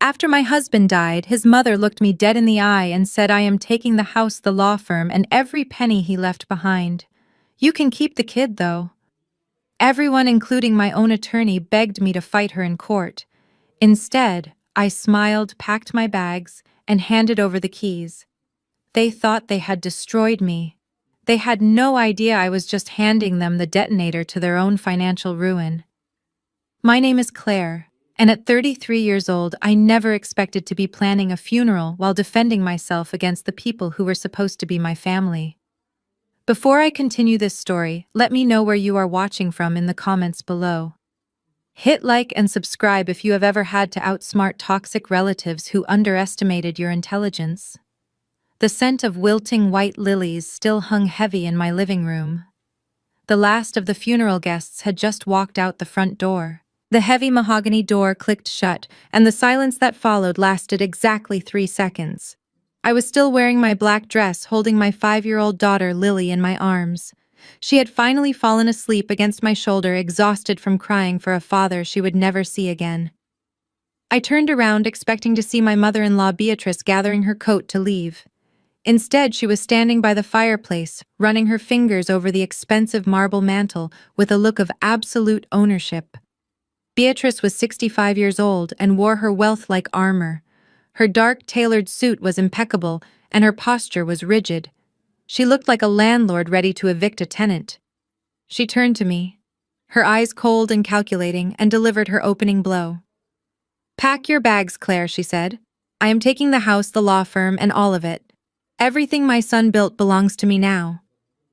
After my husband died, his mother looked me dead in the eye and said, "I am taking the house, the law firm, and every penny he left behind. You can keep the kid, though." Everyone, including my own attorney, begged me to fight her in court. Instead, I smiled, packed my bags, and handed over the keys. They thought they had destroyed me. They had no idea I was just handing them the detonator to their own financial ruin. My name is Claire, and at 33 years old, I never expected to be planning a funeral while defending myself against the people who were supposed to be my family. Before I continue this story, let me know where you are watching from in the comments below. Hit like and subscribe if you have ever had to outsmart toxic relatives who underestimated your intelligence. The scent of wilting white lilies still hung heavy in my living room. The last of the funeral guests had just walked out the front door. The heavy mahogany door clicked shut, and the silence that followed lasted exactly 3 seconds. I was still wearing my black dress, holding my 5-year-old daughter Lily in my arms. She had finally fallen asleep against my shoulder, exhausted from crying for a father she would never see again. I turned around, expecting to see my mother-in-law Beatrice gathering her coat to leave. Instead, she was standing by the fireplace, running her fingers over the expensive marble mantel with a look of absolute ownership. Beatrice was 65 years old and wore her wealth like armor. Her dark, tailored suit was impeccable, and her posture was rigid. She looked like a landlord ready to evict a tenant. She turned to me, her eyes cold and calculating, and delivered her opening blow. "Pack your bags, Claire," she said. "I am taking the house, the law firm, and all of it. Everything my son built belongs to me now.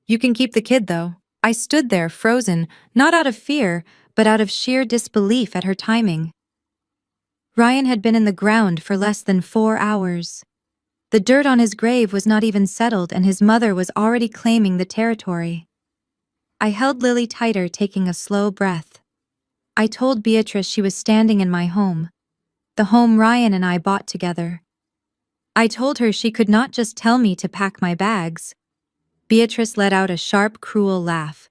You can keep the kid, though." I stood there, frozen, not out of fear, but out of sheer disbelief at her timing. Ryan had been in the ground for less than 4 hours. The dirt on his grave was not even settled, and his mother was already claiming the territory. I held Lily tighter, taking a slow breath. I told Beatrice she was standing in my home, the home Ryan and I bought together. I told her she could not just tell me to pack my bags. Beatrice let out a sharp, cruel laugh.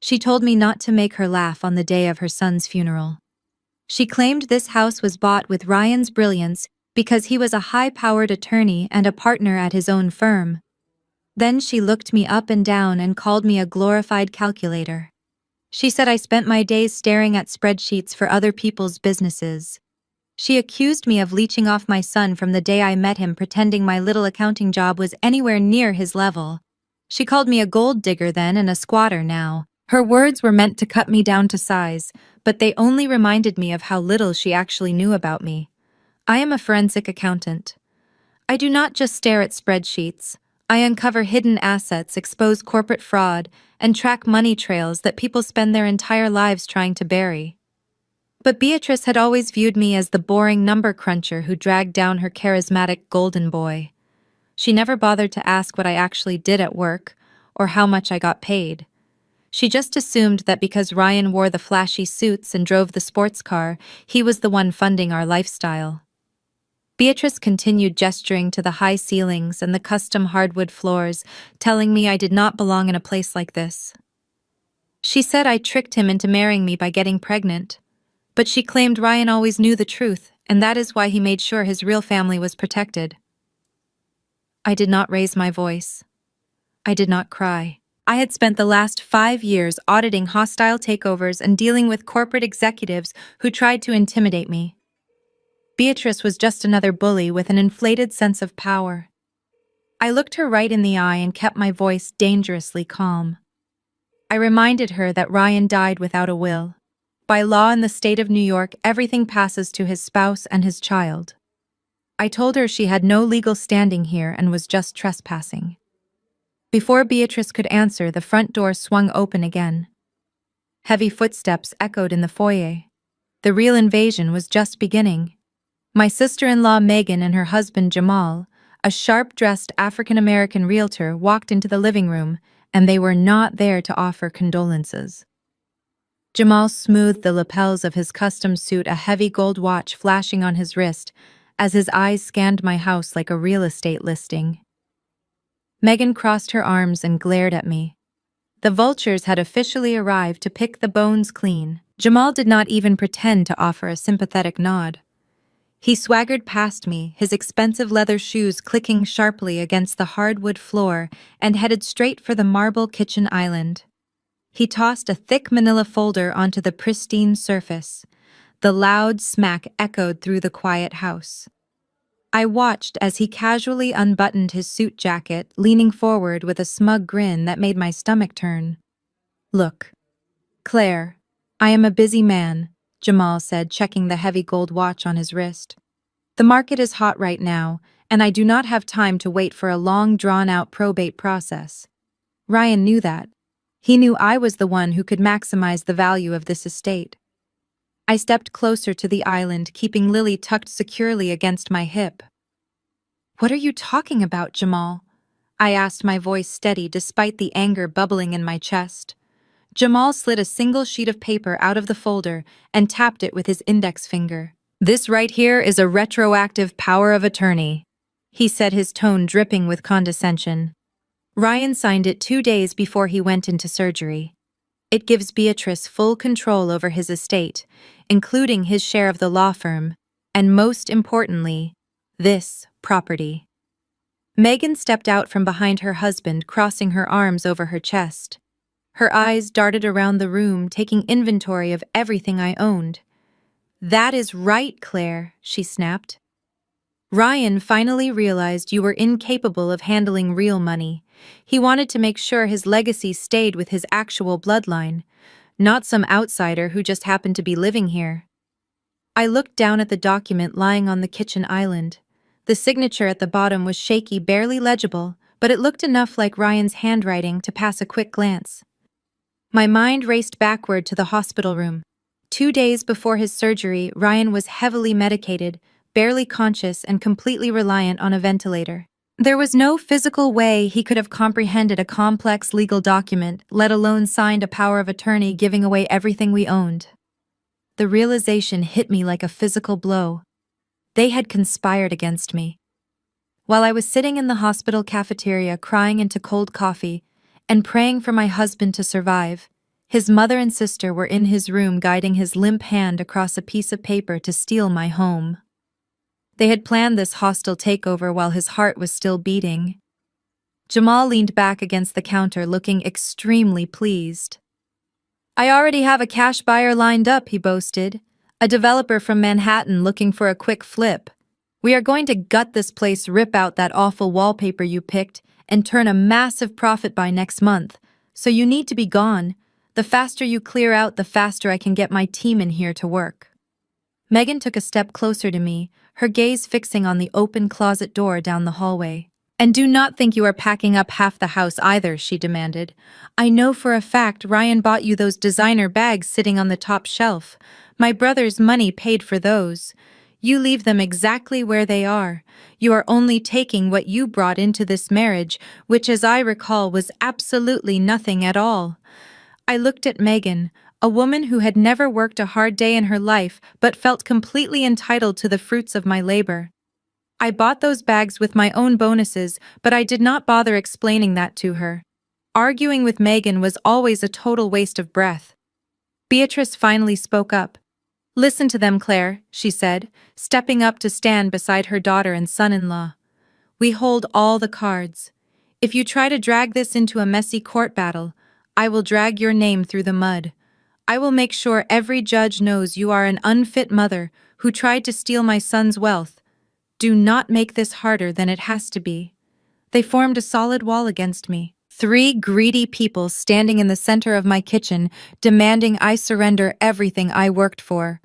She told me not to make her laugh on the day of her son's funeral. She claimed this house was bought with Ryan's brilliance because he was a high-powered attorney and a partner at his own firm. Then she looked me up and down and called me a glorified calculator. She said I spent my days staring at spreadsheets for other people's businesses. She accused me of leeching off my son from the day I met him, pretending my little accounting job was anywhere near his level. She called me a gold digger then and a squatter now. Her words were meant to cut me down to size, but they only reminded me of how little she actually knew about me. I am a forensic accountant. I do not just stare at spreadsheets. I uncover hidden assets, expose corporate fraud, and track money trails that people spend their entire lives trying to bury. But Beatrice had always viewed me as the boring number cruncher who dragged down her charismatic golden boy. She never bothered to ask what I actually did at work or how much I got paid. She just assumed that because Ryan wore the flashy suits and drove the sports car, he was the one funding our lifestyle. Beatrice continued gesturing to the high ceilings and the custom hardwood floors, telling me I did not belong in a place like this. She said I tricked him into marrying me by getting pregnant, but she claimed Ryan always knew the truth, and that is why he made sure his real family was protected. I did not raise my voice. I did not cry. I had spent the last 5 years auditing hostile takeovers and dealing with corporate executives who tried to intimidate me. Beatrice was just another bully with an inflated sense of power. I looked her right in the eye and kept my voice dangerously calm. I reminded her that Ryan died without a will. By law in the state of New York, everything passes to his spouse and his child. I told her she had no legal standing here and was just trespassing. Before Beatrice could answer, the front door swung open again. Heavy footsteps echoed in the foyer. The real invasion was just beginning. My sister-in-law Megan and her husband Jamal, a sharp-dressed African-American realtor, walked into the living room, and they were not there to offer condolences. Jamal smoothed the lapels of his custom suit, a heavy gold watch flashing on his wrist, as his eyes scanned my house like a real estate listing. Megan crossed her arms and glared at me. The vultures had officially arrived to pick the bones clean. Jamal did not even pretend to offer a sympathetic nod. He swaggered past me, his expensive leather shoes clicking sharply against the hardwood floor, and headed straight for the marble kitchen island. He tossed a thick manila folder onto the pristine surface. The loud smack echoed through the quiet house. I watched as he casually unbuttoned his suit jacket, leaning forward with a smug grin that made my stomach turn. "Look, Claire, I am a busy man," Jamal said, checking the heavy gold watch on his wrist. "The market is hot right now, and I do not have time to wait for a long, drawn-out probate process." Ryan knew that. He knew I was the one who could maximize the value of this estate. I stepped closer to the island, keeping Lily tucked securely against my hip. "What are you talking about, Jamal?" I asked, my voice steady despite the anger bubbling in my chest. Jamal slid a single sheet of paper out of the folder and tapped it with his index finger. "This right here is a retroactive power of attorney," he said, his tone dripping with condescension. Ryan signed it 2 days before he went into surgery. It gives Beatrice full control over his estate, including his share of the law firm, and most importantly, this property. Megan stepped out from behind her husband, crossing her arms over her chest. Her eyes darted around the room, taking inventory of everything I owned. "That is right, Claire," she snapped. "Ryan finally realized you were incapable of handling real money. He wanted to make sure his legacy stayed with his actual bloodline, not some outsider who just happened to be living here." I looked down at the document lying on the kitchen island. The signature at the bottom was shaky, barely legible, but it looked enough like Ryan's handwriting to pass a quick glance. My mind raced backward to the hospital room. 2 days before his surgery, Ryan was heavily medicated, barely conscious, and completely reliant on a ventilator. There was no physical way he could have comprehended a complex legal document, let alone signed a power of attorney giving away everything we owned. The realization hit me like a physical blow. They had conspired against me. While I was sitting in the hospital cafeteria crying into cold coffee and praying for my husband to survive, his mother and sister were in his room guiding his limp hand across a piece of paper to steal my home. They had planned this hostile takeover while his heart was still beating. Jamal leaned back against the counter, looking extremely pleased. "I already have a cash buyer lined up," he boasted. "A developer from Manhattan looking for a quick flip. We are going to gut this place, rip out that awful wallpaper you picked, and turn a massive profit by next month. So you need to be gone. The faster you clear out, the faster I can get my team in here to work." Megan took a step closer to me, her gaze fixing on the open closet door down the hallway. "And do not think you are packing up half the house either," she demanded. "I know for a fact Ryan bought you those designer bags sitting on the top shelf. My brother's money paid for those. You leave them exactly where they are. You are only taking what you brought into this marriage, which, as I recall, was absolutely nothing at all." I looked at Megan, a woman who had never worked a hard day in her life but felt completely entitled to the fruits of my labor. I bought those bags with my own bonuses, but I did not bother explaining that to her. Arguing with Megan was always a total waste of breath. Beatrice finally spoke up. "Listen to them, Claire," she said, stepping up to stand beside her daughter and son-in-law. "We hold all the cards. If you try to drag this into a messy court battle, I will drag your name through the mud. I will make sure every judge knows you are an unfit mother who tried to steal my son's wealth. Do not make this harder than it has to be." They formed a solid wall against me. 3 greedy people standing in the center of my kitchen, demanding I surrender everything I worked for.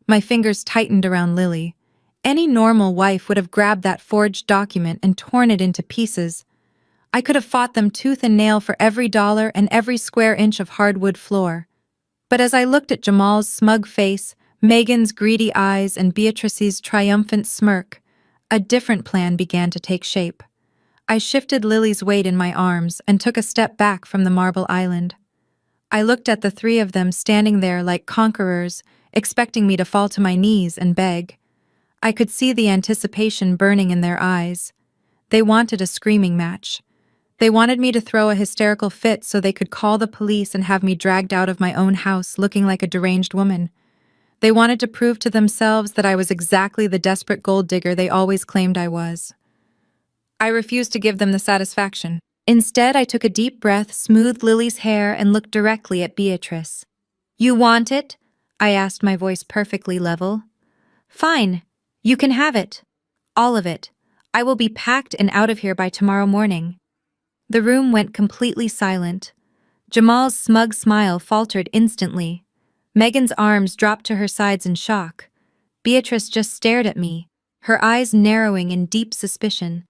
My fingers tightened around Lily. Any normal wife would have grabbed that forged document and torn it into pieces. I could have fought them tooth and nail for every dollar and every square inch of hardwood floor. But as I looked at Jamal's smug face, Megan's greedy eyes, and Beatrice's triumphant smirk, a different plan began to take shape. I shifted Lily's weight in my arms and took a step back from the marble island. I looked at the 3 of them standing there like conquerors, expecting me to fall to my knees and beg. I could see the anticipation burning in their eyes. They wanted a screaming match. They wanted me to throw a hysterical fit so they could call the police and have me dragged out of my own house looking like a deranged woman. They wanted to prove to themselves that I was exactly the desperate gold digger they always claimed I was. I refused to give them the satisfaction. Instead, I took a deep breath, smoothed Lily's hair, and looked directly at Beatrice. "You want it?" I asked, my voice perfectly level. "Fine. You can have it. All of it. I will be packed and out of here by tomorrow morning." The room went completely silent. Jamal's smug smile faltered instantly. Megan's arms dropped to her sides in shock. Beatrice just stared at me, her eyes narrowing in deep suspicion.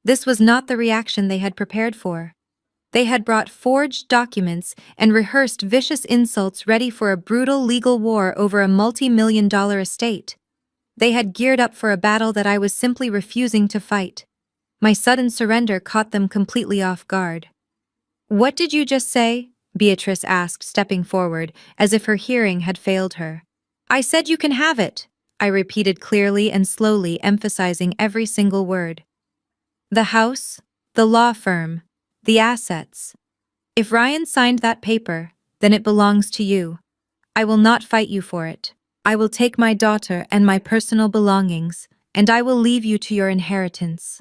This was not the reaction they had prepared for. They had brought forged documents and rehearsed vicious insults ready for a brutal legal war over a multi-million-dollar estate. They had geared up for a battle that I was simply refusing to fight. My sudden surrender caught them completely off guard. "What did you just say?" Beatrice asked, stepping forward, as if her hearing had failed her. "I said you can have it," I repeated clearly and slowly, emphasizing every single word. "The house, the law firm, the assets. If Ryan signed that paper, then it belongs to you. I will not fight you for it. I will take my daughter and my personal belongings, and I will leave you to your inheritance."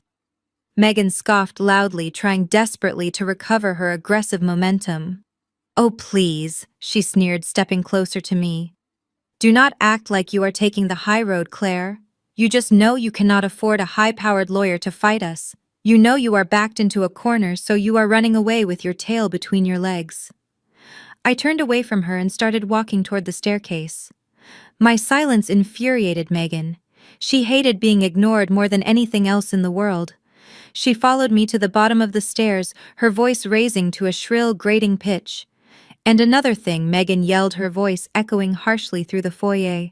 Megan scoffed loudly, trying desperately to recover her aggressive momentum. "Oh, please," she sneered, stepping closer to me. "Do not act like you are taking the high road, Claire. You just know you cannot afford a high-powered lawyer to fight us. You know you are backed into a corner, so you are running away with your tail between your legs." I turned away from her and started walking toward the staircase. My silence infuriated Megan. She hated being ignored more than anything else in the world. She followed me to the bottom of the stairs, her voice raising to a shrill, grating pitch. "And another thing," Megan yelled, her voice echoing harshly through the foyer.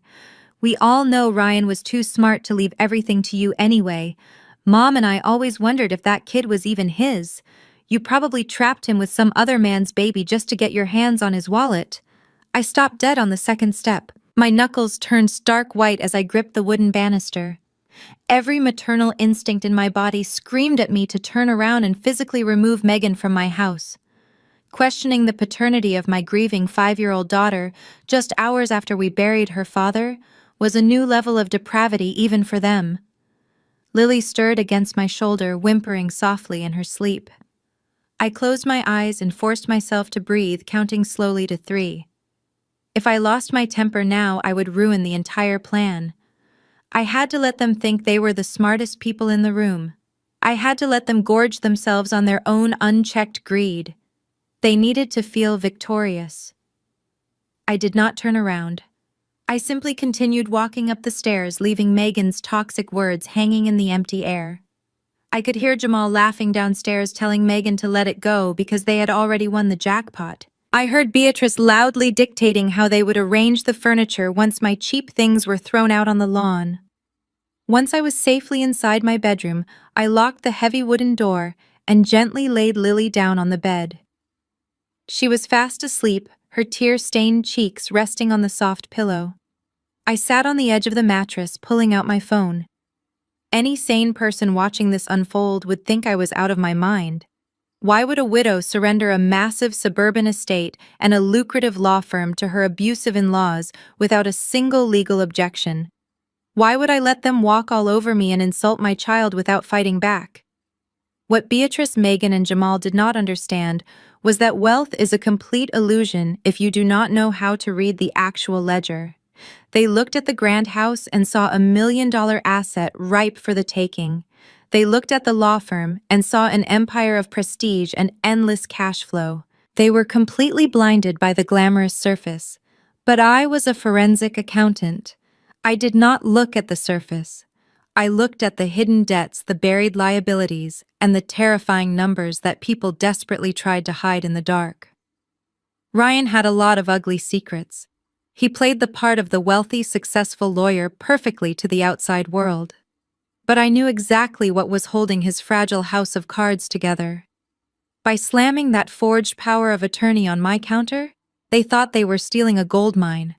"We all know Ryan was too smart to leave everything to you anyway. Mom and I always wondered if that kid was even his. You probably trapped him with some other man's baby just to get your hands on his wallet." I stopped dead on the second step. My knuckles turned stark white as I gripped the wooden banister. Every maternal instinct in my body screamed at me to turn around and physically remove Megan from my house. Questioning the paternity of my grieving 5-year-old daughter, just hours after we buried her father, was a new level of depravity even for them. Lily stirred against my shoulder, whimpering softly in her sleep. I closed my eyes and forced myself to breathe, counting slowly to 3. If I lost my temper now, I would ruin the entire plan. I had to let them think they were the smartest people in the room. I had to let them gorge themselves on their own unchecked greed. They needed to feel victorious. I did not turn around. I simply continued walking up the stairs, leaving Megan's toxic words hanging in the empty air. I could hear Jamal laughing downstairs, telling Megan to let it go because they had already won the jackpot. I heard Beatrice loudly dictating how they would arrange the furniture once my cheap things were thrown out on the lawn. Once I was safely inside my bedroom, I locked the heavy wooden door and gently laid Lily down on the bed. She was fast asleep, her tear-stained cheeks resting on the soft pillow. I sat on the edge of the mattress, pulling out my phone. Any sane person watching this unfold would think I was out of my mind. Why would a widow surrender a massive suburban estate and a lucrative law firm to her abusive in-laws without a single legal objection? Why would I let them walk all over me and insult my child without fighting back? What Beatrice, Megan, and Jamal did not understand was that wealth is a complete illusion if you do not know how to read the actual ledger. They looked at the grand house and saw a $1 million asset ripe for the taking. They looked at the law firm and saw an empire of prestige and endless cash flow. They were completely blinded by the glamorous surface. But I was a forensic accountant. I did not look at the surface. I looked at the hidden debts, the buried liabilities, and the terrifying numbers that people desperately tried to hide in the dark. Ryan had a lot of ugly secrets. He played the part of the wealthy, successful lawyer perfectly to the outside world. But I knew exactly what was holding his fragile house of cards together. By slamming that forged power of attorney on my counter, they thought they were stealing a gold mine.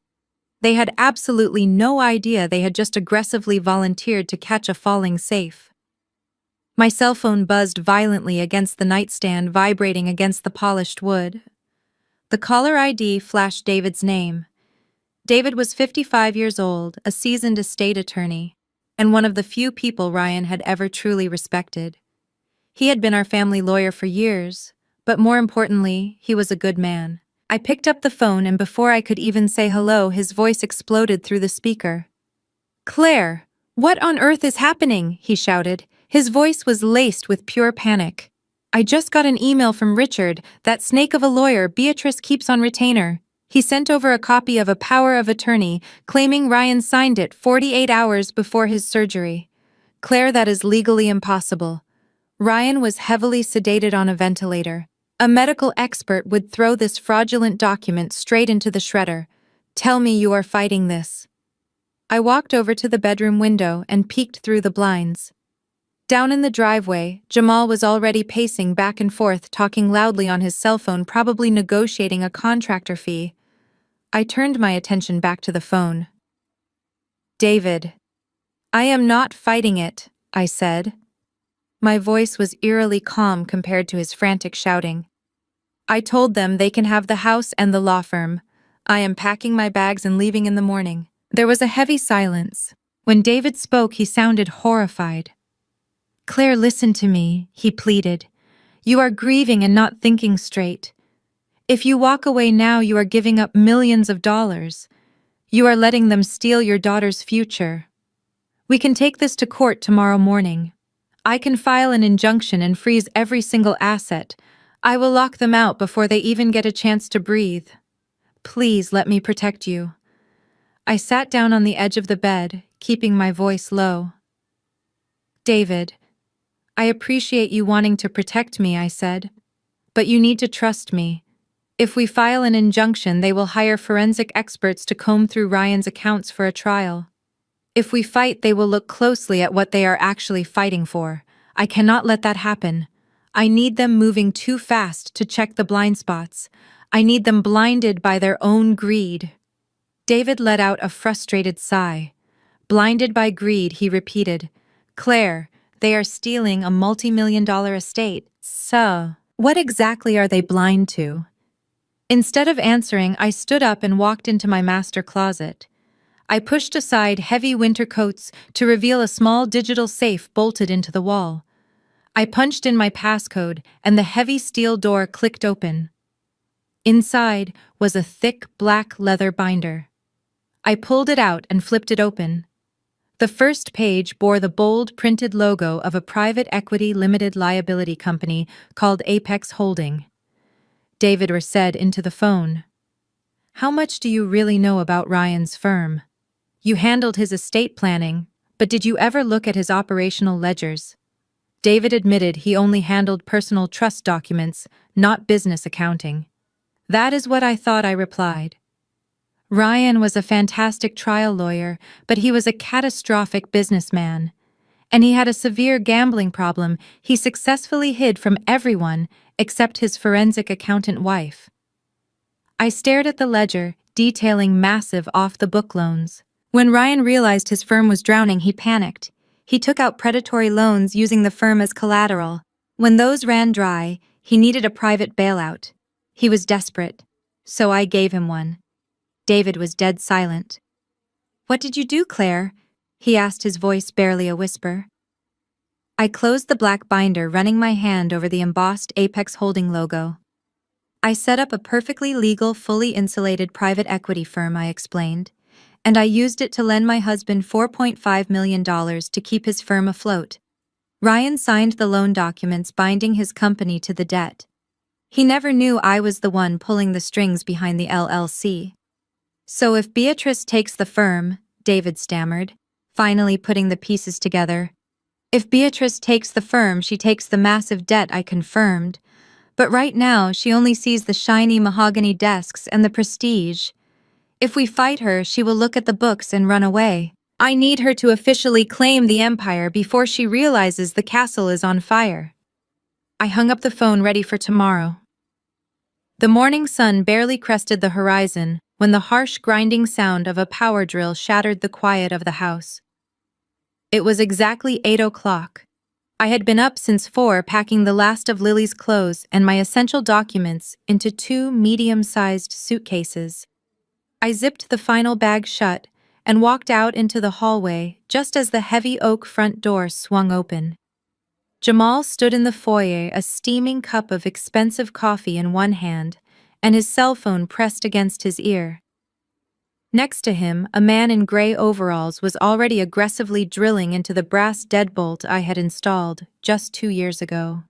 They had absolutely no idea they had just aggressively volunteered to catch a falling safe. My cell phone buzzed violently against the nightstand, vibrating against the polished wood. The caller ID flashed David's name. David was 55 years old, a seasoned estate attorney, and one of the few people Ryan had ever truly respected. He had been our family lawyer for years, but more importantly, he was a good man. I picked up the phone, and before I could even say hello, his voice exploded through the speaker. "Claire, what on earth is happening?" he shouted. His voice was laced with pure panic. "I just got an email from Richard, that snake of a lawyer Beatrice keeps on retainer. He sent over a copy of a power of attorney, claiming Ryan signed it 48 hours before his surgery. Claire, that is legally impossible. Ryan was heavily sedated on a ventilator. A medical expert would throw this fraudulent document straight into the shredder. Tell me you are fighting this." I walked over to the bedroom window and peeked through the blinds. Down in the driveway, Jamal was already pacing back and forth, talking loudly on his cell phone, probably negotiating a contractor fee. I turned my attention back to the phone. "David, I am not fighting it," I said. My voice was eerily calm compared to his frantic shouting. "I told them they can have the house and the law firm. I am packing my bags and leaving in the morning." There was a heavy silence. When David spoke, he sounded horrified. "Claire, listen to me," he pleaded. "You are grieving and not thinking straight. If you walk away now, you are giving up millions of dollars. You are letting them steal your daughter's future. We can take this to court tomorrow morning. I can file an injunction and freeze every single asset. I will lock them out before they even get a chance to breathe. Please let me protect you." I sat down on the edge of the bed, keeping my voice low. "David, I appreciate you wanting to protect me," I said. "But you need to trust me. If we file an injunction, they will hire forensic experts to comb through Ryan's accounts for a trial. If we fight, they will look closely at what they are actually fighting for. I cannot let that happen. I need them moving too fast to check the blind spots. I need them blinded by their own greed." David let out a frustrated sigh. Blinded by greed, he repeated, "Claire, they are stealing a multi-million-dollar estate. So, what exactly are they blind to?" Instead of answering, I stood up and walked into my master closet. I pushed aside heavy winter coats to reveal a small digital safe bolted into the wall. I punched in my passcode, and the heavy steel door clicked open. Inside was a thick black leather binder. I pulled it out and flipped it open. The first page bore the bold printed logo of a private equity limited liability company called Apex Holding. David said into the phone, "How much do you really know about Ryan's firm? You handled his estate planning, but did you ever look at his operational ledgers?" David admitted he only handled personal trust documents, not business accounting. "That is what I thought," I replied. Ryan was a fantastic trial lawyer, but he was a catastrophic businessman. And he had a severe gambling problem he successfully hid from everyone except his forensic accountant wife. I stared at the ledger, detailing massive off-the-book loans. When Ryan realized his firm was drowning, he panicked. He took out predatory loans using the firm as collateral. When those ran dry, he needed a private bailout. He was desperate, so I gave him one. David was dead silent. "What did you do, Claire?" he asked, his voice barely a whisper. I closed the black binder, running my hand over the embossed Apex Holding logo. "I set up a perfectly legal, fully insulated private equity firm," I explained, "and I used it to lend my husband $4.5 million to keep his firm afloat. Ryan signed the loan documents binding his company to the debt. He never knew I was the one pulling the strings behind the LLC. So if Beatrice takes the firm," David stammered, finally putting the pieces together. "If Beatrice takes the firm, she takes the massive debt," I confirmed. "But right now, she only sees the shiny mahogany desks and the prestige. If we fight her, she will look at the books and run away. I need her to officially claim the empire before she realizes the castle is on fire." I hung up the phone, ready for tomorrow. The morning sun barely crested the horizon when the harsh grinding sound of a power drill shattered the quiet of the house. It was exactly 8 o'clock. I had been up since 4, packing the last of Lily's clothes and my essential documents into 2 medium-sized suitcases. I zipped the final bag shut and walked out into the hallway just as the heavy oak front door swung open. Jamal stood in the foyer, a steaming cup of expensive coffee in one hand and his cell phone pressed against his ear. Next to him, a man in gray overalls was already aggressively drilling into the brass deadbolt I had installed just 2 years ago.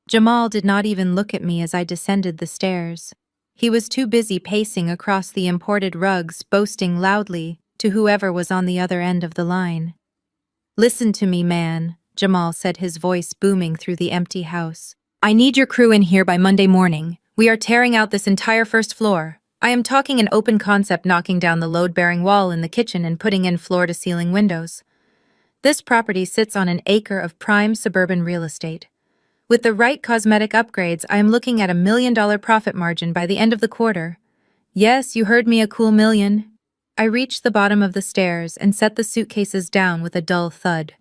Jamal did not even look at me as I descended the stairs. He was too busy pacing across the imported rugs, boasting loudly to whoever was on the other end of the line. "Listen to me, man," Jamal said, his voice booming through the empty house. "I need your crew in here by Monday morning. We are tearing out this entire first floor. I am talking an open concept, knocking down the load-bearing wall in the kitchen and putting in floor-to-ceiling windows. This property sits on an acre of prime suburban real estate. With the right cosmetic upgrades, I am looking at $1 million profit margin by the end of the quarter. Yes, you heard me, a cool million." I reached the bottom of the stairs and set the suitcases down with a dull thud.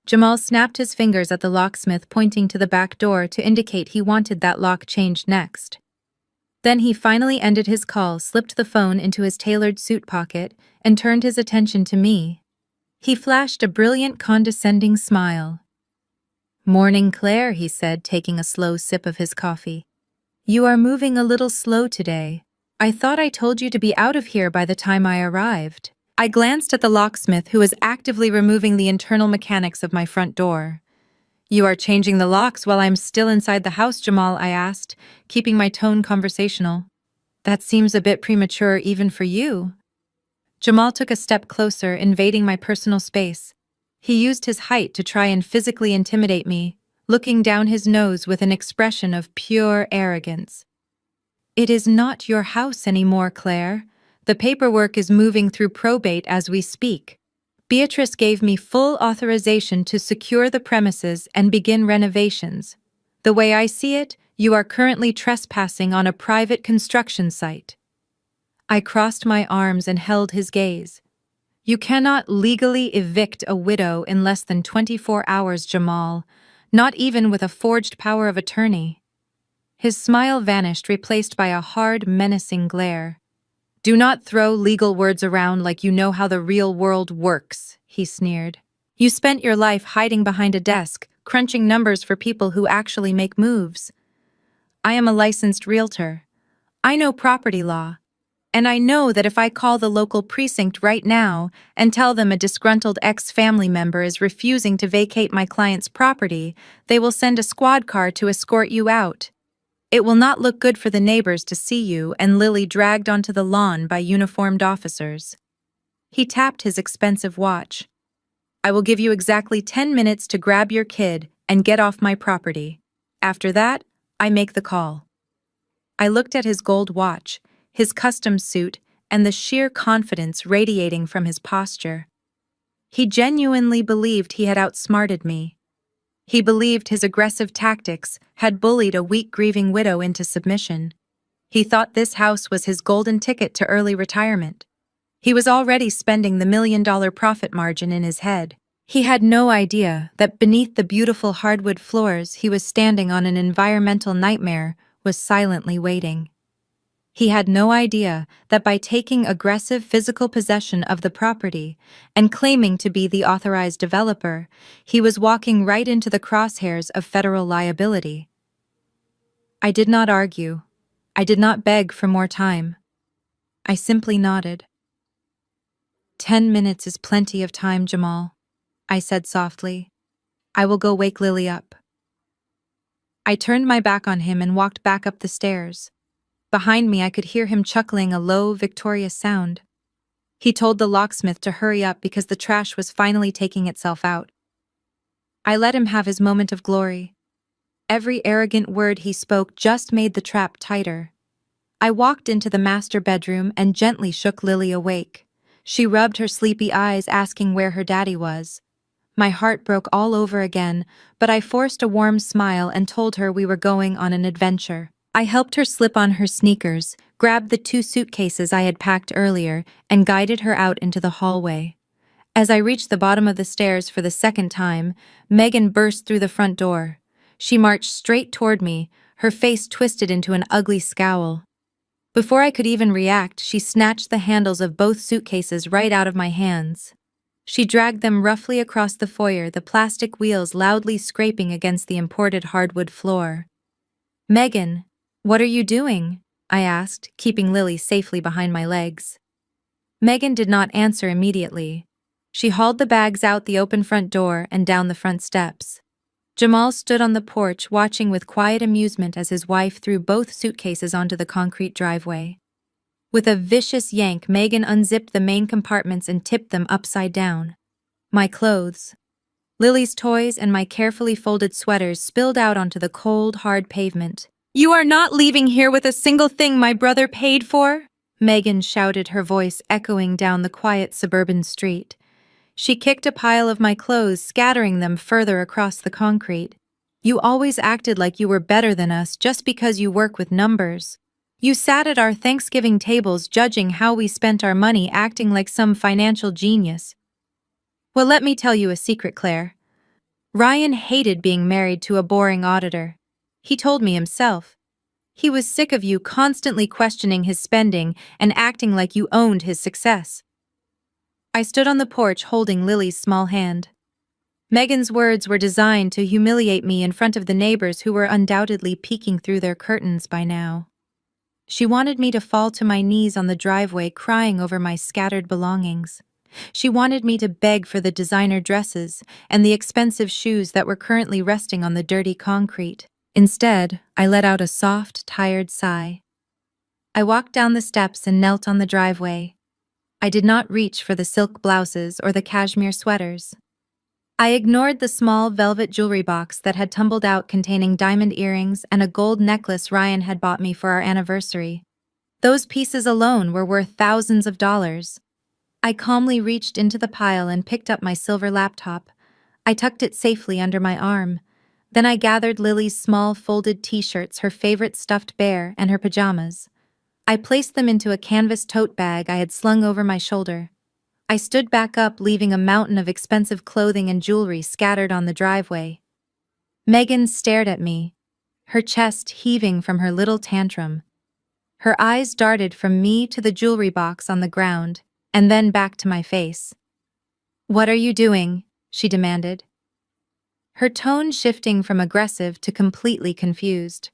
Jamal snapped his fingers at the locksmith, pointing to the back door to indicate he wanted that lock changed next. Then he finally ended his call, slipped the phone into his tailored suit pocket, and turned his attention to me. He flashed a brilliant, condescending smile. "Morning, Claire," he said, taking a slow sip of his coffee. "You are moving a little slow today. I thought I told you to be out of here by the time I arrived." I glanced at the locksmith, who was actively removing the internal mechanics of my front door. "You are changing the locks while I'm still inside the house, Jamal?" I asked, keeping my tone conversational. "That seems a bit premature even for you." Jamal took a step closer, invading my personal space. He used his height to try and physically intimidate me, looking down his nose with an expression of pure arrogance. "It is not your house anymore, Claire. The paperwork is moving through probate as we speak. Beatrice gave me full authorization to secure the premises and begin renovations. The way I see it, you are currently trespassing on a private construction site." I crossed my arms and held his gaze. "You cannot legally evict a widow in less than 24 hours, Jamal, not even with a forged power of attorney." His smile vanished, replaced by a hard, menacing glare. "Do not throw legal words around like you know how the real world works," he sneered. "You spent your life hiding behind a desk, crunching numbers for people who actually make moves. I am a licensed realtor. I know property law. And I know that if I call the local precinct right now and tell them a disgruntled ex-family member is refusing to vacate my client's property, they will send a squad car to escort you out. It will not look good for the neighbors to see you and Lily dragged onto the lawn by uniformed officers." He tapped his expensive watch. "I will give you exactly 10 minutes to grab your kid and get off my property. After that, I make the call." I looked at his gold watch, his custom suit, and the sheer confidence radiating from his posture. He genuinely believed he had outsmarted me. He believed his aggressive tactics had bullied a weak, grieving widow into submission. He thought this house was his golden ticket to early retirement. He was already spending the $1 million profit margin in his head. He had no idea that beneath the beautiful hardwood floors he was standing on an environmental nightmare was silently waiting. He had no idea that by taking aggressive physical possession of the property and claiming to be the authorized developer, he was walking right into the crosshairs of federal liability. I did not argue. I did not beg for more time. I simply nodded. 10 minutes is plenty of time, Jamal," I said softly. "I will go wake Lily up." I turned my back on him and walked back up the stairs. Behind me, I could hear him chuckling a low, victorious sound. He told the locksmith to hurry up because the trash was finally taking itself out. I let him have his moment of glory. Every arrogant word he spoke just made the trap tighter. I walked into the master bedroom and gently shook Lily awake. She rubbed her sleepy eyes, asking where her daddy was. My heart broke all over again, but I forced a warm smile and told her we were going on an adventure. I helped her slip on her sneakers, grabbed the 2 suitcases I had packed earlier, and guided her out into the hallway. As I reached the bottom of the stairs for the second time, Megan burst through the front door. She marched straight toward me, her face twisted into an ugly scowl. Before I could even react, she snatched the handles of both suitcases right out of my hands. She dragged them roughly across the foyer, the plastic wheels loudly scraping against the imported hardwood floor. "Megan, what are you doing?" I asked, keeping Lily safely behind my legs. Megan did not answer immediately. She hauled the bags out the open front door and down the front steps. Jamal stood on the porch watching with quiet amusement as his wife threw both suitcases onto the concrete driveway. With a vicious yank, Megan unzipped the main compartments and tipped them upside down. My clothes, Lily's toys, and my carefully folded sweaters spilled out onto the cold, hard pavement. "You are not leaving here with a single thing my brother paid for?" Megan shouted, her voice echoing down the quiet suburban street. She kicked a pile of my clothes, scattering them further across the concrete. "You always acted like you were better than us just because you work with numbers. You sat at our Thanksgiving tables judging how we spent our money, acting like some financial genius. Well, let me tell you a secret, Claire. Ryan hated being married to a boring auditor. He told me himself. He was sick of you constantly questioning his spending and acting like you owned his success." I stood on the porch holding Lily's small hand. Megan's words were designed to humiliate me in front of the neighbors who were undoubtedly peeking through their curtains by now. She wanted me to fall to my knees on the driveway, crying over my scattered belongings. She wanted me to beg for the designer dresses and the expensive shoes that were currently resting on the dirty concrete. Instead, I let out a soft, tired sigh. I walked down the steps and knelt on the driveway. I did not reach for the silk blouses or the cashmere sweaters. I ignored the small velvet jewelry box that had tumbled out containing diamond earrings and a gold necklace Ryan had bought me for our anniversary. Those pieces alone were worth thousands of dollars. I calmly reached into the pile and picked up my silver laptop. I tucked it safely under my arm. Then I gathered Lily's small folded t-shirts, her favorite stuffed bear, and her pajamas. I placed them into a canvas tote bag I had slung over my shoulder. I stood back up, leaving a mountain of expensive clothing and jewelry scattered on the driveway. Megan stared at me, her chest heaving from her little tantrum. Her eyes darted from me to the jewelry box on the ground, and then back to my face. "What are you doing?" she demanded, her tone shifting from aggressive to completely confused.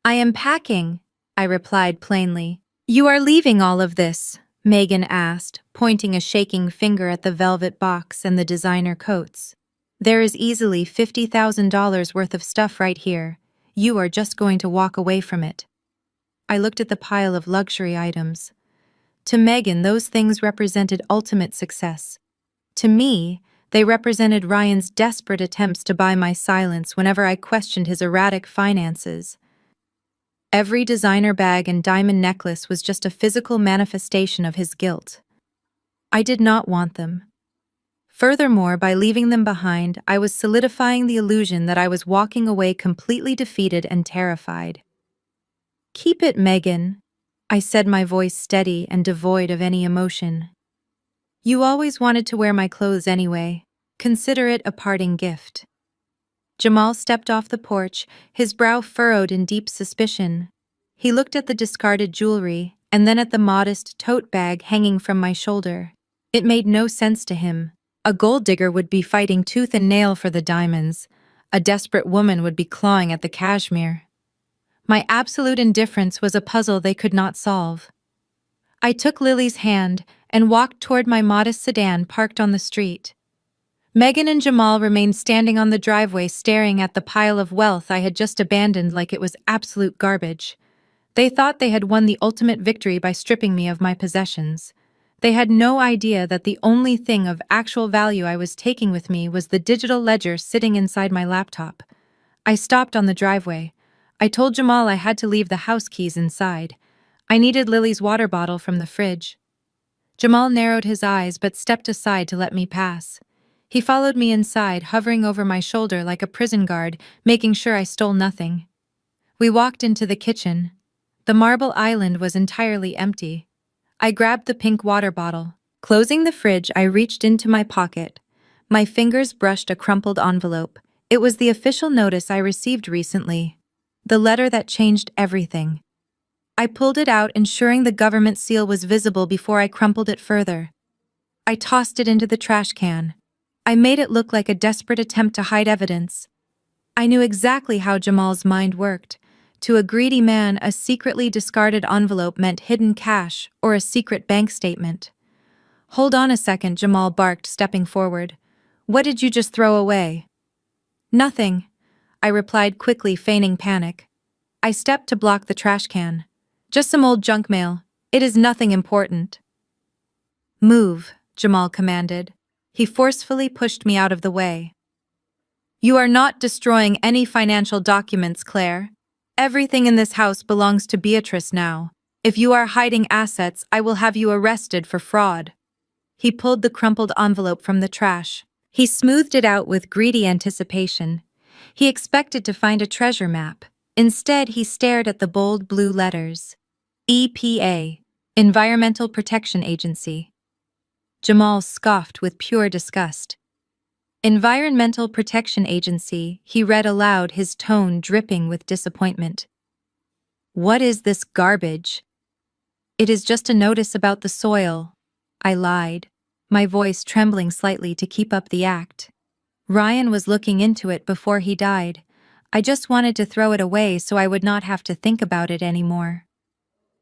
"I am packing," I replied plainly. "You are leaving all of this?" Megan asked, pointing a shaking finger at the velvet box and the designer coats. "There is easily $50,000 worth of stuff right here. You are just going to walk away from it." I looked at the pile of luxury items. To Megan, those things represented ultimate success. To me, they represented Ryan's desperate attempts to buy my silence whenever I questioned his erratic finances. Every designer bag and diamond necklace was just a physical manifestation of his guilt. I did not want them. Furthermore, by leaving them behind, I was solidifying the illusion that I was walking away completely defeated and terrified. "Keep it, Megan," I said, my voice steady and devoid of any emotion. "You always wanted to wear my clothes anyway. Consider it a parting gift." Jamal stepped off the porch, his brow furrowed in deep suspicion. He looked at the discarded jewelry, and then at the modest tote bag hanging from my shoulder. It made no sense to him. A gold digger would be fighting tooth and nail for the diamonds. A desperate woman would be clawing at the cashmere. My absolute indifference was a puzzle they could not solve. I took Lily's hand and walked toward my modest sedan parked on the street. Megan and Jamal remained standing on the driveway staring at the pile of wealth I had just abandoned like it was absolute garbage. They thought they had won the ultimate victory by stripping me of my possessions. They had no idea that the only thing of actual value I was taking with me was the digital ledger sitting inside my laptop. I stopped on the driveway. I told Jamal I had to leave the house keys inside. I needed Lily's water bottle from the fridge. Jamal narrowed his eyes but stepped aside to let me pass. He followed me inside, hovering over my shoulder like a prison guard, making sure I stole nothing. We walked into the kitchen. The marble island was entirely empty. I grabbed the pink water bottle. Closing the fridge, I reached into my pocket. My fingers brushed a crumpled envelope. It was the official notice I received recently. The letter that changed everything. I pulled it out, ensuring the government seal was visible before I crumpled it further. I tossed it into the trash can. I made it look like a desperate attempt to hide evidence. I knew exactly how Jamal's mind worked. To a greedy man, a secretly discarded envelope meant hidden cash or a secret bank statement. "Hold on a second," Jamal barked, stepping forward. "What did you just throw away?" "Nothing," I replied quickly, feigning panic. I stepped to block the trash can. "Just some old junk mail. It is nothing important." "Move," Jamal commanded. He forcefully pushed me out of the way. "You are not destroying any financial documents, Claire. Everything in this house belongs to Beatrice now. If you are hiding assets, I will have you arrested for fraud." He pulled the crumpled envelope from the trash. He smoothed it out with greedy anticipation. He expected to find a treasure map. Instead, he stared at the bold blue letters. EPA, Environmental Protection Agency. Jamal scoffed with pure disgust. "Environmental Protection Agency," he read aloud, his tone dripping with disappointment. "What is this garbage?" "It is just a notice about the soil," I lied, my voice trembling slightly to keep up the act. "Ryan was looking into it before he died. I just wanted to throw it away so I would not have to think about it anymore."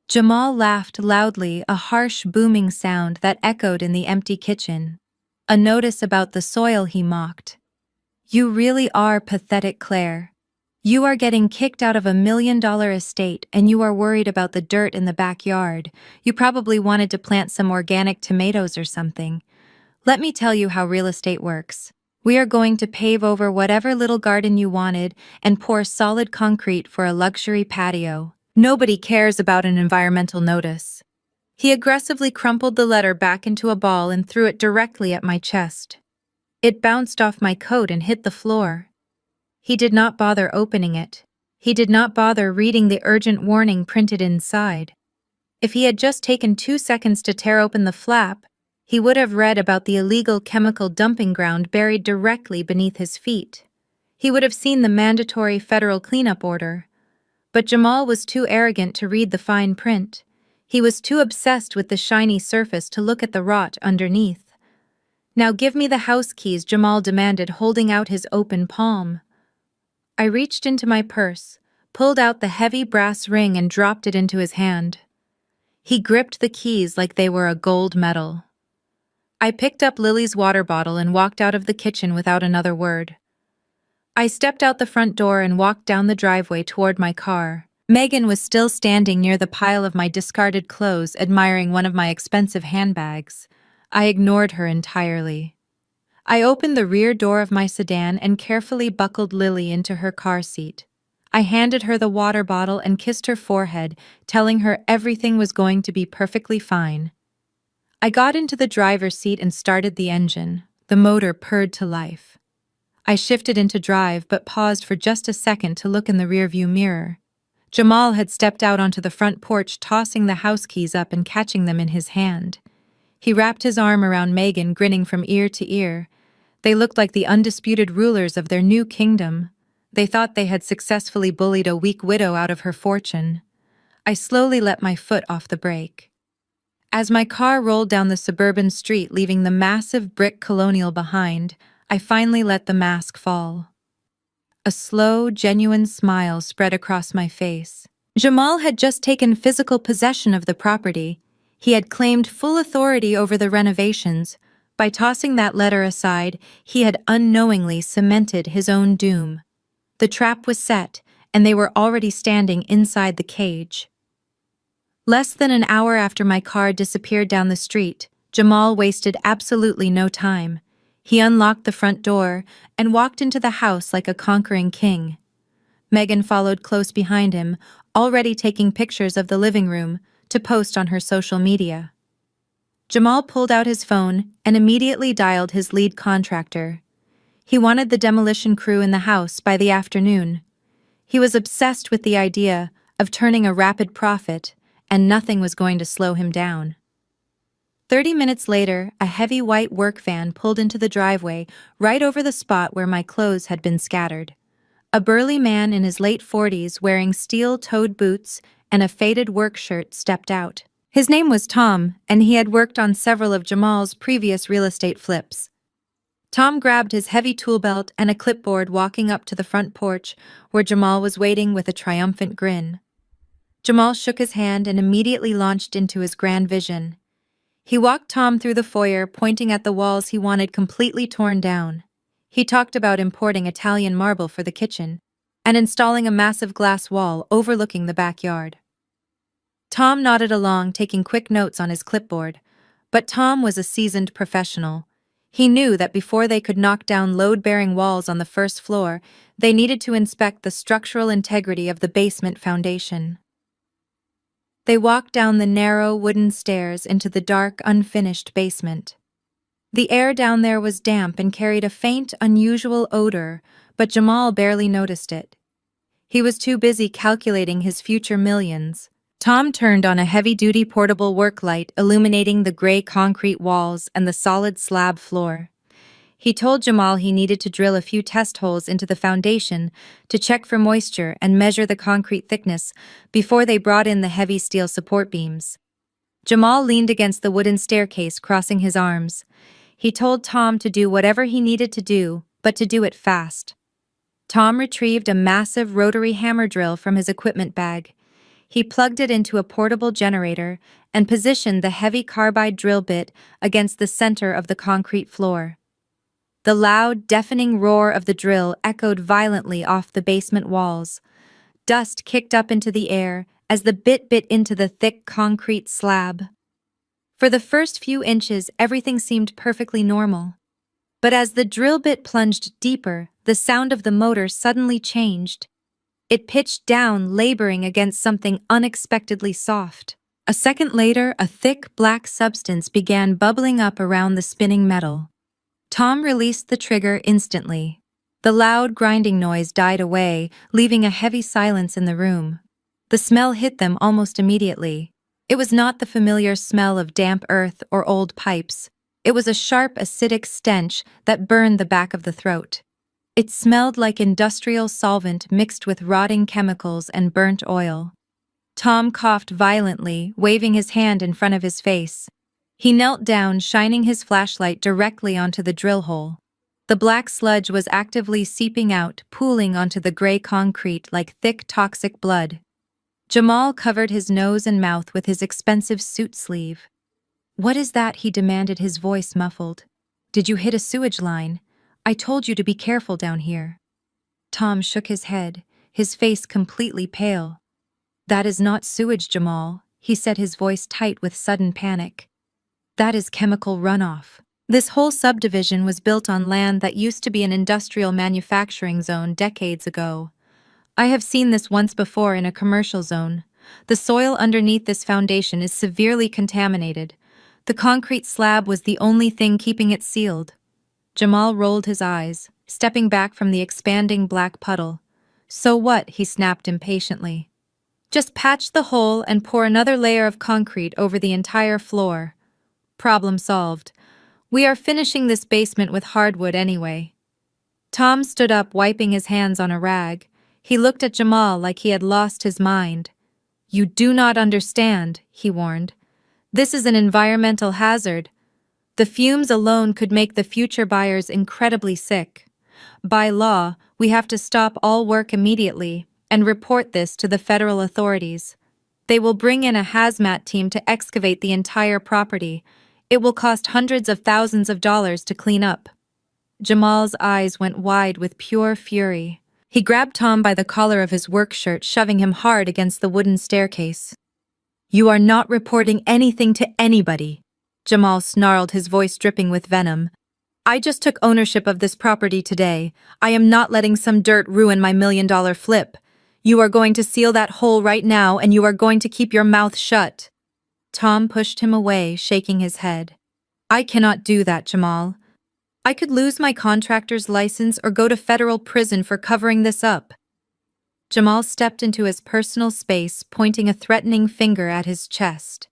Jamal laughed loudly, a harsh booming sound that echoed in the empty kitchen. "A notice about the soil," he mocked. "You really are pathetic, Claire. You are getting kicked out of $1 million estate and you are worried about the dirt in the backyard. You probably wanted to plant some organic tomatoes or something. Let me tell you how real estate works. We are going to pave over whatever little garden you wanted and pour solid concrete for a luxury patio. Nobody cares about an environmental notice." He aggressively crumpled the letter back into a ball and threw it directly at my chest. It bounced off my coat and hit the floor. He did not bother opening it. He did not bother reading the urgent warning printed inside. If he had just taken 2 seconds to tear open the flap, he would have read about the illegal chemical dumping ground buried directly beneath his feet. He would have seen the mandatory federal cleanup order. But Jamal was too arrogant to read the fine print. He was too obsessed with the shiny surface to look at the rot underneath. "Now give me the house keys," Jamal demanded, holding out his open palm. I reached into my purse, pulled out the heavy brass ring and dropped it into his hand. He gripped the keys like they were a gold medal. I picked up Lily's water bottle and walked out of the kitchen without another word. I stepped out the front door and walked down the driveway toward my car. Megan was still standing near the pile of my discarded clothes, admiring one of my expensive handbags. I ignored her entirely. I opened the rear door of my sedan and carefully buckled Lily into her car seat. I handed her the water bottle and kissed her forehead, telling her everything was going to be perfectly fine. I got into the driver's seat and started the engine. The motor purred to life. I shifted into drive but paused for just a second to look in the rearview mirror. Jamal had stepped out onto the front porch, tossing the house keys up and catching them in his hand. He wrapped his arm around Megan, grinning from ear to ear. They looked like the undisputed rulers of their new kingdom. They thought they had successfully bullied a weak widow out of her fortune. I slowly let my foot off the brake. As my car rolled down the suburban street, leaving the massive brick colonial behind, I finally let the mask fall. A slow, genuine smile spread across my face. Jamal had just taken physical possession of the property. He had claimed full authority over the renovations. By tossing that letter aside, he had unknowingly cemented his own doom. The trap was set, and they were already standing inside the cage. Less than an hour after my car disappeared down the street, Jamal wasted absolutely no time. He unlocked the front door and walked into the house like a conquering king. Megan followed close behind him, already taking pictures of the living room to post on her social media. Jamal pulled out his phone and immediately dialed his lead contractor. He wanted the demolition crew in the house by the afternoon. He was obsessed with the idea of turning a rapid profit, and nothing was going to slow him down. 30 minutes later, a heavy white work van pulled into the driveway right over the spot where my clothes had been scattered. A burly man in his late 40s, wearing steel-toed boots and a faded work shirt stepped out. His name was Tom, and he had worked on several of Jamal's previous real estate flips. Tom grabbed his heavy tool belt and a clipboard, walking up to the front porch where Jamal was waiting with a triumphant grin. Jamal shook his hand and immediately launched into his grand vision. He walked Tom through the foyer, pointing at the walls he wanted completely torn down. He talked about importing Italian marble for the kitchen and installing a massive glass wall overlooking the backyard. Tom nodded along, taking quick notes on his clipboard. But Tom was a seasoned professional. He knew that before they could knock down load-bearing walls on the first floor, they needed to inspect the structural integrity of the basement foundation. They walked down the narrow wooden stairs into the dark, unfinished basement. The air down there was damp and carried a faint, unusual odor, but Jamal barely noticed it. He was too busy calculating his future millions. Tom turned on a heavy-duty portable work light, illuminating the gray concrete walls and the solid slab floor. He told Jamal he needed to drill a few test holes into the foundation to check for moisture and measure the concrete thickness before they brought in the heavy steel support beams. Jamal leaned against the wooden staircase, crossing his arms. He told Tom to do whatever he needed to do, but to do it fast. Tom retrieved a massive rotary hammer drill from his equipment bag. He plugged it into a portable generator and positioned the heavy carbide drill bit against the center of the concrete floor. The loud, deafening roar of the drill echoed violently off the basement walls. Dust kicked up into the air as the bit bit into the thick concrete slab. For the first few inches, everything seemed perfectly normal. But as the drill bit plunged deeper, the sound of the motor suddenly changed. It pitched down, laboring against something unexpectedly soft. A second later, a thick, black substance began bubbling up around the spinning metal. Tom released the trigger instantly. The loud, grinding noise died away, leaving a heavy silence in the room. The smell hit them almost immediately. It was not the familiar smell of damp earth or old pipes. It was a sharp, acidic stench that burned the back of the throat. It smelled like industrial solvent mixed with rotting chemicals and burnt oil. Tom coughed violently, waving his hand in front of his face. He knelt down, shining his flashlight directly onto the drill hole. The black sludge was actively seeping out, pooling onto the gray concrete like thick, toxic blood. Jamal covered his nose and mouth with his expensive suit sleeve. "What is that?" he demanded, his voice muffled. "Did you hit a sewage line? I told you to be careful down here." Tom shook his head, his face completely pale. "That is not sewage, Jamal," he said, his voice tight with sudden panic. "That is chemical runoff. This whole subdivision was built on land that used to be an industrial manufacturing zone decades ago. I have seen this once before in a commercial zone. The soil underneath this foundation is severely contaminated. The concrete slab was the only thing keeping it sealed." Jamal rolled his eyes, stepping back from the expanding black puddle. "So what?" he snapped impatiently. "Just patch the hole and pour another layer of concrete over the entire floor. Problem solved. We are finishing this basement with hardwood anyway." Tom stood up, wiping his hands on a rag. He looked at Jamal like he had lost his mind. "You do not understand," he warned. "This is an environmental hazard. The fumes alone could make the future buyers incredibly sick. By law, we have to stop all work immediately and report this to the federal authorities. They will bring in a hazmat team to excavate the entire property. It will cost hundreds of thousands of dollars to clean up." Jamal's eyes went wide with pure fury. He grabbed Tom by the collar of his work shirt, shoving him hard against the wooden staircase. "You are not reporting anything to anybody," Jamal snarled, his voice dripping with venom. "I just took ownership of this property today. I am not letting some dirt ruin my $1 million flip. You are going to seal that hole right now, and you are going to keep your mouth shut." Tom pushed him away, shaking his head. "I cannot do that, Jamal. I could lose my contractor's license or go to federal prison for covering this up." Jamal stepped into his personal space, pointing a threatening finger at his chest.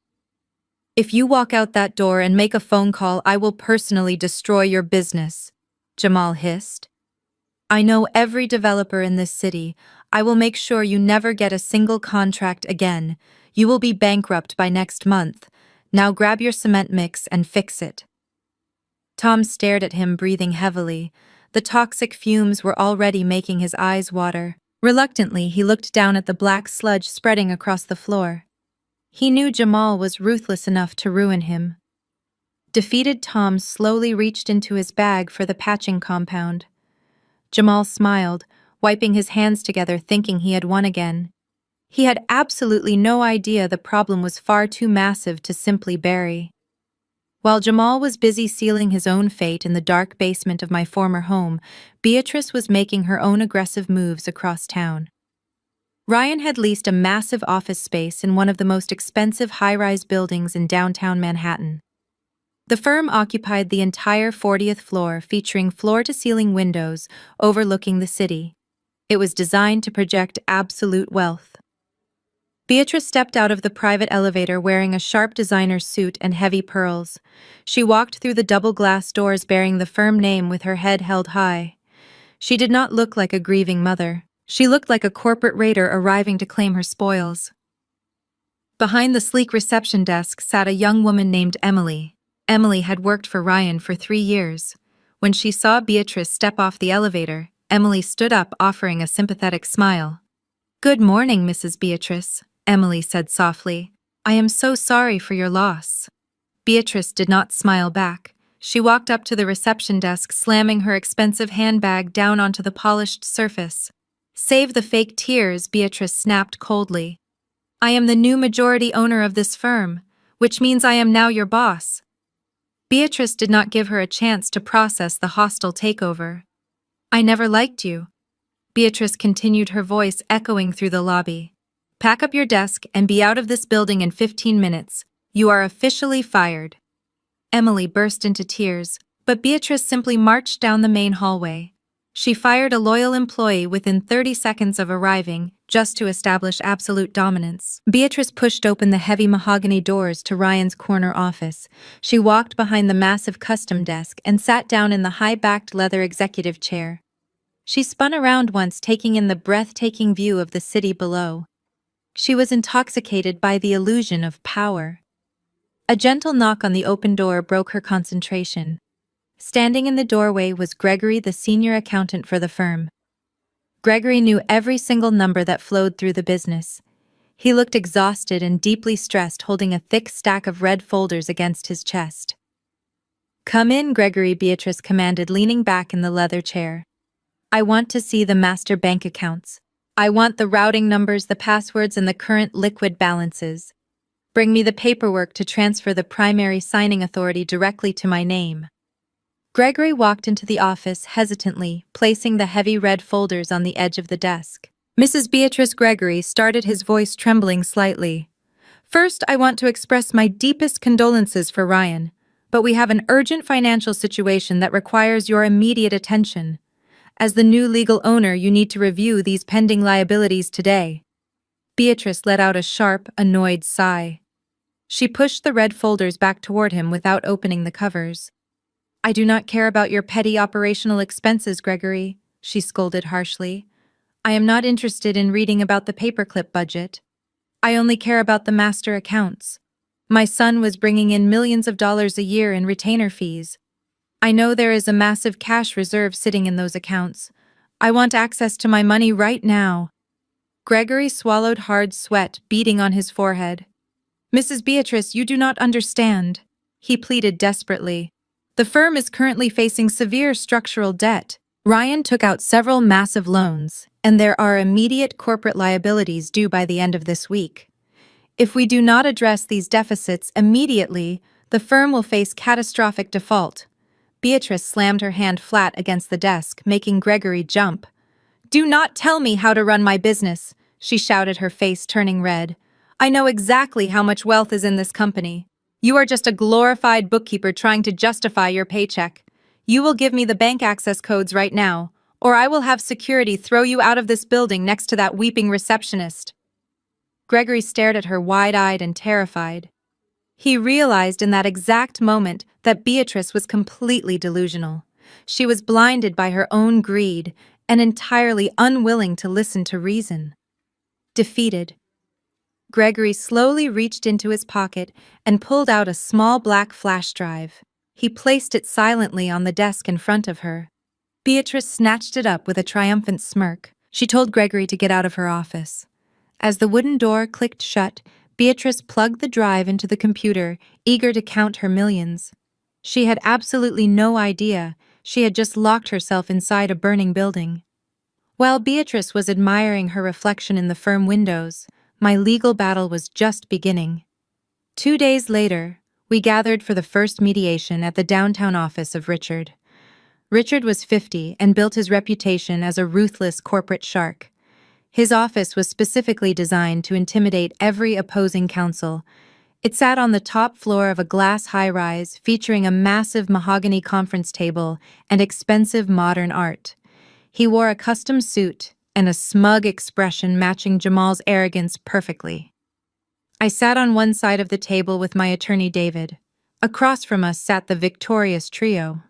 "If you walk out that door and make a phone call, I will personally destroy your business," Jamal hissed. I know every developer in this city. I will make sure you never get a single contract again. You will be bankrupt by next month. Now grab your cement mix and fix it." Tom stared at him, breathing heavily. The toxic fumes were already making his eyes water. Reluctantly, he looked down at the black sludge spreading across the floor. He knew Jamal was ruthless enough to ruin him. Defeated, Tom slowly reached into his bag for the patching compound. Jamal smiled, wiping his hands together, thinking he had won again. He had absolutely no idea the problem was far too massive to simply bury. While Jamal was busy sealing his own fate in the dark basement of my former home, Beatrice was making her own aggressive moves across town. Ryan had leased a massive office space in one of the most expensive high-rise buildings in downtown Manhattan. The firm occupied the entire 40th floor, featuring floor-to-ceiling windows overlooking the city. It was designed to project absolute wealth. Beatrice stepped out of the private elevator wearing a sharp designer suit and heavy pearls. She walked through the double glass doors bearing the firm name with her head held high. She did not look like a grieving mother. She looked like a corporate raider arriving to claim her spoils. Behind the sleek reception desk sat a young woman named Emily. Emily had worked for Ryan for 3 years. When she saw Beatrice step off the elevator, Emily stood up, offering a sympathetic smile. "Good morning, Mrs. Beatrice," Emily said softly. "I am so sorry for your loss." Beatrice did not smile back. She walked up to the reception desk, slamming her expensive handbag down onto the polished surface. "Save the fake tears," Beatrice snapped coldly. "I am the new majority owner of this firm, which means I am now your boss." Beatrice did not give her a chance to process the hostile takeover. "I never liked you," Beatrice continued, her voice echoing through the lobby. "Pack up your desk and be out of this building in 15 minutes. You are officially fired." Emily burst into tears, but Beatrice simply marched down the main hallway. She fired a loyal employee within 30 seconds of arriving, just to establish absolute dominance. Beatrice pushed open the heavy mahogany doors to Ryan's corner office. She walked behind the massive custom desk and sat down in the high-backed leather executive chair. She spun around once, taking in the breathtaking view of the city below. She was intoxicated by the illusion of power. A gentle knock on the open door broke her concentration. Standing in the doorway was Gregory, the senior accountant for the firm. Gregory knew every single number that flowed through the business. He looked exhausted and deeply stressed, holding a thick stack of red folders against his chest. "Come in, Gregory," Beatrice commanded, leaning back in the leather chair. "I want to see the master bank accounts. I want the routing numbers, the passwords, and the current liquid balances. Bring me the paperwork to transfer the primary signing authority directly to my name." Gregory walked into the office hesitantly, placing the heavy red folders on the edge of the desk. "Mrs. Beatrice," Gregory started, his voice trembling slightly. "First, I want to express my deepest condolences for Ryan, but we have an urgent financial situation that requires your immediate attention. As the new legal owner, you need to review these pending liabilities today." Beatrice let out a sharp, annoyed sigh. She pushed the red folders back toward him without opening the covers. "I do not care about your petty operational expenses, Gregory," she scolded harshly. "I am not interested in reading about the paperclip budget. I only care about the master accounts. My son was bringing in millions of dollars a year in retainer fees. I know there is a massive cash reserve sitting in those accounts. I want access to my money right now." Gregory swallowed hard, sweat beading on his forehead. "Mrs. Beatrice, you do not understand," he pleaded desperately. "The firm is currently facing severe structural debt. Ryan took out several massive loans, and there are immediate corporate liabilities due by the end of this week. If we do not address these deficits immediately, the firm will face catastrophic default." Beatrice slammed her hand flat against the desk, making Gregory jump. "Do not tell me how to run my business," she shouted, her face turning red. "I know exactly how much wealth is in this company. You are just a glorified bookkeeper trying to justify your paycheck. You will give me the bank access codes right now, or I will have security throw you out of this building next to that weeping receptionist." Gregory stared at her wide-eyed and terrified. He realized in that exact moment that Beatrice was completely delusional. She was blinded by her own greed, and entirely unwilling to listen to reason. Defeated, Gregory slowly reached into his pocket and pulled out a small black flash drive. He placed it silently on the desk in front of her. Beatrice snatched it up with a triumphant smirk. She told Gregory to get out of her office. As the wooden door clicked shut, Beatrice plugged the drive into the computer, eager to count her millions. She had absolutely no idea she had just locked herself inside a burning building. While Beatrice was admiring her reflection in the firm windows, my legal battle was just beginning. 2 days later, we gathered for the first mediation at the downtown office of Richard. Richard was 50 and built his reputation as a ruthless corporate shark. His office was specifically designed to intimidate every opposing counsel. It sat on the top floor of a glass high-rise featuring a massive mahogany conference table and expensive modern art. He wore a custom suit and a smug expression matching Jamal's arrogance perfectly. I sat on one side of the table with my attorney David. Across from us sat the victorious trio.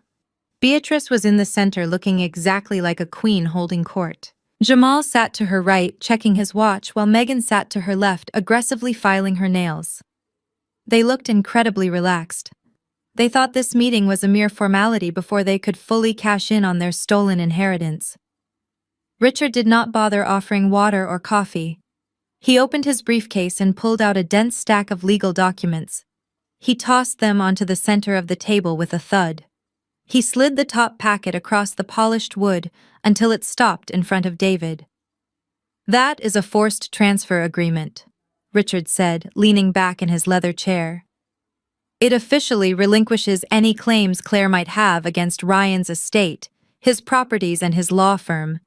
Beatrice was in the center looking exactly like a queen holding court. Jamal sat to her right, checking his watch, while Megan sat to her left, aggressively filing her nails. They looked incredibly relaxed. They thought this meeting was a mere formality before they could fully cash in on their stolen inheritance. Richard did not bother offering water or coffee. He opened his briefcase and pulled out a dense stack of legal documents. He tossed them onto the center of the table with a thud. He slid the top packet across the polished wood until it stopped in front of David. "That is a forced transfer agreement," Richard said, leaning back in his leather chair. "It officially relinquishes any claims Claire might have against Ryan's estate, his properties, and his law firm.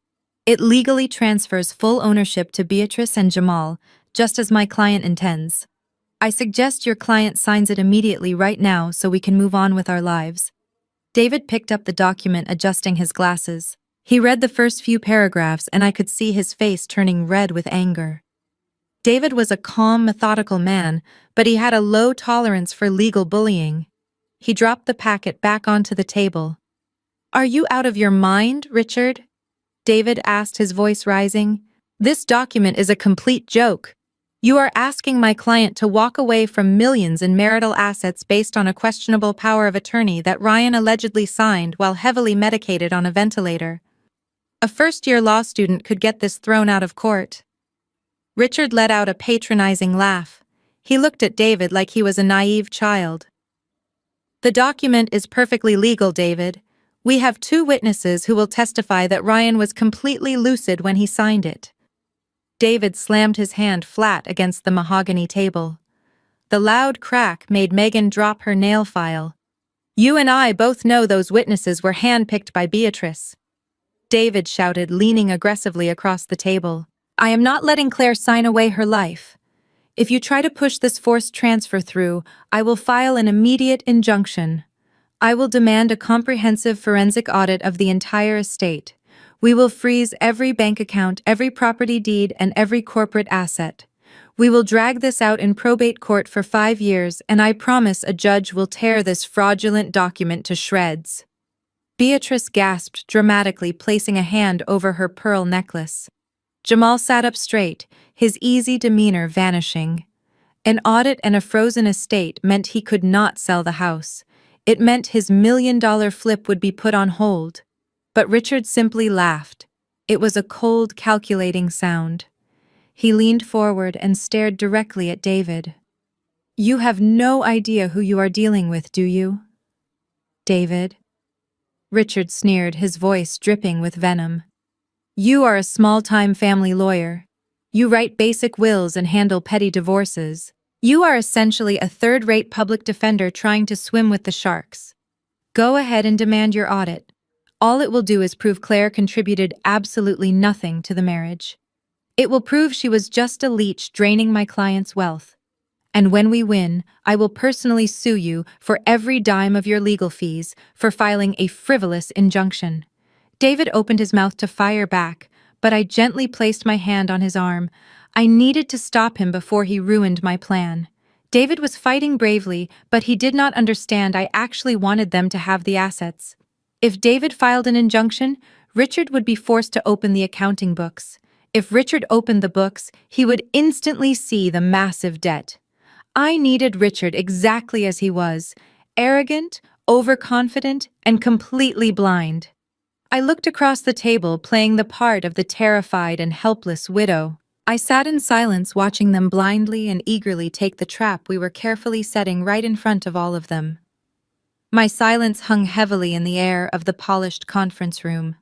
It legally transfers full ownership to Beatrice and Jamal, just as my client intends. I suggest your client signs it immediately right now so we can move on with our lives." David picked up the document, adjusting his glasses. He read the first few paragraphs and I could see his face turning red with anger. David was a calm, methodical man, but he had a low tolerance for legal bullying. He dropped the packet back onto the table. "Are you out of your mind, Richard?" David asked, his voice rising. "This document is a complete joke. You are asking my client to walk away from millions in marital assets based on a questionable power of attorney that Ryan allegedly signed while heavily medicated on a ventilator. A first-year law student could get this thrown out of court." Richard let out a patronizing laugh. He looked at David like he was a naive child. "The document is perfectly legal, David. We have 2 witnesses who will testify that Ryan was completely lucid when he signed it." David slammed his hand flat against the mahogany table. The loud crack made Megan drop her nail file. "You and I both know those witnesses were handpicked by Beatrice," David shouted, leaning aggressively across the table. "I am not letting Claire sign away her life. If you try to push this forced transfer through, I will file an immediate injunction. I will demand a comprehensive forensic audit of the entire estate. We will freeze every bank account, every property deed, and every corporate asset. We will drag this out in probate court for 5 years, and I promise a judge will tear this fraudulent document to shreds." Beatrice gasped dramatically, placing a hand over her pearl necklace. Jamal sat up straight, his easy demeanor vanishing. An audit and a frozen estate meant he could not sell the house. It meant his $1 million flip would be put on hold. But Richard simply laughed. It was a cold, calculating sound. He leaned forward and stared directly at David. "You have no idea who you are dealing with, do you?" "David?" Richard sneered, his voice dripping with venom. "You are a small-time family lawyer. You write basic wills and handle petty divorces. You are essentially a third-rate public defender trying to swim with the sharks. Go ahead and demand your audit. All it will do is prove Claire contributed absolutely nothing to the marriage. It will prove she was just a leech draining my client's wealth. And when we win, I will personally sue you for every dime of your legal fees for filing a frivolous injunction." David opened his mouth to fire back, but I gently placed my hand on his arm. I needed to stop him before he ruined my plan. David was fighting bravely, but he did not understand I actually wanted them to have the assets. If David filed an injunction, Richard would be forced to open the accounting books. If Richard opened the books, he would instantly see the massive debt. I needed Richard exactly as he was, arrogant, overconfident, and completely blind. I looked across the table, playing the part of the terrified and helpless widow. I sat in silence, watching them blindly and eagerly take the trap we were carefully setting right in front of all of them. My silence hung heavily in the air of the polished conference room.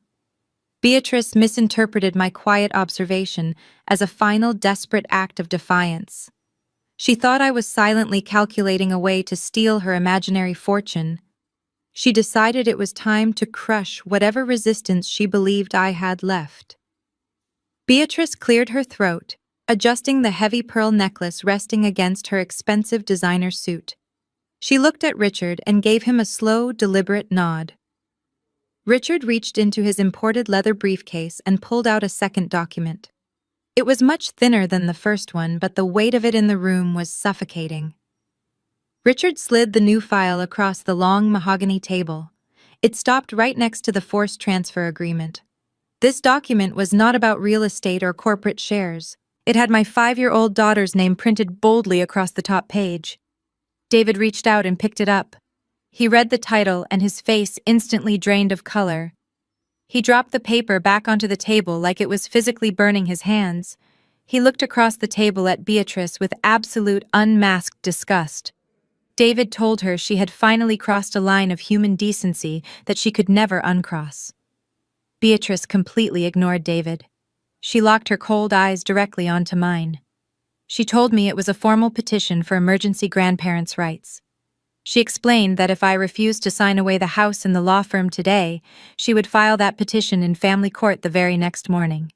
Beatrice misinterpreted my quiet observation as a final desperate act of defiance. She thought I was silently calculating a way to steal her imaginary fortune. She decided it was time to crush whatever resistance she believed I had left. Beatrice cleared her throat, adjusting the heavy pearl necklace resting against her expensive designer suit. She looked at Richard and gave him a slow, deliberate nod. Richard reached into his imported leather briefcase and pulled out a second document. It was much thinner than the first one, but the weight of it in the room was suffocating. Richard slid the new file across the long mahogany table. It stopped right next to the forced transfer agreement. This document was not about real estate or corporate shares. It had my 5-year-old daughter's name printed boldly across the top page. David reached out and picked it up. He read the title and his face instantly drained of color. He dropped the paper back onto the table like it was physically burning his hands. He looked across the table at Beatrice with absolute unmasked disgust. David told her she had finally crossed a line of human decency that she could never uncross. Beatrice completely ignored David. She locked her cold eyes directly onto mine. She told me it was a formal petition for emergency grandparents' rights. She explained that if I refused to sign away the house and the law firm today, she would file that petition in family court the very next morning.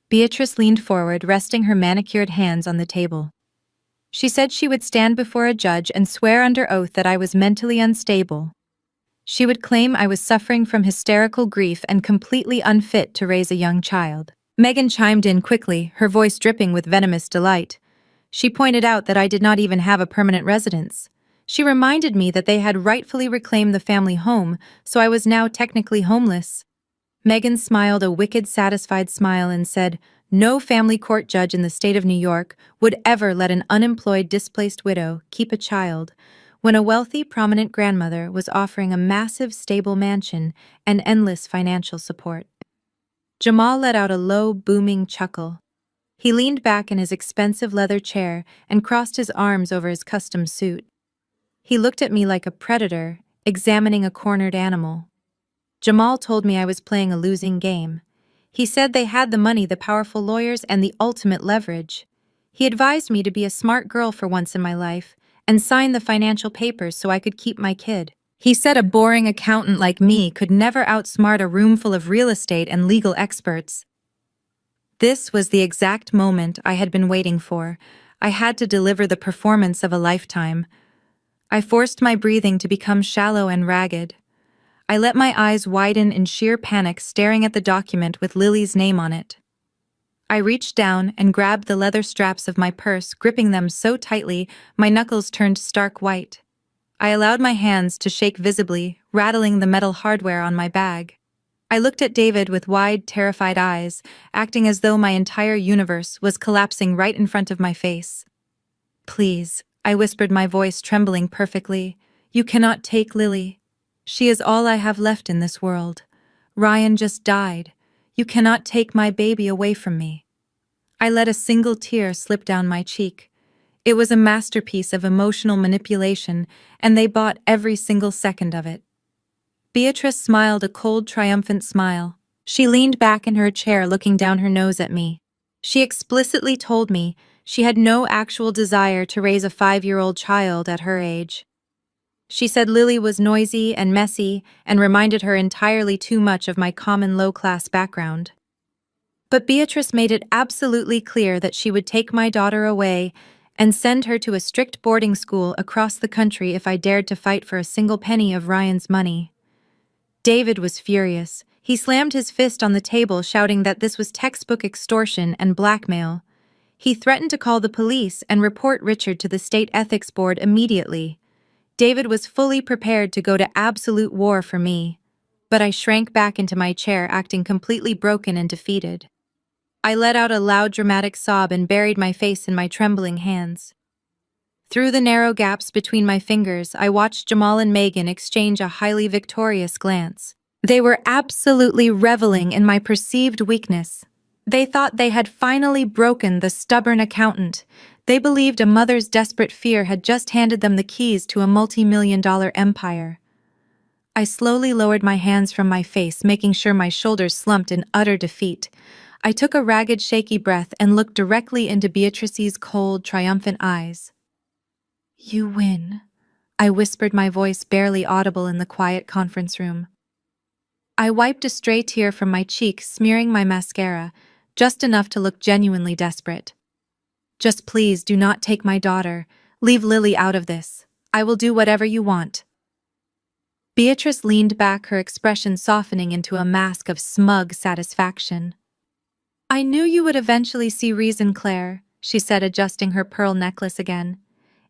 Beatrice leaned forward, resting her manicured hands on the table. She said she would stand before a judge and swear under oath that I was mentally unstable. She would claim I was suffering from hysterical grief and completely unfit to raise a young child. Megan chimed in quickly, her voice dripping with venomous delight. She pointed out that I did not even have a permanent residence. She reminded me that they had rightfully reclaimed the family home, so I was now technically homeless. Megan smiled a wicked, satisfied smile and said, "No family court judge in the state of New York would ever let an unemployed, displaced widow keep a child when a wealthy, prominent grandmother was offering a massive, stable mansion and endless financial support." Jamal let out a low, booming chuckle. He leaned back in his expensive leather chair and crossed his arms over his custom suit. He looked at me like a predator, examining a cornered animal. Jamal told me I was playing a losing game. He said they had the money, the powerful lawyers, and the ultimate leverage. He advised me to be a smart girl for once in my life and sign the financial papers so I could keep my kid. He said a boring accountant like me could never outsmart a room full of real estate and legal experts. This was the exact moment I had been waiting for. I had to deliver the performance of a lifetime. I forced my breathing to become shallow and ragged. I let my eyes widen in sheer panic, staring at the document with Lily's name on it. I reached down and grabbed the leather straps of my purse, gripping them so tightly my knuckles turned stark white. I allowed my hands to shake visibly, rattling the metal hardware on my bag. I looked at David with wide, terrified eyes, acting as though my entire universe was collapsing right in front of my face. "Please," I whispered, my voice trembling perfectly, "you cannot take Lily. She is all I have left in this world. Ryan just died. You cannot take my baby away from me." I let a single tear slip down my cheek. It was a masterpiece of emotional manipulation, and they bought every single second of it. Beatrice smiled a cold, triumphant smile. She leaned back in her chair, looking down her nose at me. She explicitly told me she had no actual desire to raise a 5-year-old child at her age. She said Lily was noisy and messy and reminded her entirely too much of my common low-class background. But Beatrice made it absolutely clear that she would take my daughter away and send her to a strict boarding school across the country if I dared to fight for a single penny of Ryan's money. David was furious. He slammed his fist on the table, shouting that this was textbook extortion and blackmail. He threatened to call the police and report Richard to the state ethics board immediately. David was fully prepared to go to absolute war for me. but I shrank back into my chair, acting completely broken and defeated. I let out a loud, dramatic sob and buried my face in my trembling hands. Through the narrow gaps between my fingers, I watched Jamal and Megan exchange a highly victorious glance. They were absolutely reveling in my perceived weakness. They thought they had finally broken the stubborn accountant. They believed a mother's desperate fear had just handed them the keys to a multi-million-dollar empire. I slowly lowered my hands from my face, making sure my shoulders slumped in utter defeat. I took a ragged, shaky breath and looked directly into Beatrice's cold, triumphant eyes. "You win," I whispered, my voice barely audible in the quiet conference room. I wiped a stray tear from my cheek, smearing my mascara, just enough to look genuinely desperate. "Just please do not take my daughter. Leave Lily out of this. I will do whatever you want." Beatrice leaned back, her expression softening into a mask of smug satisfaction. "I knew you would eventually see reason, Claire," she said, adjusting her pearl necklace again.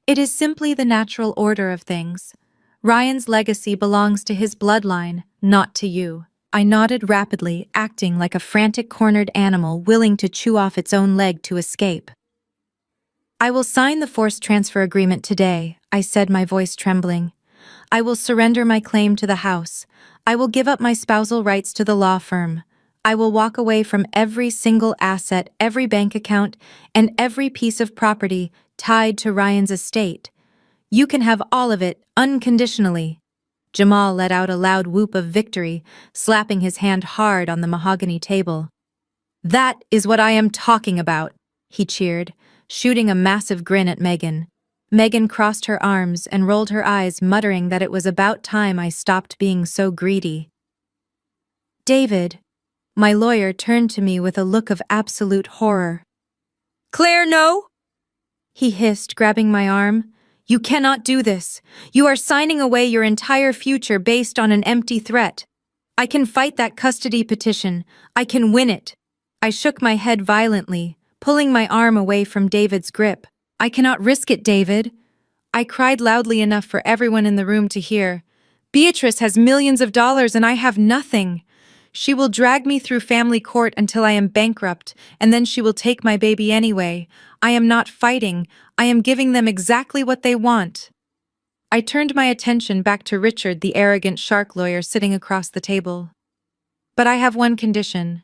"It is simply the natural order of things. Ryan's legacy belongs to his bloodline, not to you." I nodded rapidly, acting like a frantic cornered animal willing to chew off its own leg to escape. "I will sign the forced transfer agreement today," I said, my voice trembling. "I will surrender my claim to the house. I will give up my spousal rights to the law firm. I will walk away from every single asset, every bank account, and every piece of property tied to Ryan's estate. You can have all of it, unconditionally." Jamal let out a loud whoop of victory, slapping his hand hard on the mahogany table. "That is what I am talking about," he cheered, shooting a massive grin at Megan. Megan crossed her arms and rolled her eyes, muttering that it was about time I stopped being so greedy. "David," my lawyer turned to me with a look of absolute horror. "Claire, no!" he hissed, grabbing my arm. "You cannot do this. You are signing away your entire future based on an empty threat. I can fight that custody petition. I can win it." I shook my head violently, pulling my arm away from David's grip. "I cannot risk it, David." I cried loudly enough for everyone in the room to hear. "Beatrice has millions of dollars and I have nothing. She will drag me through family court until I am bankrupt, and then she will take my baby anyway. I am not fighting. I am giving them exactly what they want." I turned my attention back to Richard, the arrogant shark lawyer sitting across the table. "But I have one condition,"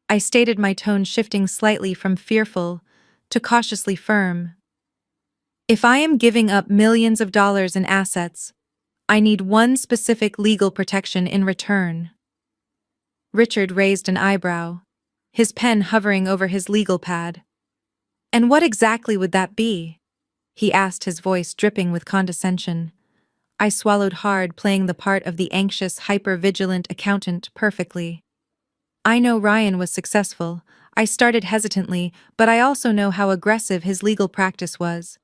I stated, my tone shifting slightly from fearful to cautiously firm. "If I am giving up millions of dollars in assets, I need one specific legal protection in return." Richard raised an eyebrow, his pen hovering over his legal pad. "And what exactly would that be?" he asked, his voice dripping with condescension. I swallowed hard, playing the part of the anxious, hyper-vigilant accountant perfectly. I know Ryan was successful. I started hesitantly, but I also know how aggressive his legal practice was.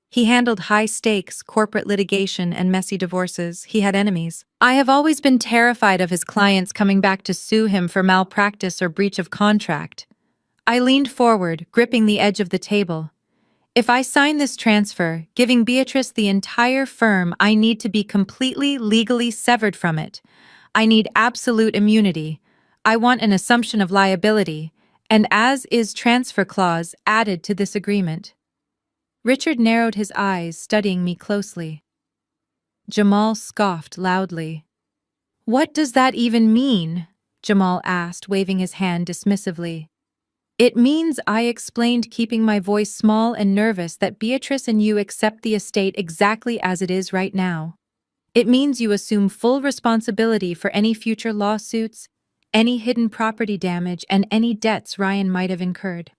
He handled high-stakes, corporate litigation and messy divorces. He had enemies. I have always been terrified of his clients coming back to sue him for malpractice or breach of contract. I leaned forward, gripping the edge of the table. "If I sign this transfer, giving Beatrice the entire firm, I need to be completely legally severed from it. I need absolute immunity. I want an assumption of liability, and as-is transfer clause added to this agreement." Richard narrowed his eyes, studying me closely. Jamal scoffed loudly. "What does that even mean?" Jamal asked, waving his hand dismissively. "It means," I explained, keeping my voice small and nervous, "that Beatrice and you accept the estate exactly as it is right now. It means you assume full responsibility for any future lawsuits, any hidden property damage, and any debts Ryan might have incurred.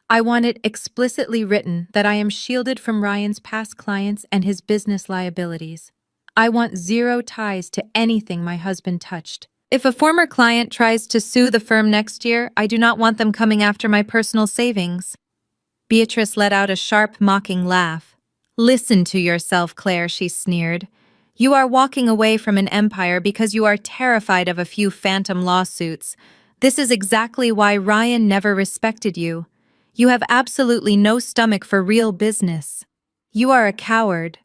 I want it explicitly written that I am shielded from Ryan's past clients and his business liabilities. I want zero ties to anything my husband touched. If a former client tries to sue the firm next year, I do not want them coming after my personal savings." Beatrice let out a sharp, mocking laugh. "Listen to yourself, Claire," she sneered. "You are walking away from an empire because you are terrified of a few phantom lawsuits. This is exactly why Ryan never respected you. You have absolutely no stomach for real business. You are a coward."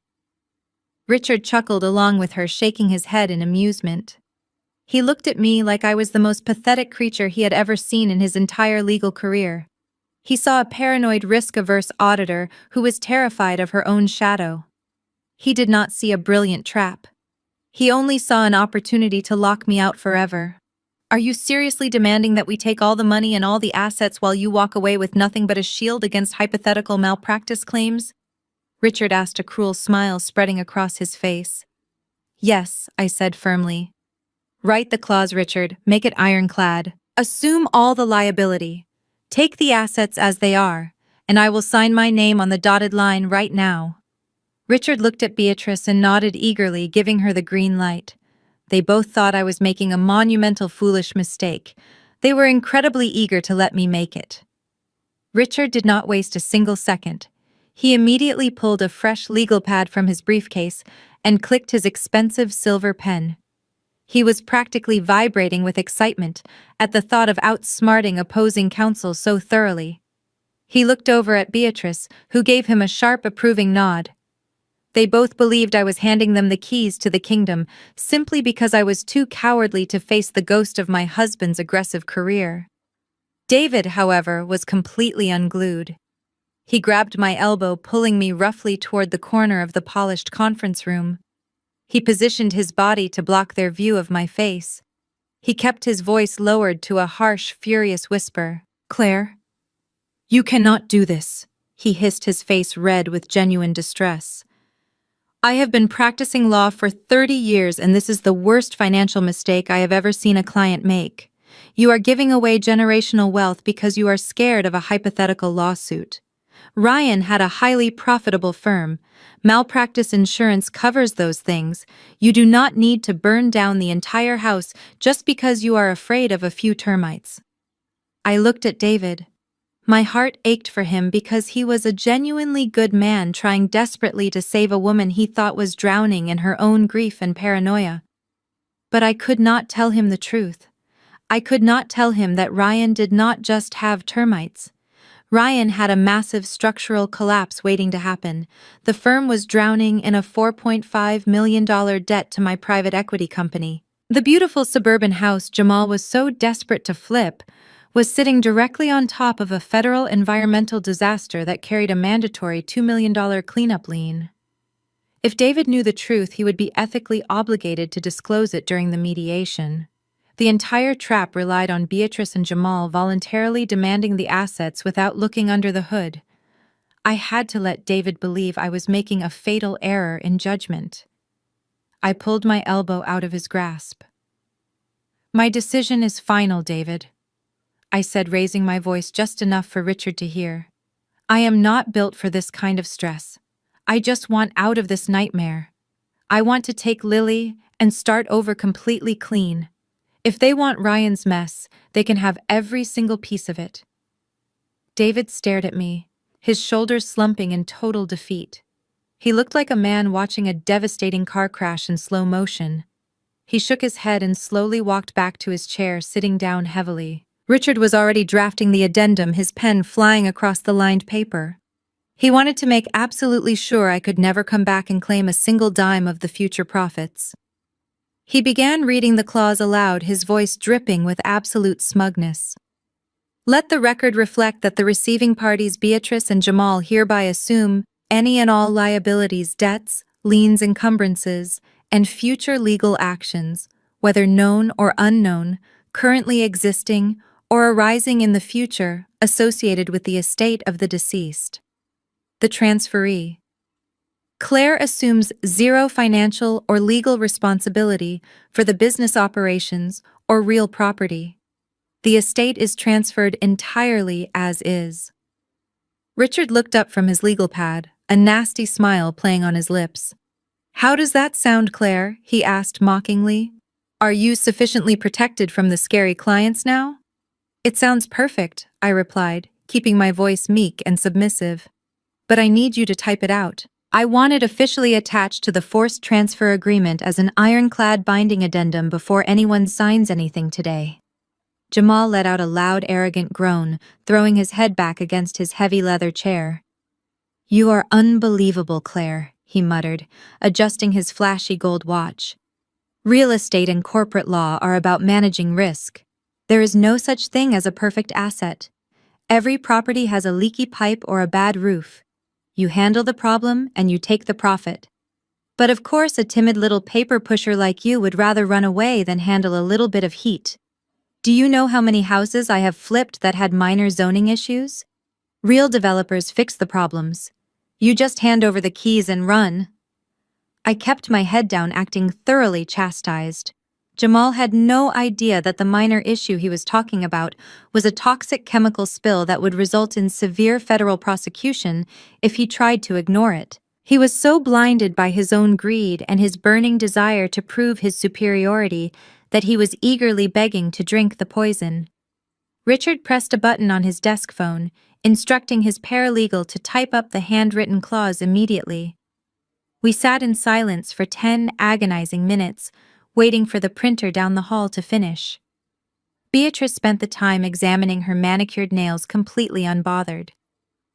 Richard chuckled along with her, shaking his head in amusement. He looked at me like I was the most pathetic creature he had ever seen in his entire legal career. He saw a paranoid, risk-averse auditor who was terrified of her own shadow. He did not see a brilliant trap. He only saw an opportunity to lock me out forever. Are you seriously demanding that we take all the money and all the assets while you walk away with nothing but a shield against hypothetical malpractice claims? Richard asked, a cruel smile spreading across his face. Yes, I said firmly. Write the clause, Richard. Make it ironclad. Assume all the liability. Take the assets as they are, and I will sign my name on the dotted line right now. Richard looked at Beatrice and nodded eagerly, giving her the green light. They both thought I was making a monumental foolish mistake. They were incredibly eager to let me make it. Richard did not waste a single second. He immediately pulled a fresh legal pad from his briefcase and clicked his expensive silver pen. He was practically vibrating with excitement at the thought of outsmarting opposing counsel so thoroughly. He looked over at Beatrice, who gave him a sharp, approving nod. They both believed I was handing them the keys to the kingdom simply because I was too cowardly to face the ghost of my husband's aggressive career. David, however, was completely unglued. He grabbed my elbow, pulling me roughly toward the corner of the polished conference room. He positioned his body to block their view of my face. He kept his voice lowered to a harsh, furious whisper. Claire, you cannot do this, he hissed, his face red with genuine distress. I have been practicing law for 30 years, and this is the worst financial mistake I have ever seen a client make. You are giving away generational wealth because you are scared of a hypothetical lawsuit. Ryan had a highly profitable firm. Malpractice insurance covers those things. You do not need to burn down the entire house just because you are afraid of a few termites. I looked at David. My heart ached for him because he was a genuinely good man trying desperately to save a woman he thought was drowning in her own grief and paranoia. But I could not tell him the truth. I could not tell him that Ryan did not just have termites. Ryan had a massive structural collapse waiting to happen. The firm was drowning in a $4.5 million debt to my private equity company. The beautiful suburban house Jamal was so desperate to flip was sitting directly on top of a federal environmental disaster that carried a mandatory $2 million cleanup lien. If David knew the truth, he would be ethically obligated to disclose it during the mediation. The entire trap relied on Beatrice and Jamal voluntarily demanding the assets without looking under the hood. I had to let David believe I was making a fatal error in judgment. I pulled my elbow out of his grasp. My decision is final, David, I said, raising my voice just enough for Richard to hear. I am not built for this kind of stress. I just want out of this nightmare. I want to take Lily and start over completely clean. If they want Ryan's mess, they can have every single piece of it. David stared at me, his shoulders slumping in total defeat. He looked like a man watching a devastating car crash in slow motion. He shook his head and slowly walked back to his chair, sitting down heavily. Richard was already drafting the addendum, his pen flying across the lined paper. He wanted to make absolutely sure I could never come back and claim a single dime of the future profits. He began reading the clause aloud, his voice dripping with absolute smugness. Let the record reflect that the receiving parties Beatrice and Jamal hereby assume any and all liabilities, debts, liens, encumbrances, and future legal actions, whether known or unknown, currently existing or arising in the future, associated with the estate of the deceased. The transferee. Claire assumes zero financial or legal responsibility for the business operations or real property. The estate is transferred entirely as is. Richard looked up from his legal pad, a nasty smile playing on his lips. How does that sound, Claire? He asked mockingly. Are you sufficiently protected from the scary clients now? It sounds perfect, I replied, keeping my voice meek and submissive. But I need you to type it out. I want it officially attached to the forced transfer agreement as an ironclad binding addendum before anyone signs anything today. Jamal let out a loud, arrogant groan, throwing his head back against his heavy leather chair. You are unbelievable, Claire, he muttered, adjusting his flashy gold watch. Real estate and corporate law are about managing risk. There is no such thing as a perfect asset. Every property has a leaky pipe or a bad roof. You handle the problem and you take the profit. But of course, a timid little paper pusher like you would rather run away than handle a little bit of heat. Do you know how many houses I have flipped that had minor zoning issues? Real developers fix the problems. You just hand over the keys and run. I kept my head down, acting thoroughly chastised. Jamal had no idea that the minor issue he was talking about was a toxic chemical spill that would result in severe federal prosecution if he tried to ignore it. He was so blinded by his own greed and his burning desire to prove his superiority that he was eagerly begging to drink the poison. Richard pressed a button on his desk phone, instructing his paralegal to type up the handwritten clause immediately. We sat in silence for 10 agonizing minutes, waiting for the printer down the hall to finish. Beatrice spent the time examining her manicured nails completely unbothered.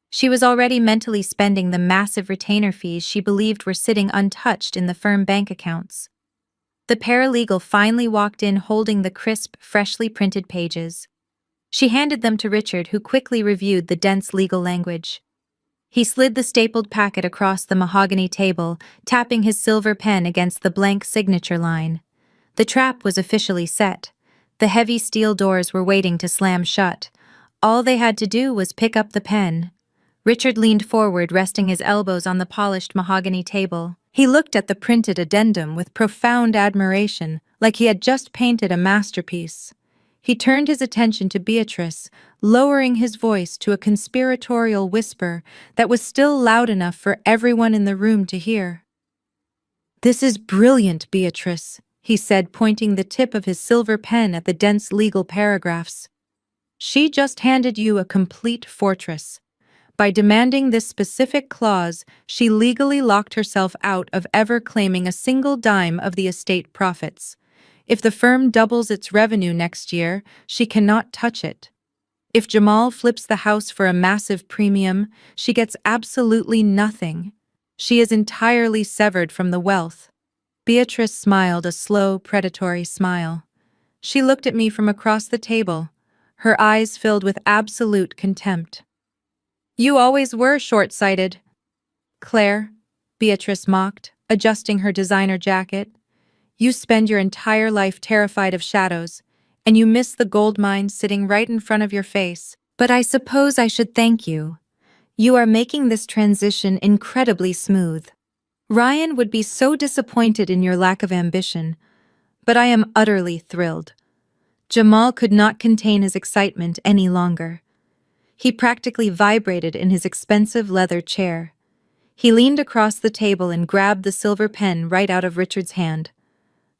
She was already mentally spending the massive retainer fees she believed were sitting untouched in the firm bank accounts. The paralegal finally walked in holding the crisp, freshly printed pages. She handed them to Richard, who quickly reviewed the dense legal language. He slid the stapled packet across the mahogany table, tapping his silver pen against the blank signature line. The trap was officially set. The heavy steel doors were waiting to slam shut. All they had to do was pick up the pen. Richard leaned forward, resting his elbows on the polished mahogany table. He looked at the printed addendum with profound admiration, like he had just painted a masterpiece. He turned his attention to Beatrice, lowering his voice to a conspiratorial whisper that was still loud enough for everyone in the room to hear. "This is brilliant, Beatrice," he said, pointing the tip of his silver pen at the dense legal paragraphs. "She just handed you a complete fortress. By demanding this specific clause, she legally locked herself out of ever claiming a single dime of the estate profits. If the firm doubles its revenue next year, she cannot touch it. If Jamal flips the house for a massive premium, she gets absolutely nothing. She is entirely severed from the wealth." Beatrice smiled a slow, predatory smile. She looked at me from across the table, her eyes filled with absolute contempt. "You always were short-sighted, Claire," Beatrice mocked, adjusting her designer jacket. "You spend your entire life terrified of shadows, and you miss the gold mine sitting right in front of your face. But I suppose I should thank you. You are making this transition incredibly smooth. Ryan would be so disappointed in your lack of ambition, but I am utterly thrilled." Jamal could not contain his excitement any longer. He practically vibrated in his expensive leather chair. He leaned across the table and grabbed the silver pen right out of Richard's hand.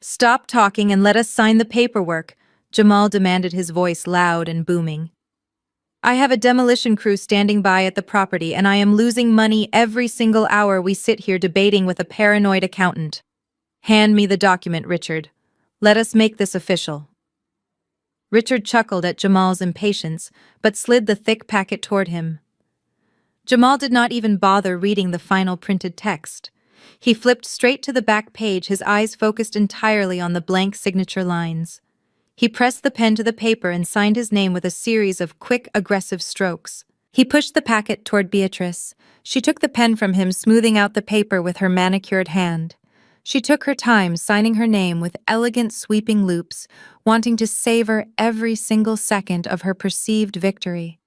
"Stop talking and let us sign the paperwork," Jamal demanded, his voice loud and booming. "I have a demolition crew standing by at the property, and I am losing money every single hour we sit here debating with a paranoid accountant. Hand me the document, Richard. Let us make this official." Richard chuckled at Jamal's impatience, but slid the thick packet toward him. Jamal did not even bother reading the final printed text. He flipped straight to the back page, his eyes focused entirely on the blank signature lines. He pressed the pen to the paper and signed his name with a series of quick, aggressive strokes. He pushed the packet toward Beatrice. She took the pen from him, smoothing out the paper with her manicured hand. She took her time, signing her name with elegant sweeping loops, wanting to savor every single second of her perceived victory.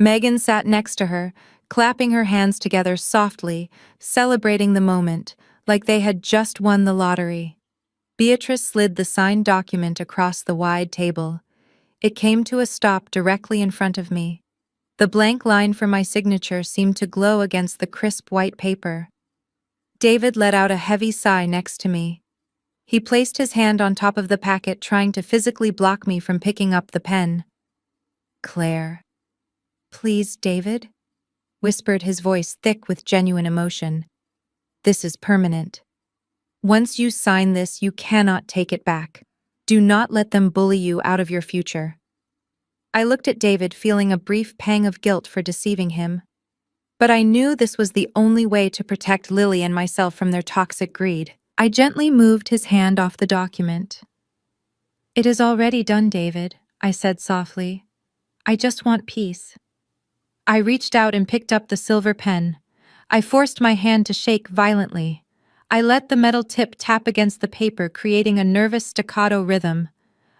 Megan sat next to her, clapping her hands together softly, celebrating the moment, like they had just won the lottery. Beatrice slid the signed document across the wide table. It came to a stop directly in front of me. The blank line for my signature seemed to glow against the crisp white paper. David let out a heavy sigh next to me. He placed his hand on top of the packet, trying to physically block me from picking up the pen. "Claire." "Please, David," whispered his voice thick with genuine emotion. "This is permanent. Once you sign this, you cannot take it back. Do not let them bully you out of your future." I looked at David, feeling a brief pang of guilt for deceiving him. But I knew this was the only way to protect Lily and myself from their toxic greed. I gently moved his hand off the document. "It is already done, David," I said softly. "I just want peace." I reached out and picked up the silver pen. I forced my hand to shake violently. I let the metal tip tap against the paper, creating a nervous staccato rhythm.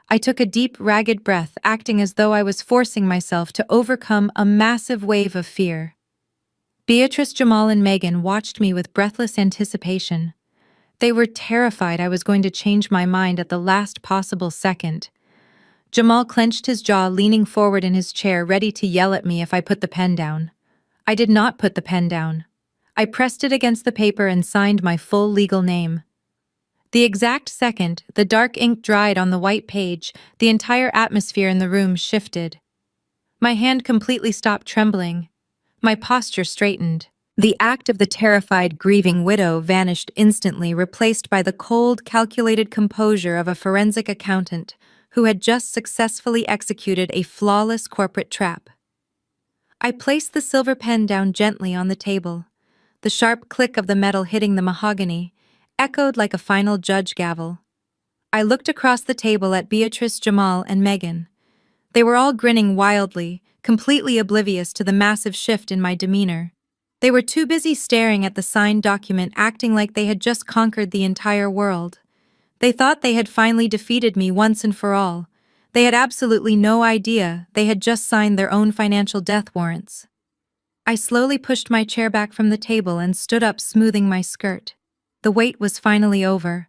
I took a deep, ragged breath, acting as though I was forcing myself to overcome a massive wave of fear. Beatrice, Jamal, and Megan watched me with breathless anticipation. They were terrified I was going to change my mind at the last possible second. Jamal clenched his jaw, leaning forward in his chair, ready to yell at me if I put the pen down. I did not put the pen down. I pressed it against the paper and signed my full legal name. The exact second the dark ink dried on the white page, the entire atmosphere in the room shifted. My hand completely stopped trembling. My posture straightened. The act of the terrified, grieving widow vanished instantly, replaced by the cold, calculated composure of a forensic accountant who had just successfully executed a flawless corporate trap. I placed the silver pen down gently on the table. The sharp click of the metal hitting the mahogany echoed like a final judge gavel. I looked across the table at Beatrice, Jamal, and Megan. They were all grinning wildly, completely oblivious to the massive shift in my demeanor. They were too busy staring at the signed document, acting like they had just conquered the entire world. They thought they had finally defeated me once and for all. They had absolutely no idea they had just signed their own financial death warrants. I slowly pushed my chair back from the table and stood up, smoothing my skirt. The wait was finally over.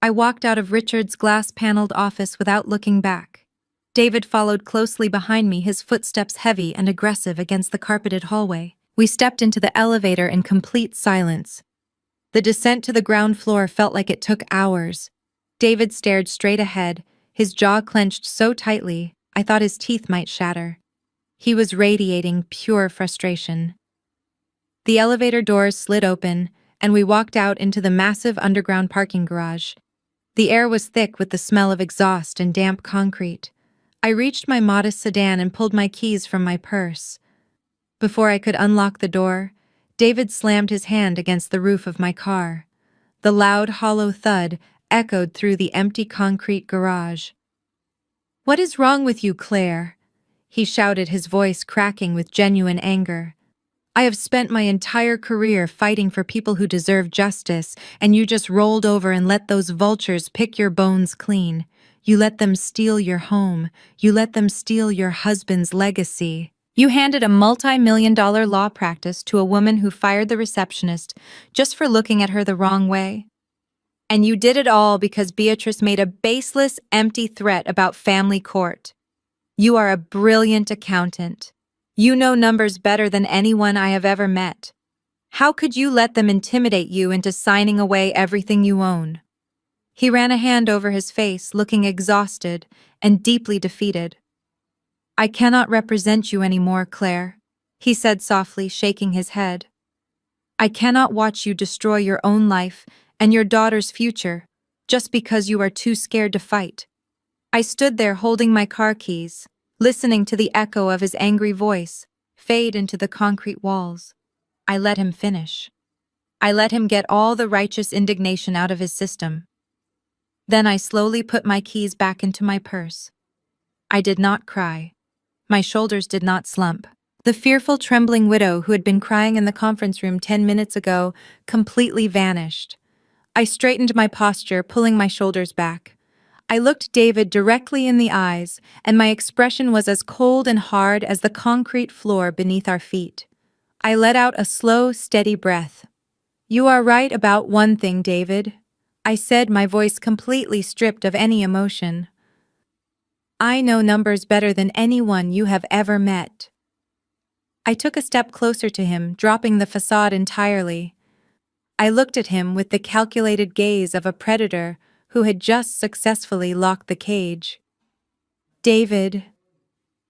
I walked out of Richard's glass-paneled office without looking back. David followed closely behind me, his footsteps heavy and aggressive against the carpeted hallway. We stepped into the elevator in complete silence. The descent to the ground floor felt like it took hours. David stared straight ahead, his jaw clenched so tightly I thought his teeth might shatter. He was radiating pure frustration. The elevator doors slid open, and we walked out into the massive underground parking garage. The air was thick with the smell of exhaust and damp concrete. I reached my modest sedan and pulled my keys from my purse. Before I could unlock the door, David slammed his hand against the roof of my car. The loud, hollow thud echoed through the empty concrete garage. "What is wrong with you, Claire?" he shouted, his voice cracking with genuine anger. "I have spent my entire career fighting for people who deserve justice, and you just rolled over and let those vultures pick your bones clean. You let them steal your home. You let them steal your husband's legacy. You handed a multi-million-dollar law practice to a woman who fired the receptionist just for looking at her the wrong way. And you did it all because Beatrice made a baseless, empty threat about family court. You are a brilliant accountant. You know numbers better than anyone I have ever met. How could you let them intimidate you into signing away everything you own?" He ran a hand over his face, looking exhausted and deeply defeated. "I cannot represent you anymore, Claire," he said softly, shaking his head. "I cannot watch you destroy your own life and your daughter's future just because you are too scared to fight." I stood there holding my car keys, listening to the echo of his angry voice fade into the concrete walls. I let him finish. I let him get all the righteous indignation out of his system. Then I slowly put my keys back into my purse. I did not cry. My shoulders did not slump. The fearful, trembling widow who had been crying in the conference room 10 minutes ago completely vanished. I straightened my posture, pulling my shoulders back. I looked David directly in the eyes, and my expression was as cold and hard as the concrete floor beneath our feet. I let out a slow, steady breath. "You are right about one thing, David," I said, my voice completely stripped of any emotion. "I know numbers better than anyone you have ever met." I took a step closer to him, dropping the facade entirely. I looked at him with the calculated gaze of a predator who had just successfully locked the cage. "David,"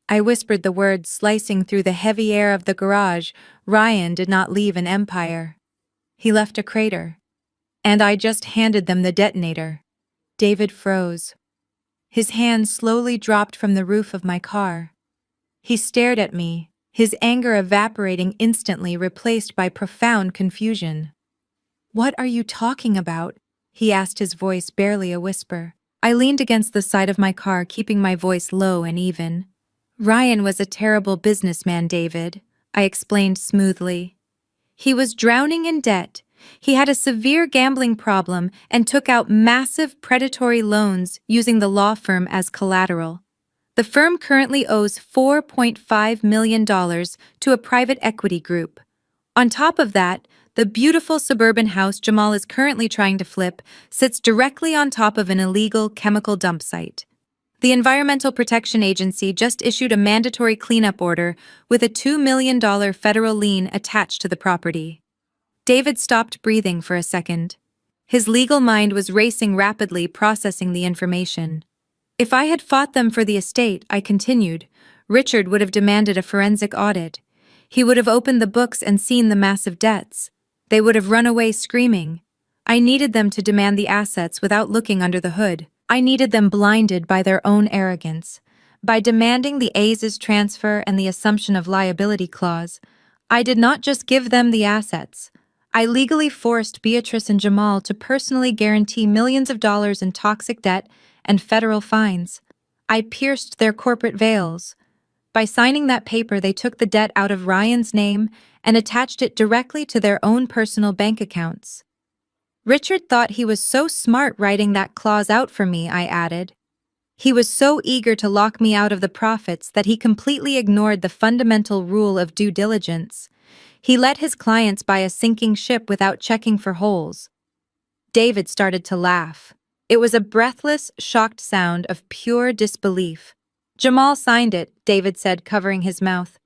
I whispered the words, slicing through the heavy air of the garage. "Ryan did not leave an empire. He left a crater. And I just handed them the detonator." David froze. His hand slowly dropped from the roof of my car. He stared at me, his anger evaporating instantly, replaced by profound confusion. "What are you talking about?" he asked, his voice barely a whisper. I leaned against the side of my car, keeping my voice low and even. Ryan was a terrible businessman, David, I explained smoothly. He was drowning in debt. He had a severe gambling problem and took out massive predatory loans using the law firm as collateral. The firm currently owes $4.5 million to a private equity group. On top of that, the beautiful suburban house Jamal is currently trying to flip sits directly on top of an illegal chemical dump site. The Environmental Protection Agency just issued a mandatory cleanup order with a $2 million federal lien attached to the property. David stopped breathing for a second. His legal mind was racing rapidly, processing the information. If I had fought them for the estate, I continued, Richard would have demanded a forensic audit. He would have opened the books and seen the massive debts. They would have run away screaming. I needed them to demand the assets without looking under the hood. I needed them blinded by their own arrogance. By demanding the A's transfer and the assumption of liability clause, I did not just give them the assets. I legally forced Beatrice and Jamal to personally guarantee millions of dollars in toxic debt and federal fines. I pierced their corporate veils. By signing that paper, they took the debt out of Ryan's name and attached it directly to their own personal bank accounts. Richard thought he was so smart writing that clause out for me, I added. He was so eager to lock me out of the profits that he completely ignored the fundamental rule of due diligence. He let his clients buy a sinking ship without checking for holes. David started to laugh. It was a breathless, shocked sound of pure disbelief. Jamal signed it, David said, covering his mouth.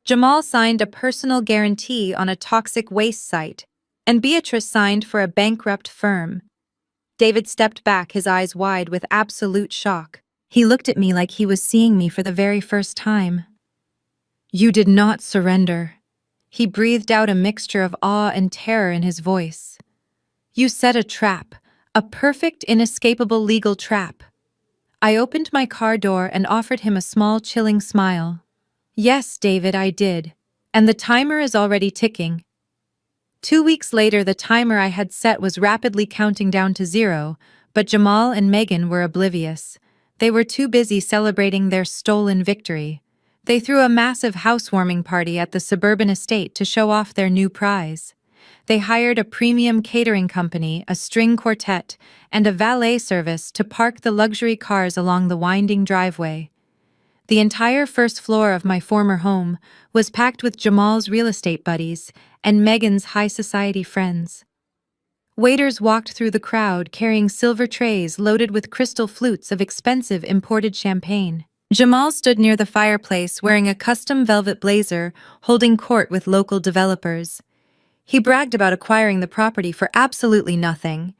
Jamal signed a personal guarantee on a toxic waste site, and Beatrice signed for a bankrupt firm. David stepped back, his eyes wide with absolute shock. He looked at me like he was seeing me for the very first time. You did not surrender. He breathed out a mixture of awe and terror in his voice. You set a trap, a perfect, inescapable legal trap. I opened my car door and offered him a small, chilling smile. Yes, David, I did. And the timer is already ticking. 2 weeks later, the timer I had set was rapidly counting down to 0, but Jamal and Megan were oblivious. They were too busy celebrating their stolen victory. They threw a massive housewarming party at the suburban estate to show off their new prize. They hired a premium catering company, a string quartet, and a valet service to park the luxury cars along the winding driveway. The entire first floor of my former home was packed with Jamal's real estate buddies and Megan's high society friends. Waiters walked through the crowd carrying silver trays loaded with crystal flutes of expensive imported champagne. Jamal stood near the fireplace wearing a custom velvet blazer, holding court with local developers. He bragged about acquiring the property for absolutely nothing.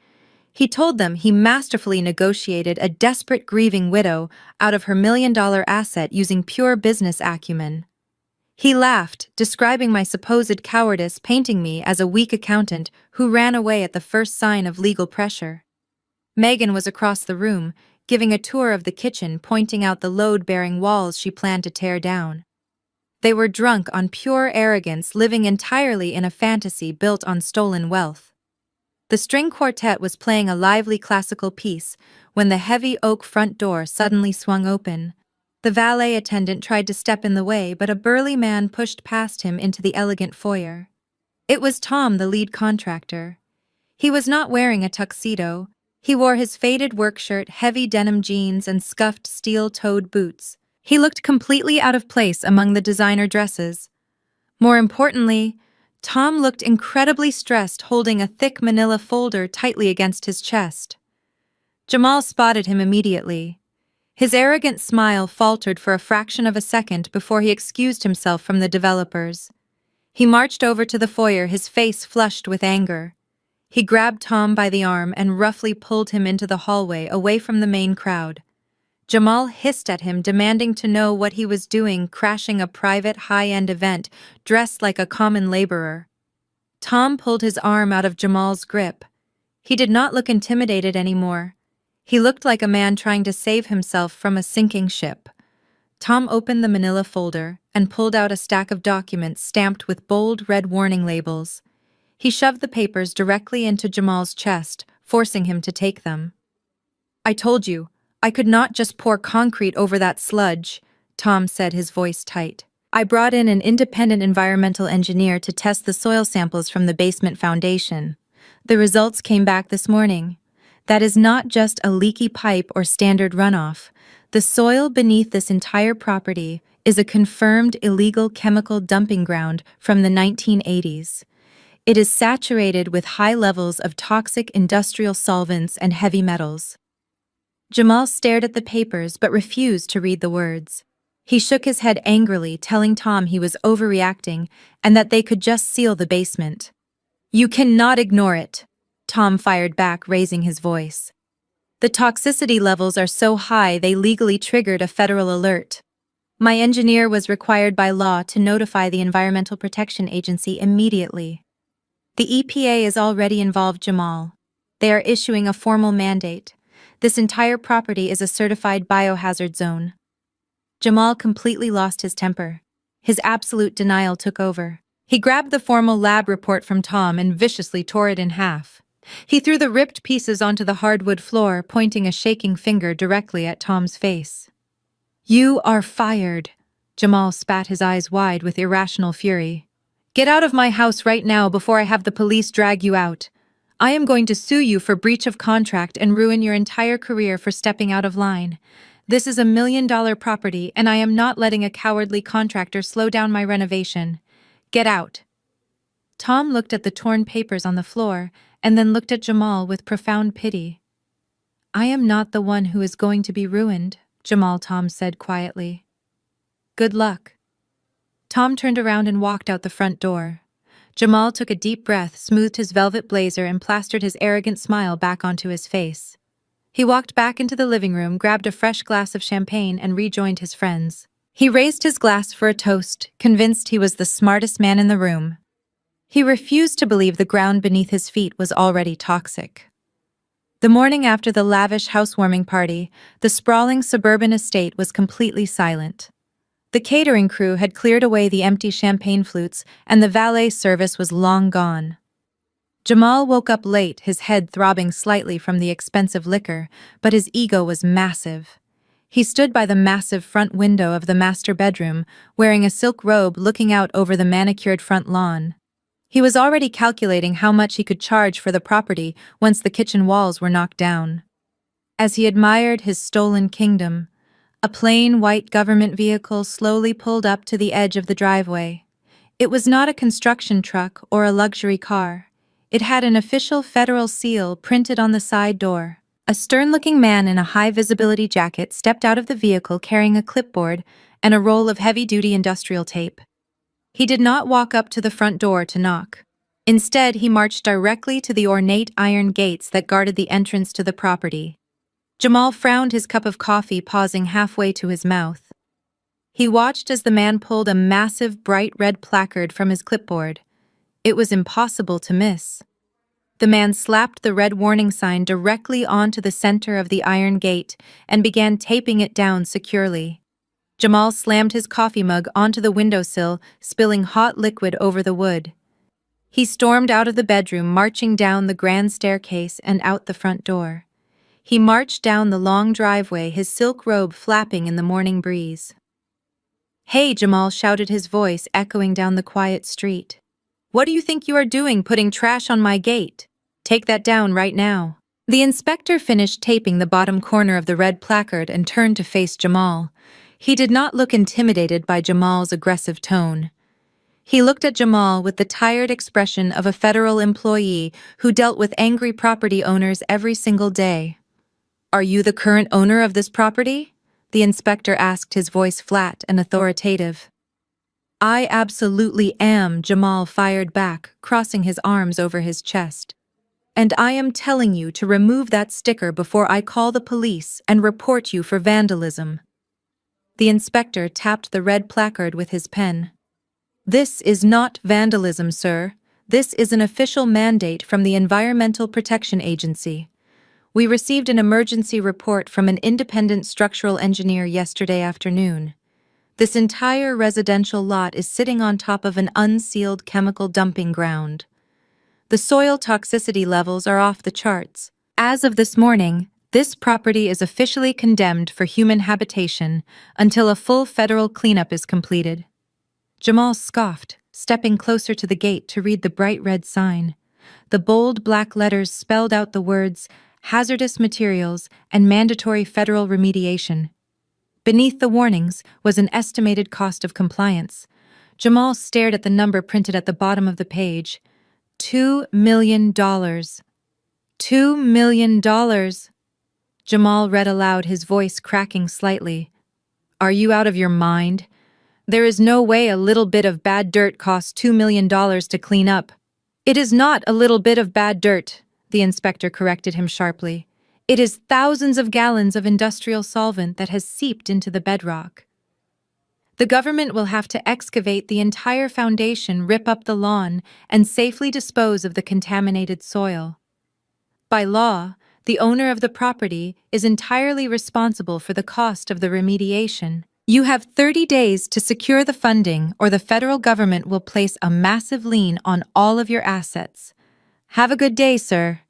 He told them he masterfully negotiated a desperate grieving widow out of her $1 million asset using pure business acumen. He laughed, describing my supposed cowardice, painting me as a weak accountant who ran away at the first sign of legal pressure. Megan was across the room, giving a tour of the kitchen, pointing out the load-bearing walls she planned to tear down. They were drunk on pure arrogance, living entirely in a fantasy built on stolen wealth. The string quartet was playing a lively classical piece when the heavy oak front door suddenly swung open. The valet attendant tried to step in the way, but a burly man pushed past him into the elegant foyer. It was Tom, the lead contractor. He was not wearing a tuxedo. He wore his faded work shirt, heavy denim jeans, and scuffed steel-toed boots. He looked completely out of place among the designer dresses. More importantly, Tom looked incredibly stressed, holding a thick manila folder tightly against his chest. Jamal spotted him immediately. His arrogant smile faltered for a fraction of a second before he excused himself from the developers. He marched over to the foyer, his face flushed with anger. He grabbed Tom by the arm and roughly pulled him into the hallway away from the main crowd. Jamal hissed at him, demanding to know what he was doing, crashing a private high-end event, dressed like a common laborer. Tom pulled his arm out of Jamal's grip. He did not look intimidated anymore. He looked like a man trying to save himself from a sinking ship. Tom opened the manila folder and pulled out a stack of documents stamped with bold red warning labels. He shoved the papers directly into Jamal's chest, forcing him to take them. I told you, I could not just pour concrete over that sludge, Tom said, his voice tight. I brought in an independent environmental engineer to test the soil samples from the basement foundation. The results came back this morning. That is not just a leaky pipe or standard runoff. The soil beneath this entire property is a confirmed illegal chemical dumping ground from the 1980s. It is saturated with high levels of toxic industrial solvents and heavy metals. Jamal stared at the papers but refused to read the words. He shook his head angrily, telling Tom he was overreacting and that they could just seal the basement. You cannot ignore it, Tom fired back, raising his voice. The toxicity levels are so high they legally triggered a federal alert. My engineer was required by law to notify the Environmental Protection Agency immediately. The EPA is already involved, Jamal. They are issuing a formal mandate. This entire property is a certified biohazard zone. Jamal completely lost his temper. His absolute denial took over. He grabbed the formal lab report from Tom and viciously tore it in half. He threw the ripped pieces onto the hardwood floor, pointing a shaking finger directly at Tom's face. You are fired. Jamal spat his eyes wide with irrational fury. Get out of my house right now before I have the police drag you out. I am going to sue you for breach of contract and ruin your entire career for stepping out of line. This is $1 million property, and I am not letting a cowardly contractor slow down my renovation. Get out. Tom looked at the torn papers on the floor and then looked at Jamal with profound pity. I am not the one who is going to be ruined, Tom said quietly. Good luck. Tom turned around and walked out the front door. Jamal took a deep breath, smoothed his velvet blazer, and plastered his arrogant smile back onto his face. He walked back into the living room, grabbed a fresh glass of champagne, and rejoined his friends. He raised his glass for a toast, convinced he was the smartest man in the room. He refused to believe the ground beneath his feet was already toxic. The morning after the lavish housewarming party, the sprawling suburban estate was completely silent. The catering crew had cleared away the empty champagne flutes, and the valet service was long gone. Jamal woke up late, his head throbbing slightly from the expensive liquor, but his ego was massive. He stood by the massive front window of the master bedroom, wearing a silk robe looking out over the manicured front lawn. He was already calculating how much he could charge for the property once the kitchen walls were knocked down. As he admired his stolen kingdom, a plain white government vehicle slowly pulled up to the edge of the driveway. It was not a construction truck or a luxury car. It had an official federal seal printed on the side door. A stern-looking man in a high-visibility jacket stepped out of the vehicle carrying a clipboard and a roll of heavy-duty industrial tape. He did not walk up to the front door to knock. Instead, he marched directly to the ornate iron gates that guarded the entrance to the property. Jamal frowned, his cup of coffee pausing halfway to his mouth. He watched as the man pulled a massive, bright red placard from his clipboard. It was impossible to miss. The man slapped the red warning sign directly onto the center of the iron gate and began taping it down securely. Jamal slammed his coffee mug onto the windowsill, spilling hot liquid over the wood. He stormed out of the bedroom, marching down the grand staircase and out the front door. He marched down the long driveway, his silk robe flapping in the morning breeze. Hey, Jamal shouted, his voice echoing down the quiet street. What do you think you are doing, putting trash on my gate? Take that down right now. The inspector finished taping the bottom corner of the red placard and turned to face Jamal. He did not look intimidated by Jamal's aggressive tone. He looked at Jamal with the tired expression of a federal employee who dealt with angry property owners every single day. Are you the current owner of this property? The inspector asked, his voice flat and authoritative. I absolutely am, Jamal fired back, crossing his arms over his chest. And I am telling you to remove that sticker before I call the police and report you for vandalism. The inspector tapped the red placard with his pen. This is not vandalism, sir. This is an official mandate from the Environmental Protection Agency. We received an emergency report from an independent structural engineer yesterday afternoon. This entire residential lot is sitting on top of an unsealed chemical dumping ground. The soil toxicity levels are off the charts. As of this morning, this property is officially condemned for human habitation until a full federal cleanup is completed. Jamal scoffed, stepping closer to the gate to read the bright red sign. The bold black letters spelled out the words, hazardous materials and mandatory federal remediation. Beneath the warnings was an estimated cost of compliance. Jamal stared at the number printed at the bottom of the page. $2 million. $2 million. Jamal read aloud, his voice cracking slightly. Are you out of your mind? There is no way a little bit of bad dirt costs $2 million to clean up. It is not a little bit of bad dirt, the inspector corrected him sharply. It is thousands of gallons of industrial solvent that has seeped into the bedrock. The government will have to excavate the entire foundation, rip up the lawn, and safely dispose of the contaminated soil. By law, the owner of the property is entirely responsible for the cost of the remediation. You have 30 days to secure the funding, or the federal government will place a massive lien on all of your assets. Have a good day, sir.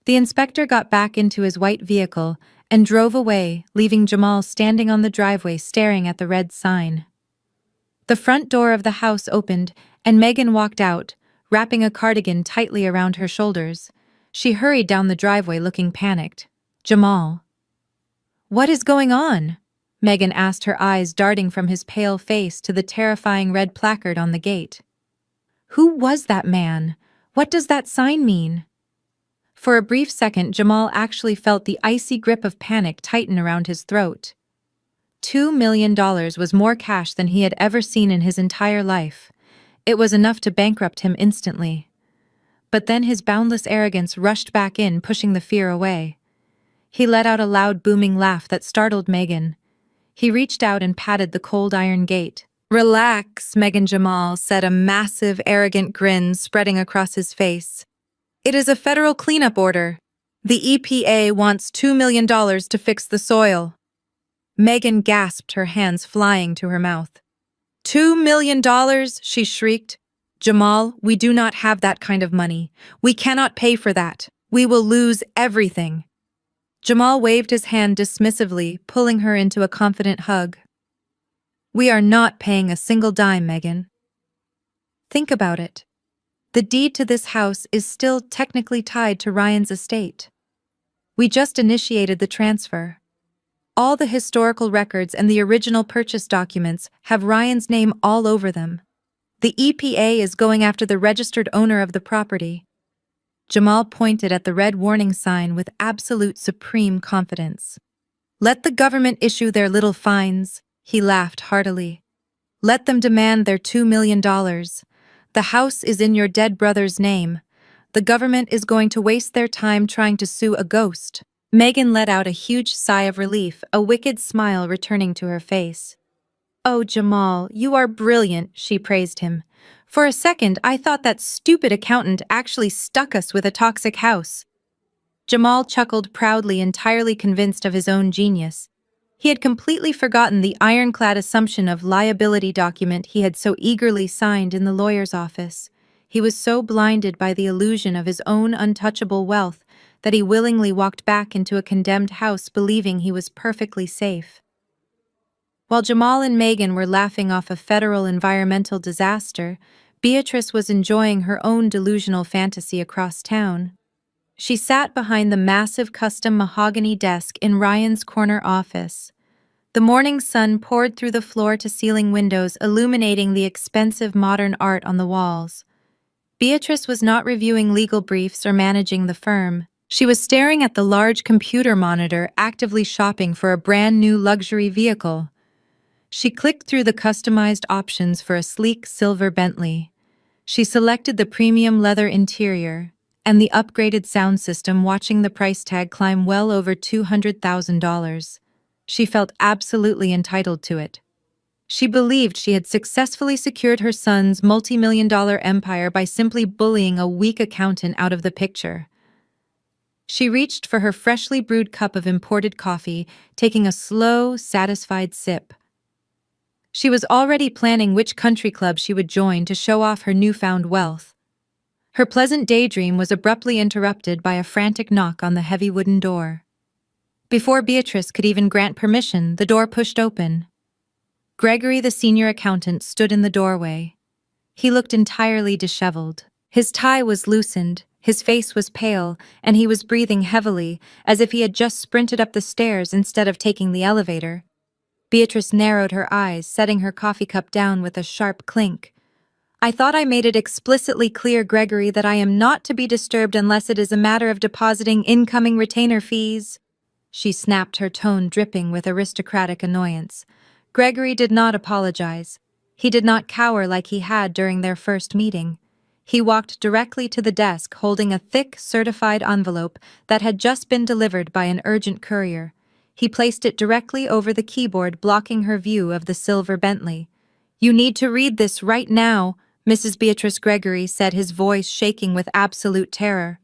The inspector got back into his white vehicle and drove away, leaving Jamal standing on the driveway staring at the red sign. The front door of the house opened, and Megan walked out, wrapping a cardigan tightly around her shoulders. She hurried down the driveway looking panicked. Jamal. What is going on? Megan asked, her eyes darting from his pale face to the terrifying red placard on the gate. Who was that man? What does that sign mean? For a brief second, Jamal actually felt the icy grip of panic tighten around his throat. $2 million was more cash than he had ever seen in his entire life. It was enough to bankrupt him instantly. But then his boundless arrogance rushed back in, pushing the fear away. He let out a loud booming laugh that startled Megan. He reached out and patted the cold iron gate. Relax, Megan. Jamal said, a massive, arrogant grin spreading across his face. It is a federal cleanup order. The EPA wants $2 million to fix the soil. Megan gasped, her hands flying to her mouth. $2 million, she shrieked. Jamal, we do not have that kind of money. We cannot pay for that. We will lose everything. Jamal waved his hand dismissively, pulling her into a confident hug. We are not paying a single dime, Megan. Think about it. The deed to this house is still technically tied to Ryan's estate. We just initiated the transfer. All the historical records and the original purchase documents have Ryan's name all over them. The EPA is going after the registered owner of the property. Jamal pointed at the red warning sign with absolute supreme confidence. Let the government issue their little fines, he laughed heartily. Let them demand their $2 million. The house is in your dead brother's name. The government is going to waste their time trying to sue a ghost. Megan let out a huge sigh of relief, a wicked smile returning to her face. Oh, Jamal, you are brilliant, she praised him. For a second, I thought that stupid accountant actually stuck us with a toxic house. Jamal chuckled proudly, entirely convinced of his own genius. He had completely forgotten the ironclad assumption of liability document he had so eagerly signed in the lawyer's office. He was so blinded by the illusion of his own untouchable wealth that he willingly walked back into a condemned house believing he was perfectly safe. While Jamal and Megan were laughing off a federal environmental disaster, Beatrice was enjoying her own delusional fantasy across town. She sat behind the massive custom mahogany desk in Ryan's corner office. The morning sun poured through the floor-to-ceiling windows, illuminating the expensive modern art on the walls. Beatrice was not reviewing legal briefs or managing the firm. She was staring at the large computer monitor, actively shopping for a brand-new luxury vehicle. She clicked through the customized options for a sleek silver Bentley. She selected the premium leather interior and the upgraded sound system, watching the price tag climb well over $200,000. She felt absolutely entitled to it. She believed she had successfully secured her son's multi-million-dollar empire by simply bullying a weak accountant out of the picture. She reached for her freshly brewed cup of imported coffee, taking a slow, satisfied sip. She was already planning which country club she would join to show off her newfound wealth. Her pleasant daydream was abruptly interrupted by a frantic knock on the heavy wooden door. Before Beatrice could even grant permission, the door pushed open. Gregory, the senior accountant, stood in the doorway. He looked entirely disheveled. His tie was loosened, his face was pale, and he was breathing heavily, as if he had just sprinted up the stairs instead of taking the elevator. Beatrice narrowed her eyes, setting her coffee cup down with a sharp clink. "I thought I made it explicitly clear, Gregory, that I am not to be disturbed unless it is a matter of depositing incoming retainer fees." She snapped, her tone dripping with aristocratic annoyance. Gregory did not apologize. He did not cower like he had during their first meeting. He walked directly to the desk, holding a thick, certified envelope that had just been delivered by an urgent courier. He placed it directly over the keyboard, blocking her view of the silver Bentley. "You need to read this right now," Mrs. Beatrice Gregory said, his voice shaking with absolute terror.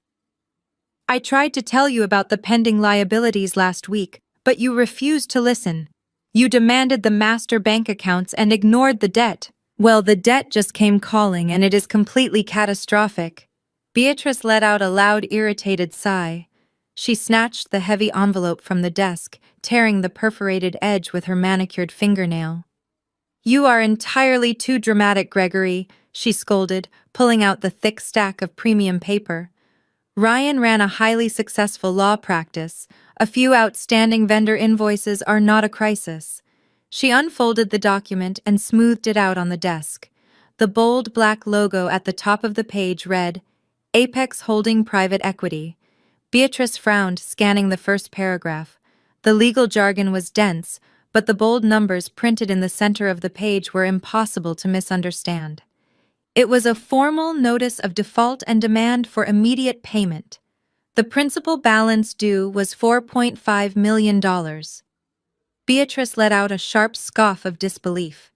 "I tried to tell you about the pending liabilities last week, but you refused to listen. You demanded the master bank accounts and ignored the debt. Well, the debt just came calling, and it is completely catastrophic." Beatrice let out a loud, irritated sigh. She snatched the heavy envelope from the desk, tearing the perforated edge with her manicured fingernail. "You are entirely too dramatic, Gregory," she scolded, pulling out the thick stack of premium paper. "Ryan ran a highly successful law practice. A few outstanding vendor invoices are not a crisis." She unfolded the document and smoothed it out on the desk. The bold black logo at the top of the page read, "Apex Holding Private Equity." Beatrice frowned, scanning the first paragraph. The legal jargon was dense, but the bold numbers printed in the center of the page were impossible to misunderstand. It was a formal notice of default and demand for immediate payment. The principal balance due was $4.5 million. Beatrice let out a sharp scoff of disbelief.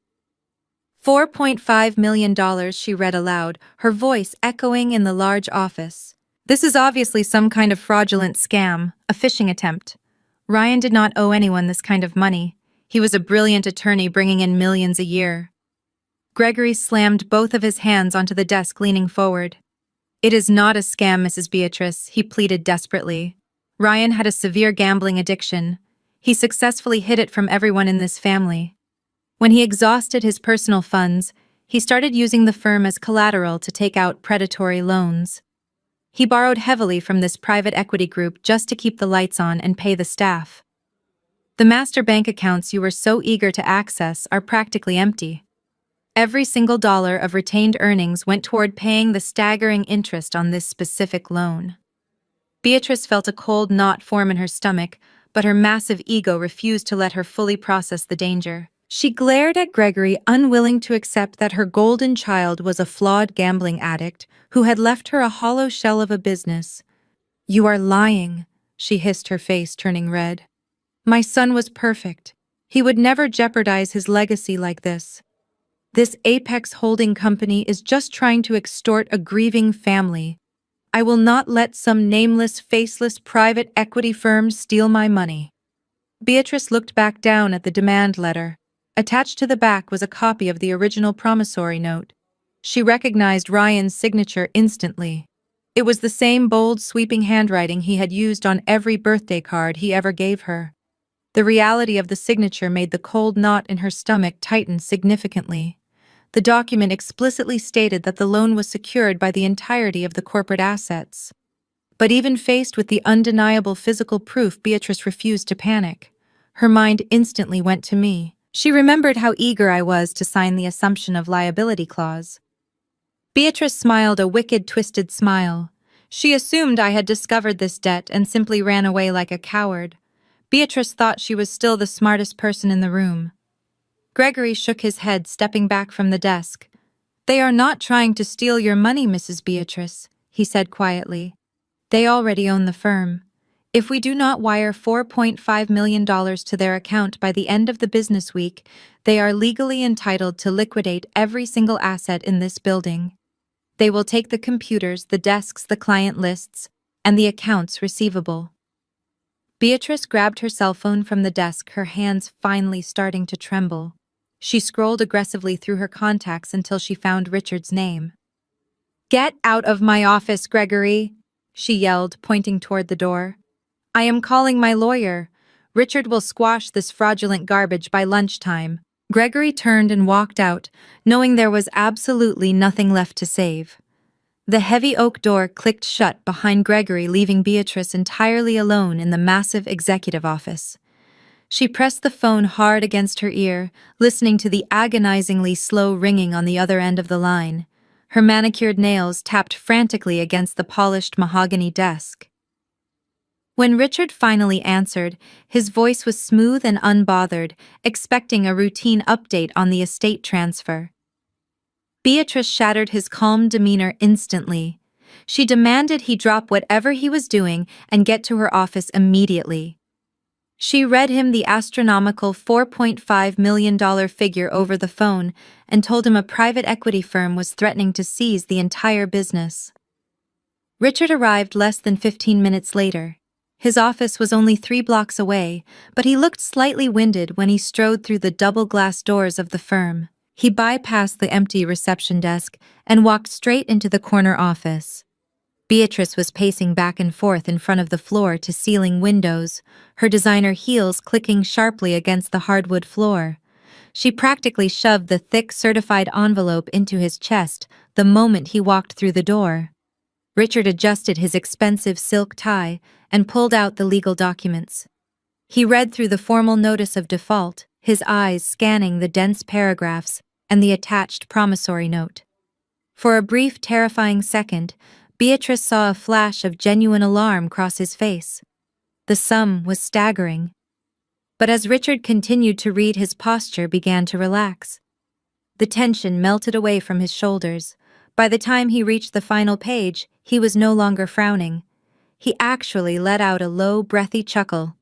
$4.5 million, she read aloud, her voice echoing in the large office. "This is obviously some kind of fraudulent scam, a phishing attempt. Ryan did not owe anyone this kind of money. He was a brilliant attorney bringing in millions a year." Gregory slammed both of his hands onto the desk, leaning forward. "It is not a scam, Mrs. Beatrice," he pleaded desperately. "Ryan had a severe gambling addiction. He successfully hid it from everyone in this family. When he exhausted his personal funds, he started using the firm as collateral to take out predatory loans. He borrowed heavily from this private equity group just to keep the lights on and pay the staff. The master bank accounts you were so eager to access are practically empty. Every single dollar of retained earnings went toward paying the staggering interest on this specific loan." Beatrice felt a cold knot form in her stomach, but her massive ego refused to let her fully process the danger. She glared at Gregory, unwilling to accept that her golden child was a flawed gambling addict who had left her a hollow shell of a business. "You are lying," she hissed, her face turning red. "My son was perfect. He would never jeopardize his legacy like this. This Apex Holding Company is just trying to extort a grieving family. I will not let some nameless, faceless private equity firm steal my money." Beatrice looked back down at the demand letter. Attached to the back was a copy of the original promissory note. She recognized Ryan's signature instantly. It was the same bold, sweeping handwriting he had used on every birthday card he ever gave her. The reality of the signature made the cold knot in her stomach tighten significantly. The document explicitly stated that the loan was secured by the entirety of the corporate assets. But even faced with the undeniable physical proof, Beatrice refused to panic. Her mind instantly went to me. She remembered how eager I was to sign the assumption of liability clause. Beatrice smiled a wicked, twisted smile. She assumed I had discovered this debt and simply ran away like a coward. Beatrice thought she was still the smartest person in the room. Gregory shook his head, stepping back from the desk. "They are not trying to steal your money, Mrs. Beatrice," he said quietly. "They already own the firm. If we do not wire $4.5 million to their account by the end of the business week, they are legally entitled to liquidate every single asset in this building. They will take the computers, the desks, the client lists, and the accounts receivable." Beatrice grabbed her cell phone from the desk, her hands finally starting to tremble. She scrolled aggressively through her contacts until she found Richard's name. Get out of my office, Gregory, she yelled, pointing toward the door. I am calling my lawyer. Richard will squash this fraudulent garbage by lunchtime. Gregory turned and walked out, knowing there was absolutely nothing left to save. The heavy oak door clicked shut behind Gregory, leaving Beatrice entirely alone in the massive executive office. She pressed the phone hard against her ear, listening to the agonizingly slow ringing on the other end of the line. Her manicured nails tapped frantically against the polished mahogany desk. When Richard finally answered, his voice was smooth and unbothered, expecting a routine update on the estate transfer. Beatrice shattered his calm demeanor instantly. She demanded he drop whatever he was doing and get to her office immediately. She read him the astronomical $4.5 million figure over the phone and told him a private equity firm was threatening to seize the entire business. Richard arrived less than 15 minutes later. His office was only 3 blocks away, but he looked slightly winded when he strode through the double-glass doors of the firm. He bypassed the empty reception desk and walked straight into the corner office. Beatrice was pacing back and forth in front of the floor-to-ceiling windows, her designer heels clicking sharply against the hardwood floor. She practically shoved the thick certified envelope into his chest the moment he walked through the door. Richard adjusted his expensive silk tie and pulled out the legal documents. He read through the formal notice of default, his eyes scanning the dense paragraphs and the attached promissory note. For a brief, terrifying second, Beatrice saw a flash of genuine alarm cross his face. The sum was staggering. But as Richard continued to read, his posture began to relax. The tension melted away from his shoulders. By the time he reached the final page, he was no longer frowning. He actually let out a low, breathy chuckle.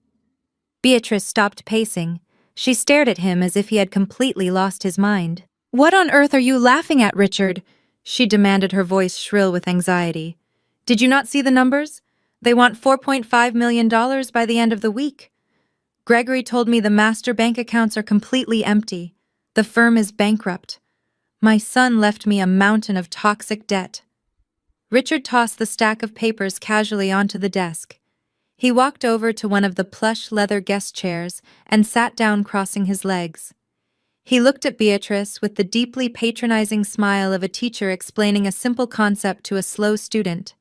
Beatrice stopped pacing. She stared at him as if he had completely lost his mind. "What on earth are you laughing at, Richard?" she demanded, her voice shrill with anxiety. "Did you not see the numbers? They want $4.5 million by the end of the week. Gregory told me the master bank accounts are completely empty. The firm is bankrupt. My son left me a mountain of toxic debt." Richard tossed the stack of papers casually onto the desk. He walked over to one of the plush leather guest chairs and sat down, crossing his legs. He looked at Beatrice with the deeply patronizing smile of a teacher explaining a simple concept to a slow student.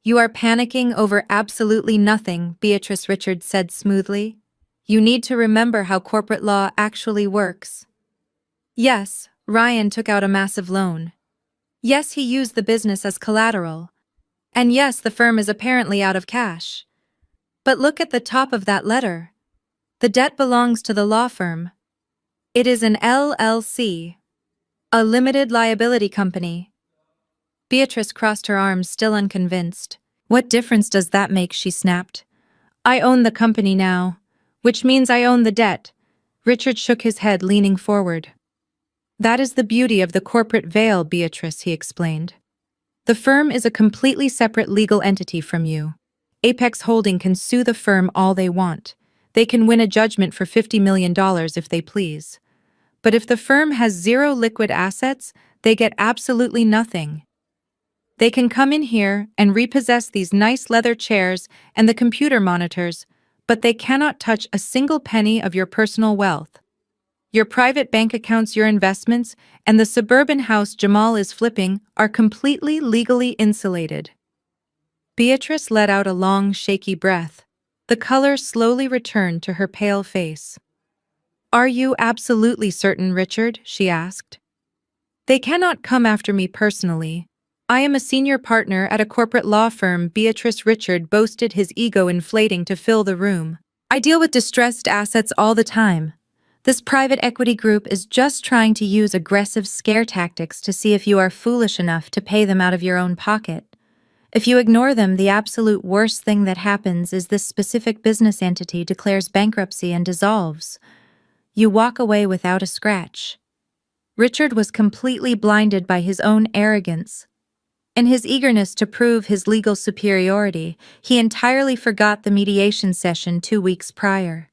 "You are panicking over absolutely nothing," Beatrice, Richard said smoothly. "You need to remember how corporate law actually works. Yes, Ryan took out a massive loan. Yes, he used the business as collateral. And yes, the firm is apparently out of cash. But look at the top of that letter. The debt belongs to the law firm. It is an LLC, a limited liability company." Beatrice crossed her arms, still unconvinced. "What difference does that make?" she snapped. "I own the company now, which means I own the debt." Richard shook his head, leaning forward. "That is the beauty of the corporate veil, Beatrice," he explained. "The firm is a completely separate legal entity from you. Apex Holding can sue the firm all they want. They can win a judgment for $50 million if they please. But if the firm has zero liquid assets, they get absolutely nothing. They can come in here and repossess these nice leather chairs and the computer monitors, but they cannot touch a single penny of your personal wealth. Your private bank accounts, your investments, and the suburban house Jamal is flipping are completely legally insulated." Beatrice let out a long, shaky breath. The color slowly returned to her pale face. "Are you absolutely certain, Richard?" she asked. "They cannot come after me personally. I am a senior partner at a corporate law firm," Beatrice. Richard boasted, his ego inflating to fill the room. "I deal with distressed assets all the time. This private equity group is just trying to use aggressive scare tactics to see if you are foolish enough to pay them out of your own pocket. If you ignore them, the absolute worst thing that happens is this specific business entity declares bankruptcy and dissolves. You walk away without a scratch." Richard was completely blinded by his own arrogance. In his eagerness to prove his legal superiority, he entirely forgot the mediation session 2 weeks prior.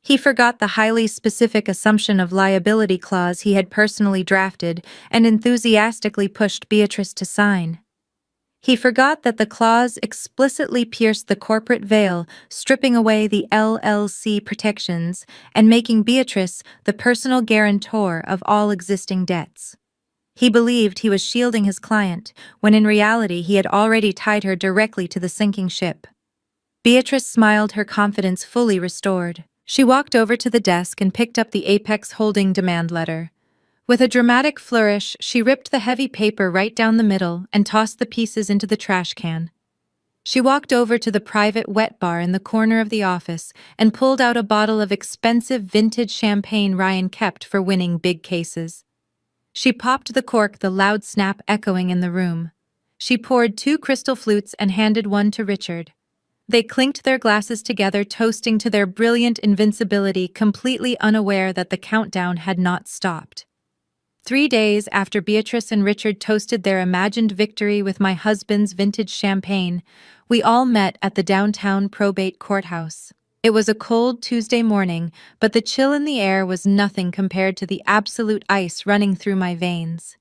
He forgot the highly specific assumption of liability clause he had personally drafted and enthusiastically pushed Beatrice to sign. He forgot that the clause explicitly pierced the corporate veil, stripping away the LLC protections and making Beatrice the personal guarantor of all existing debts. He believed he was shielding his client, when in reality he had already tied her directly to the sinking ship. Beatrice smiled, her confidence fully restored. She walked over to the desk and picked up the Apex Holding demand letter. With a dramatic flourish, she ripped the heavy paper right down the middle and tossed the pieces into the trash can. She walked over to the private wet bar in the corner of the office and pulled out a bottle of expensive vintage champagne Ryan kept for winning big cases. She popped the cork, the loud snap echoing in the room. She poured 2 crystal flutes and handed one to Richard. They clinked their glasses together, toasting to their brilliant invincibility, completely unaware that the countdown had not stopped. 3 days after Beatrice and Richard toasted their imagined victory with my husband's vintage champagne, we all met at the downtown probate courthouse. It was a cold Tuesday morning, but the chill in the air was nothing compared to the absolute ice running through my veins.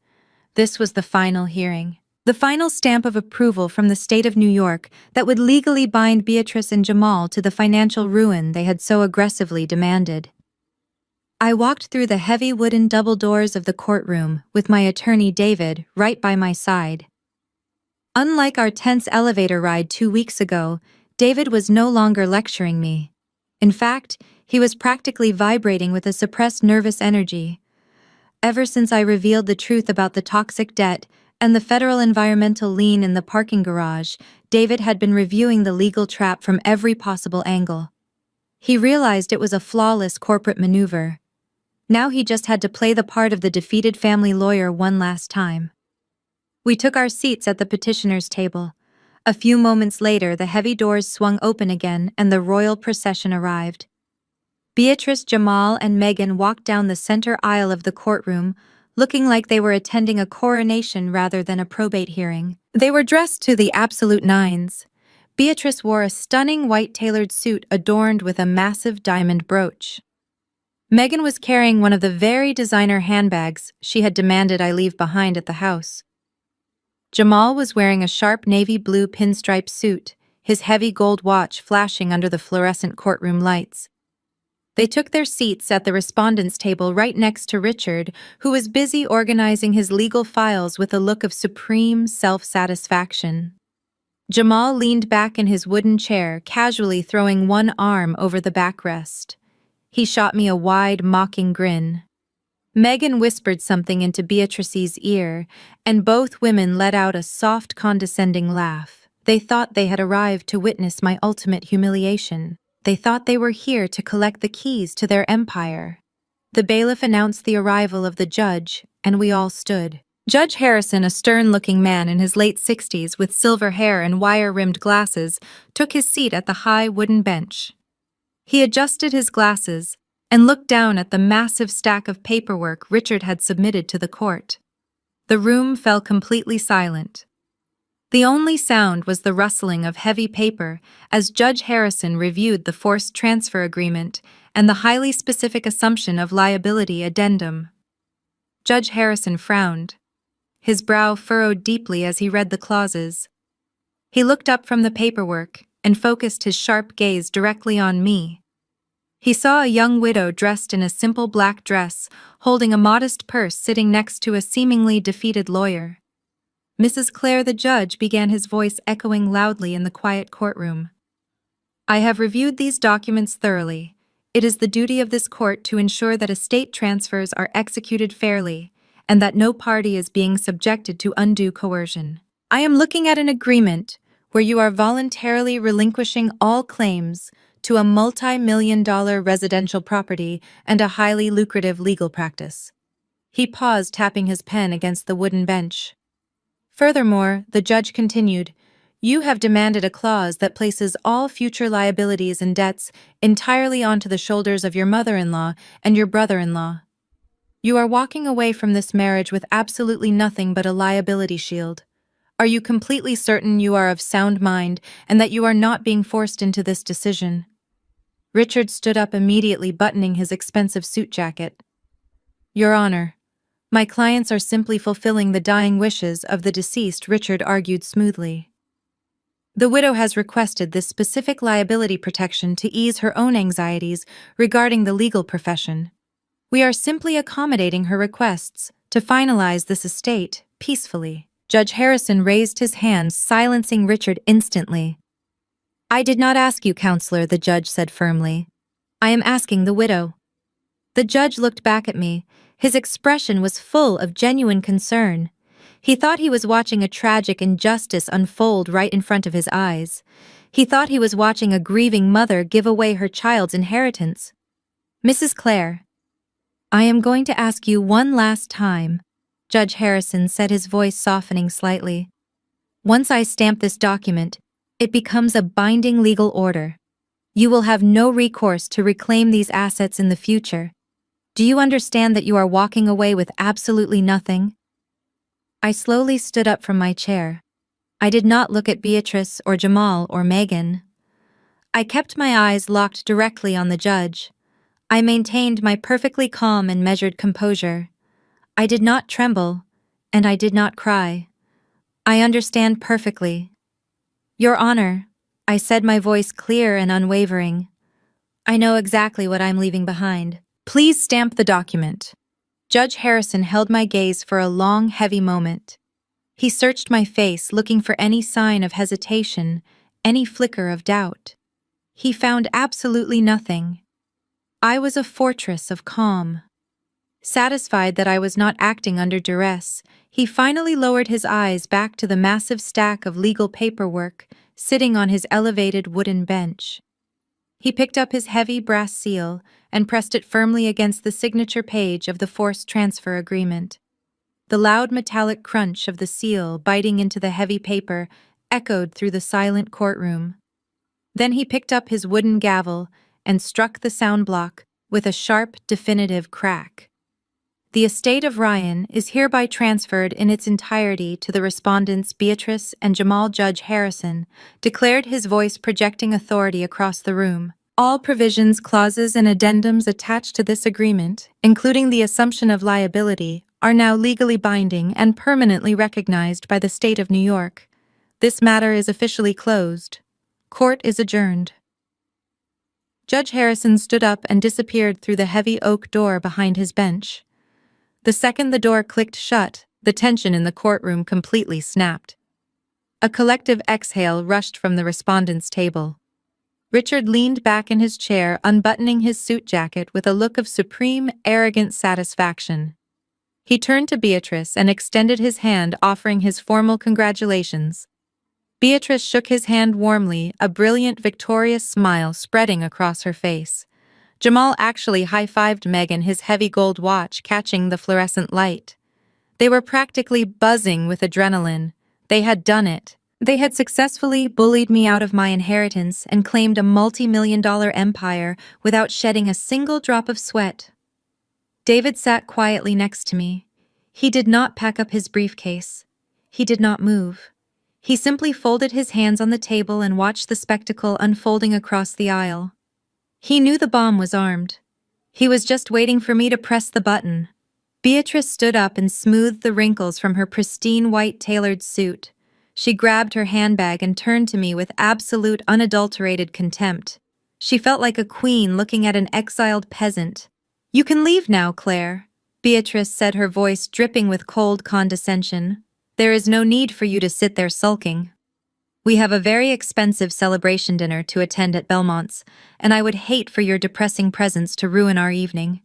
This was the final hearing. The final stamp of approval from the state of New York that would legally bind Beatrice and Jamal to the financial ruin they had so aggressively demanded. I walked through the heavy wooden double doors of the courtroom with my attorney David right by my side. Unlike our tense elevator ride 2 weeks ago, David was no longer lecturing me. In fact, he was practically vibrating with a suppressed nervous energy. Ever since I revealed the truth about the toxic debt and the federal environmental lien in the parking garage, David had been reviewing the legal trap from every possible angle. He realized it was a flawless corporate maneuver. Now he just had to play the part of the defeated family lawyer one last time. We took our seats at the petitioner's table. A few moments later, the heavy doors swung open again and the royal procession arrived. Beatrice, Jamal, and Megan walked down the center aisle of the courtroom, looking like they were attending a coronation rather than a probate hearing. They were dressed to the absolute nines. Beatrice wore a stunning white tailored suit adorned with a massive diamond brooch. Megan was carrying one of the very designer handbags she had demanded I leave behind at the house. Jamal was wearing a sharp navy blue pinstripe suit, his heavy gold watch flashing under the fluorescent courtroom lights. They took their seats at the respondents' table right next to Richard, who was busy organizing his legal files with a look of supreme self-satisfaction. Jamal leaned back in his wooden chair, casually throwing one arm over the backrest. He shot me a wide, mocking grin. Megan whispered something into Beatrice's ear, and both women let out a soft, condescending laugh. They thought they had arrived to witness my ultimate humiliation. They thought they were here to collect the keys to their empire. The bailiff announced the arrival of the judge, and we all stood. Judge Harrison, a stern-looking man in his late 60s with silver hair and wire-rimmed glasses, took his seat at the high wooden bench. He adjusted his glasses and looked down at the massive stack of paperwork Richard had submitted to the court. The room fell completely silent. The only sound was the rustling of heavy paper as Judge Harrison reviewed the forced transfer agreement and the highly specific assumption of liability addendum. Judge Harrison frowned. His brow furrowed deeply as he read the clauses. He looked up from the paperwork and focused his sharp gaze directly on me. He saw a young widow dressed in a simple black dress, holding a modest purse sitting next to a seemingly defeated lawyer. Mrs. Clare, the judge, began, his voice echoing loudly in the quiet courtroom. I have reviewed these documents thoroughly. It is the duty of this court to ensure that estate transfers are executed fairly, and that no party is being subjected to undue coercion. I am looking at an agreement where you are voluntarily relinquishing all claims to a multi-million-dollar residential property and a highly lucrative legal practice. He paused, tapping his pen against the wooden bench. Furthermore, the judge continued, you have demanded a clause that places all future liabilities and debts entirely onto the shoulders of your mother-in-law and your brother-in-law. You are walking away from this marriage with absolutely nothing but a liability shield. Are you completely certain you are of sound mind and that you are not being forced into this decision? Richard stood up immediately, buttoning his expensive suit jacket. Your Honor, My clients are simply fulfilling the dying wishes of the deceased, Richard argued smoothly. The widow has requested this specific liability protection to ease her own anxieties regarding the legal profession. We are simply accommodating her requests to finalize this estate peacefully. Judge Harrison raised his hand, silencing Richard instantly. I did not ask you, counselor, the judge said firmly. I am asking the widow. The judge looked back at me. His expression was full of genuine concern. He thought he was watching a tragic injustice unfold right in front of his eyes. He thought he was watching a grieving mother give away her child's inheritance. Mrs. Clare, I am going to ask you one last time, Judge Harrison said, his voice softening slightly. Once I stamp this document, it becomes a binding legal order. You will have no recourse to reclaim these assets in the future. Do you understand that you are walking away with absolutely nothing? I slowly stood up from my chair. I did not look at Beatrice or Jamal or Megan. I kept my eyes locked directly on the judge. I maintained my perfectly calm and measured composure. I did not tremble, and I did not cry. I understand perfectly. Your Honor, I said, my voice clear and unwavering. I know exactly what I'm leaving behind. Please stamp the document. Judge Harrison held my gaze for a long, heavy moment. He searched my face, looking for any sign of hesitation, any flicker of doubt. He found absolutely nothing. I was a fortress of calm. Satisfied that I was not acting under duress, he finally lowered his eyes back to the massive stack of legal paperwork sitting on his elevated wooden bench. He picked up his heavy brass seal and pressed it firmly against the signature page of the forced transfer agreement. The loud metallic crunch of the seal biting into the heavy paper echoed through the silent courtroom. Then he picked up his wooden gavel and struck the sound block with a sharp, definitive crack. The estate of Ryan is hereby transferred in its entirety to the respondents Beatrice and Jamal. Judge Harrison declared, his voice projecting authority across the room. All provisions, clauses, and addendums attached to this agreement, including the assumption of liability, are now legally binding and permanently recognized by the state of New York. This matter is officially closed. Court is adjourned. Judge Harrison stood up and disappeared through the heavy oak door behind his bench. The second the door clicked shut, the tension in the courtroom completely snapped. A collective exhale rushed from the respondents' table. Richard leaned back in his chair, unbuttoning his suit jacket with a look of supreme, arrogant satisfaction. He turned to Beatrice and extended his hand, offering his formal congratulations. Beatrice shook his hand warmly, a brilliant, victorious smile spreading across her face. Jamal actually high-fived Megan, his heavy gold watch catching the fluorescent light. They were practically buzzing with adrenaline. They had done it. They had successfully bullied me out of my inheritance and claimed a multi-million-dollar empire without shedding a single drop of sweat. David sat quietly next to me. He did not pack up his briefcase. He did not move. He simply folded his hands on the table and watched the spectacle unfolding across the aisle. He knew the bomb was armed. He was just waiting for me to press the button. Beatrice stood up and smoothed the wrinkles from her pristine white tailored suit. She grabbed her handbag and turned to me with absolute, unadulterated contempt. She felt like a queen looking at an exiled peasant. You can leave now, Claire, Beatrice said, her voice dripping with cold condescension. There is no need for you to sit there sulking. We have a very expensive celebration dinner to attend at Belmont's, and I would hate for your depressing presence to ruin our evening.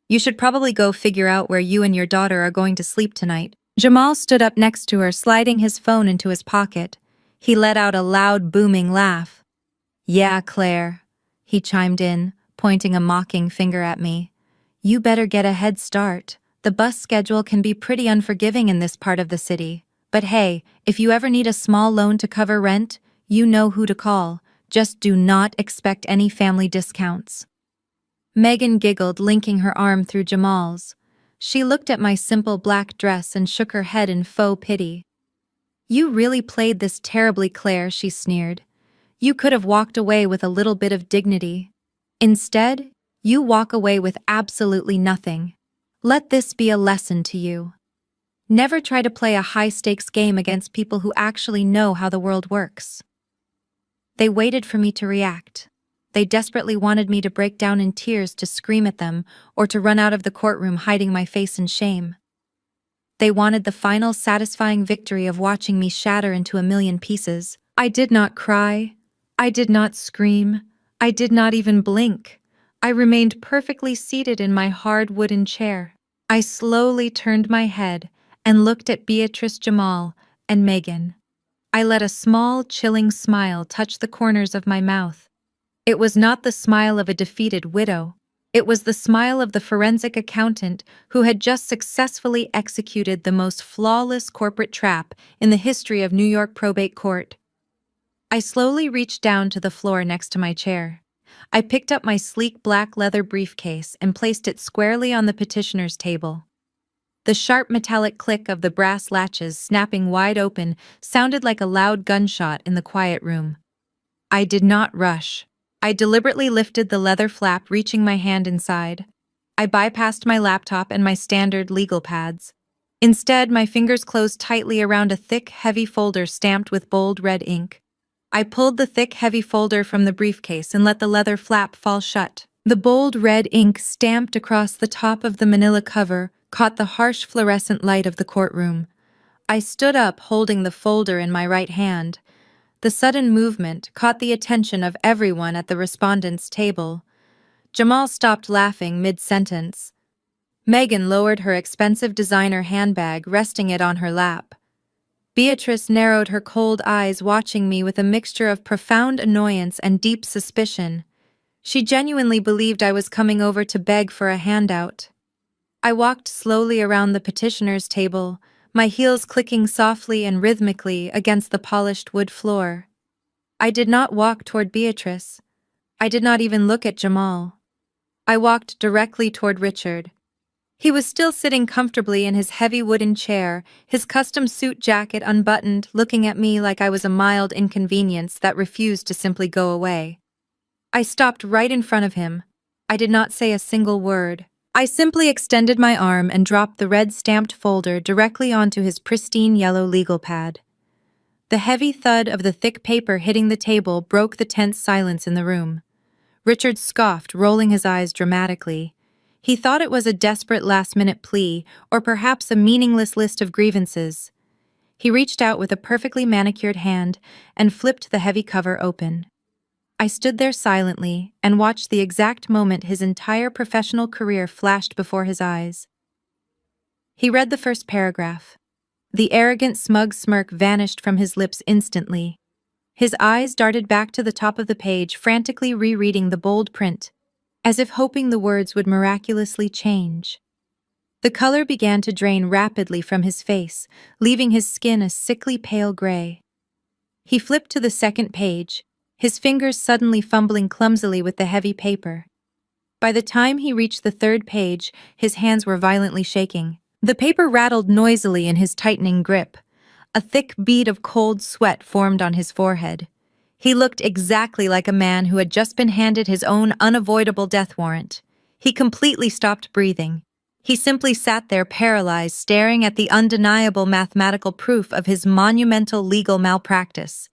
You should probably go figure out where you and your daughter are going to sleep tonight. Jamal stood up next to her, sliding his phone into his pocket. He let out a loud, booming laugh. Yeah, Claire, he chimed in, pointing a mocking finger at me. You better get a head start. The bus schedule can be pretty unforgiving in this part of the city. But hey, if you ever need a small loan to cover rent, you know who to call. Just do not expect any family discounts. Megan giggled, linking her arm through Jamal's. She looked at my simple black dress and shook her head in faux pity. You really played this terribly, Claire, she sneered. You could have walked away with a little bit of dignity. Instead, you walk away with absolutely nothing. Let this be a lesson to you. Never try to play a high-stakes game against people who actually know how the world works. They waited for me to react. They desperately wanted me to break down in tears, to scream at them, or to run out of the courtroom hiding my face in shame. They wanted the final satisfying victory of watching me shatter into a million pieces. I did not cry. I did not scream. I did not even blink. I remained perfectly seated in my hard wooden chair. I slowly turned my head and looked at Beatrice, Jamal, and Megan. I let a small, chilling smile touch the corners of my mouth. It was not the smile of a defeated widow. It was the smile of the forensic accountant who had just successfully executed the most flawless corporate trap in the history of New York probate court. I slowly reached down to the floor next to my chair. I picked up my sleek black leather briefcase and placed it squarely on the petitioner's table. The sharp metallic click of the brass latches snapping wide open sounded like a loud gunshot in the quiet room. I did not rush. I deliberately lifted the leather flap, reaching my hand inside. I bypassed my laptop and my standard legal pads. Instead, my fingers closed tightly around a thick, heavy folder stamped with bold red ink. I pulled the thick, heavy folder from the briefcase and let the leather flap fall shut. The bold red ink stamped across the top of the manila cover caught the harsh fluorescent light of the courtroom. I stood up, holding the folder in my right hand. The sudden movement caught the attention of everyone at the respondents' table. Jamal stopped laughing mid-sentence. Megan lowered her expensive designer handbag, resting it on her lap. Beatrice narrowed her cold eyes, watching me with a mixture of profound annoyance and deep suspicion. She genuinely believed I was coming over to beg for a handout. I walked slowly around the petitioner's table, my heels clicking softly and rhythmically against the polished wood floor. I did not walk toward Beatrice. I did not even look at Jamal. I walked directly toward Richard. He was still sitting comfortably in his heavy wooden chair, his custom suit jacket unbuttoned, looking at me like I was a mild inconvenience that refused to simply go away. I stopped right in front of him. I did not say a single word. I simply extended my arm and dropped the red stamped folder directly onto his pristine yellow legal pad. The heavy thud of the thick paper hitting the table broke the tense silence in the room. Richard scoffed, rolling his eyes dramatically. He thought it was a desperate last-minute plea, or perhaps a meaningless list of grievances. He reached out with a perfectly manicured hand and flipped the heavy cover open. I stood there silently and watched the exact moment his entire professional career flashed before his eyes. He read the first paragraph. The arrogant, smug smirk vanished from his lips instantly. His eyes darted back to the top of the page, frantically rereading the bold print, as if hoping the words would miraculously change. The color began to drain rapidly from his face, leaving his skin a sickly pale gray. He flipped to the second page, his fingers suddenly fumbling clumsily with the heavy paper. By the time he reached the third page, his hands were violently shaking. The paper rattled noisily in his tightening grip. A thick bead of cold sweat formed on his forehead. He looked exactly like a man who had just been handed his own unavoidable death warrant. He completely stopped breathing. He simply sat there paralyzed, staring at the undeniable mathematical proof of his monumental legal malpractice.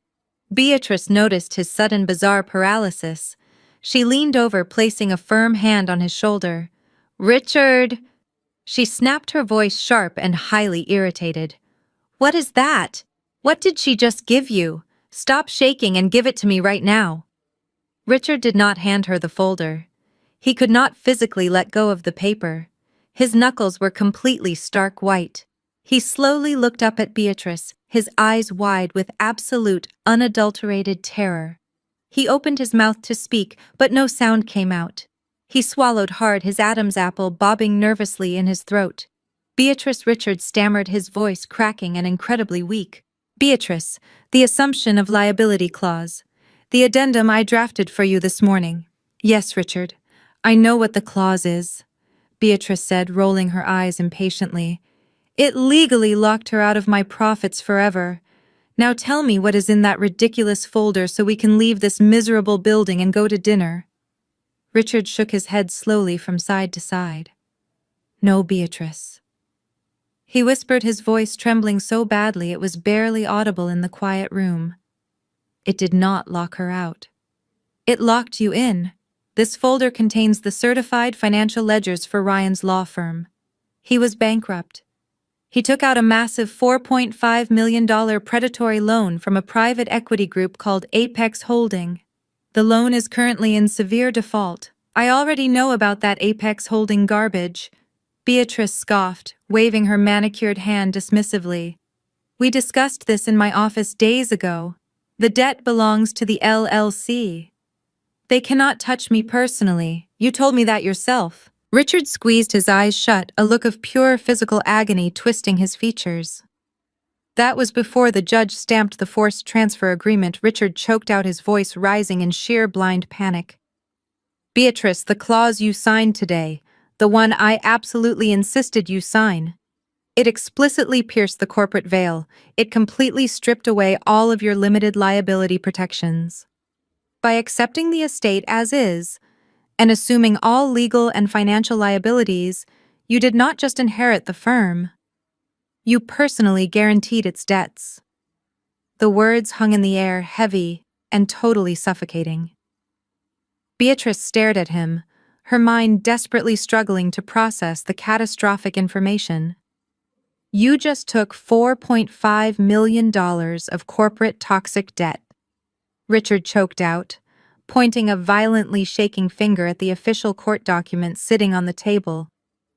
Beatrice noticed his sudden bizarre paralysis. She leaned over, placing a firm hand on his shoulder. "Richard!" She snapped, her voice sharp and highly irritated. "What is that? What did she just give you? Stop shaking and give it to me right now." Richard did not hand her the folder. He could not physically let go of the paper. His knuckles were completely stark white. He slowly looked up at Beatrice, his eyes wide with absolute, unadulterated terror. He opened his mouth to speak, but no sound came out. He swallowed hard, his Adam's apple bobbing nervously in his throat. "Beatrice," Richard stammered, his voice cracking and incredibly weak. "Beatrice, the assumption of liability clause. The addendum I drafted for you this morning." "Yes, Richard. I know what the clause is," Beatrice said, rolling her eyes impatiently. "It legally locked her out of my profits forever. Now tell me what is in that ridiculous folder so we can leave this miserable building and go to dinner." Richard shook his head slowly from side to side. No, Beatrice. He whispered, his voice trembling so badly it was barely audible in the quiet room. It did not lock her out. It locked you in. This folder contains the certified financial ledgers for Ryan's law firm. He was bankrupt. He took out a massive $4.5 million predatory loan from a private equity group called Apex Holding. The loan is currently in severe default. I already know about that Apex Holding garbage. Beatrice scoffed, waving her manicured hand dismissively. We discussed this in my office days ago. The debt belongs to the LLC. They cannot touch me personally. You told me that yourself. Richard squeezed his eyes shut, a look of pure physical agony twisting his features. That was before the judge stamped the forced transfer agreement. Richard choked out, his voice rising in sheer blind panic. Beatrice, the clause you signed today, the one I absolutely insisted you sign. It explicitly pierced the corporate veil. It completely stripped away all of your limited liability protections. By accepting the estate as is, and assuming all legal and financial liabilities, you did not just inherit the firm. You personally guaranteed its debts. The words hung in the air, heavy and totally suffocating. Beatrice stared at him, her mind desperately struggling to process the catastrophic information. You just took $4.5 million of corporate toxic debt. Richard choked out, pointing a violently shaking finger at the official court document sitting on the table.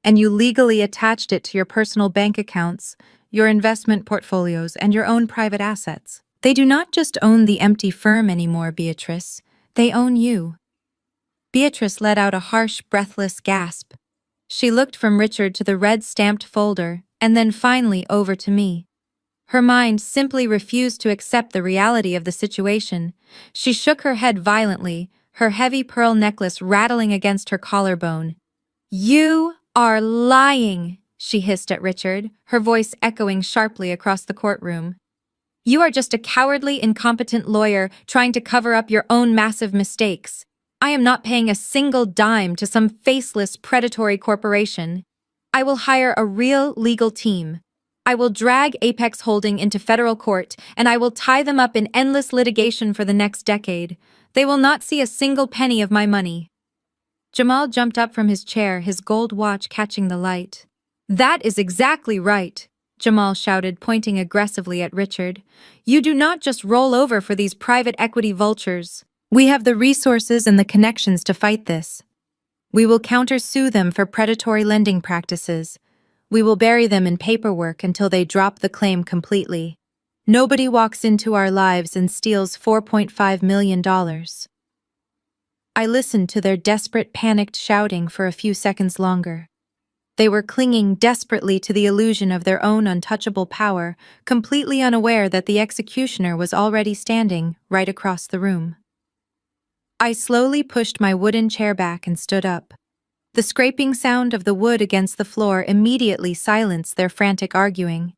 And you legally attached it to your personal bank accounts, your investment portfolios, and your own private assets. They do not just own the empty firm anymore, Beatrice. They own you. Beatrice let out a harsh, breathless gasp. She looked from Richard to the red-stamped folder, and then finally over to me. Her mind simply refused to accept the reality of the situation. She shook her head violently, her heavy pearl necklace rattling against her collarbone. You are lying, she hissed at Richard, her voice echoing sharply across the courtroom. You are just a cowardly, incompetent lawyer trying to cover up your own massive mistakes. I am not paying a single dime to some faceless, predatory corporation. I will hire a real legal team. I will drag Apex Holding into federal court, and I will tie them up in endless litigation for the next decade. They will not see a single penny of my money. Jamal jumped up from his chair, his gold watch catching the light. That is exactly right, Jamal shouted, pointing aggressively at Richard. You do not just roll over for these private equity vultures. We have the resources and the connections to fight this. We will countersue them for predatory lending practices. We will bury them in paperwork until they drop the claim completely. Nobody walks into our lives and steals $4.5 million. I listened to their desperate, panicked shouting for a few seconds longer. They were clinging desperately to the illusion of their own untouchable power, completely unaware that the executioner was already standing right across the room. I slowly pushed my wooden chair back and stood up. The scraping sound of the wood against the floor immediately silenced their frantic arguing.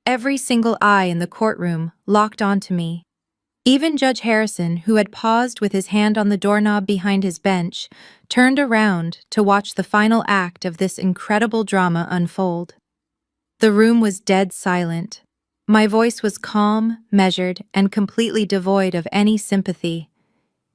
Every single eye in the courtroom locked onto me. Even Judge Harrison, who had paused with his hand on the doorknob behind his bench, turned around to watch the final act of this incredible drama unfold. The room was dead silent. My voice was calm, measured, and completely devoid of any sympathy.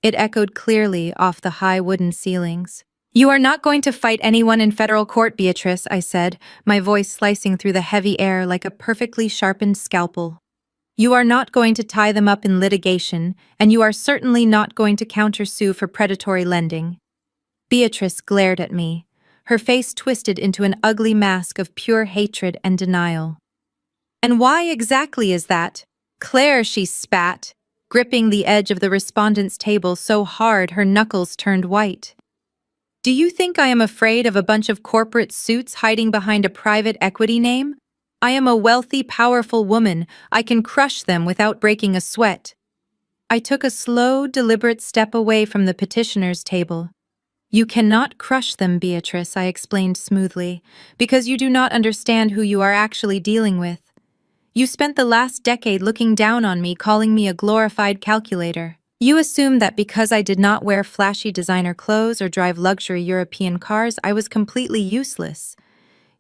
It echoed clearly off the high wooden ceilings. You are not going to fight anyone in federal court, Beatrice, I said, my voice slicing through the heavy air like a perfectly sharpened scalpel. You are not going to tie them up in litigation, and you are certainly not going to countersue for predatory lending. Beatrice glared at me, her face twisted into an ugly mask of pure hatred and denial. And why exactly is that? Claire, she spat, gripping the edge of the respondent's table so hard her knuckles turned white. Do you think I am afraid of a bunch of corporate suits hiding behind a private equity name? I am a wealthy, powerful woman. I can crush them without breaking a sweat. I took a slow, deliberate step away from the petitioner's table. You cannot crush them, Beatrice, I explained smoothly, because you do not understand who you are actually dealing with. You spent the last decade looking down on me, calling me a glorified calculator. You assumed that because I did not wear flashy designer clothes or drive luxury European cars, I was completely useless.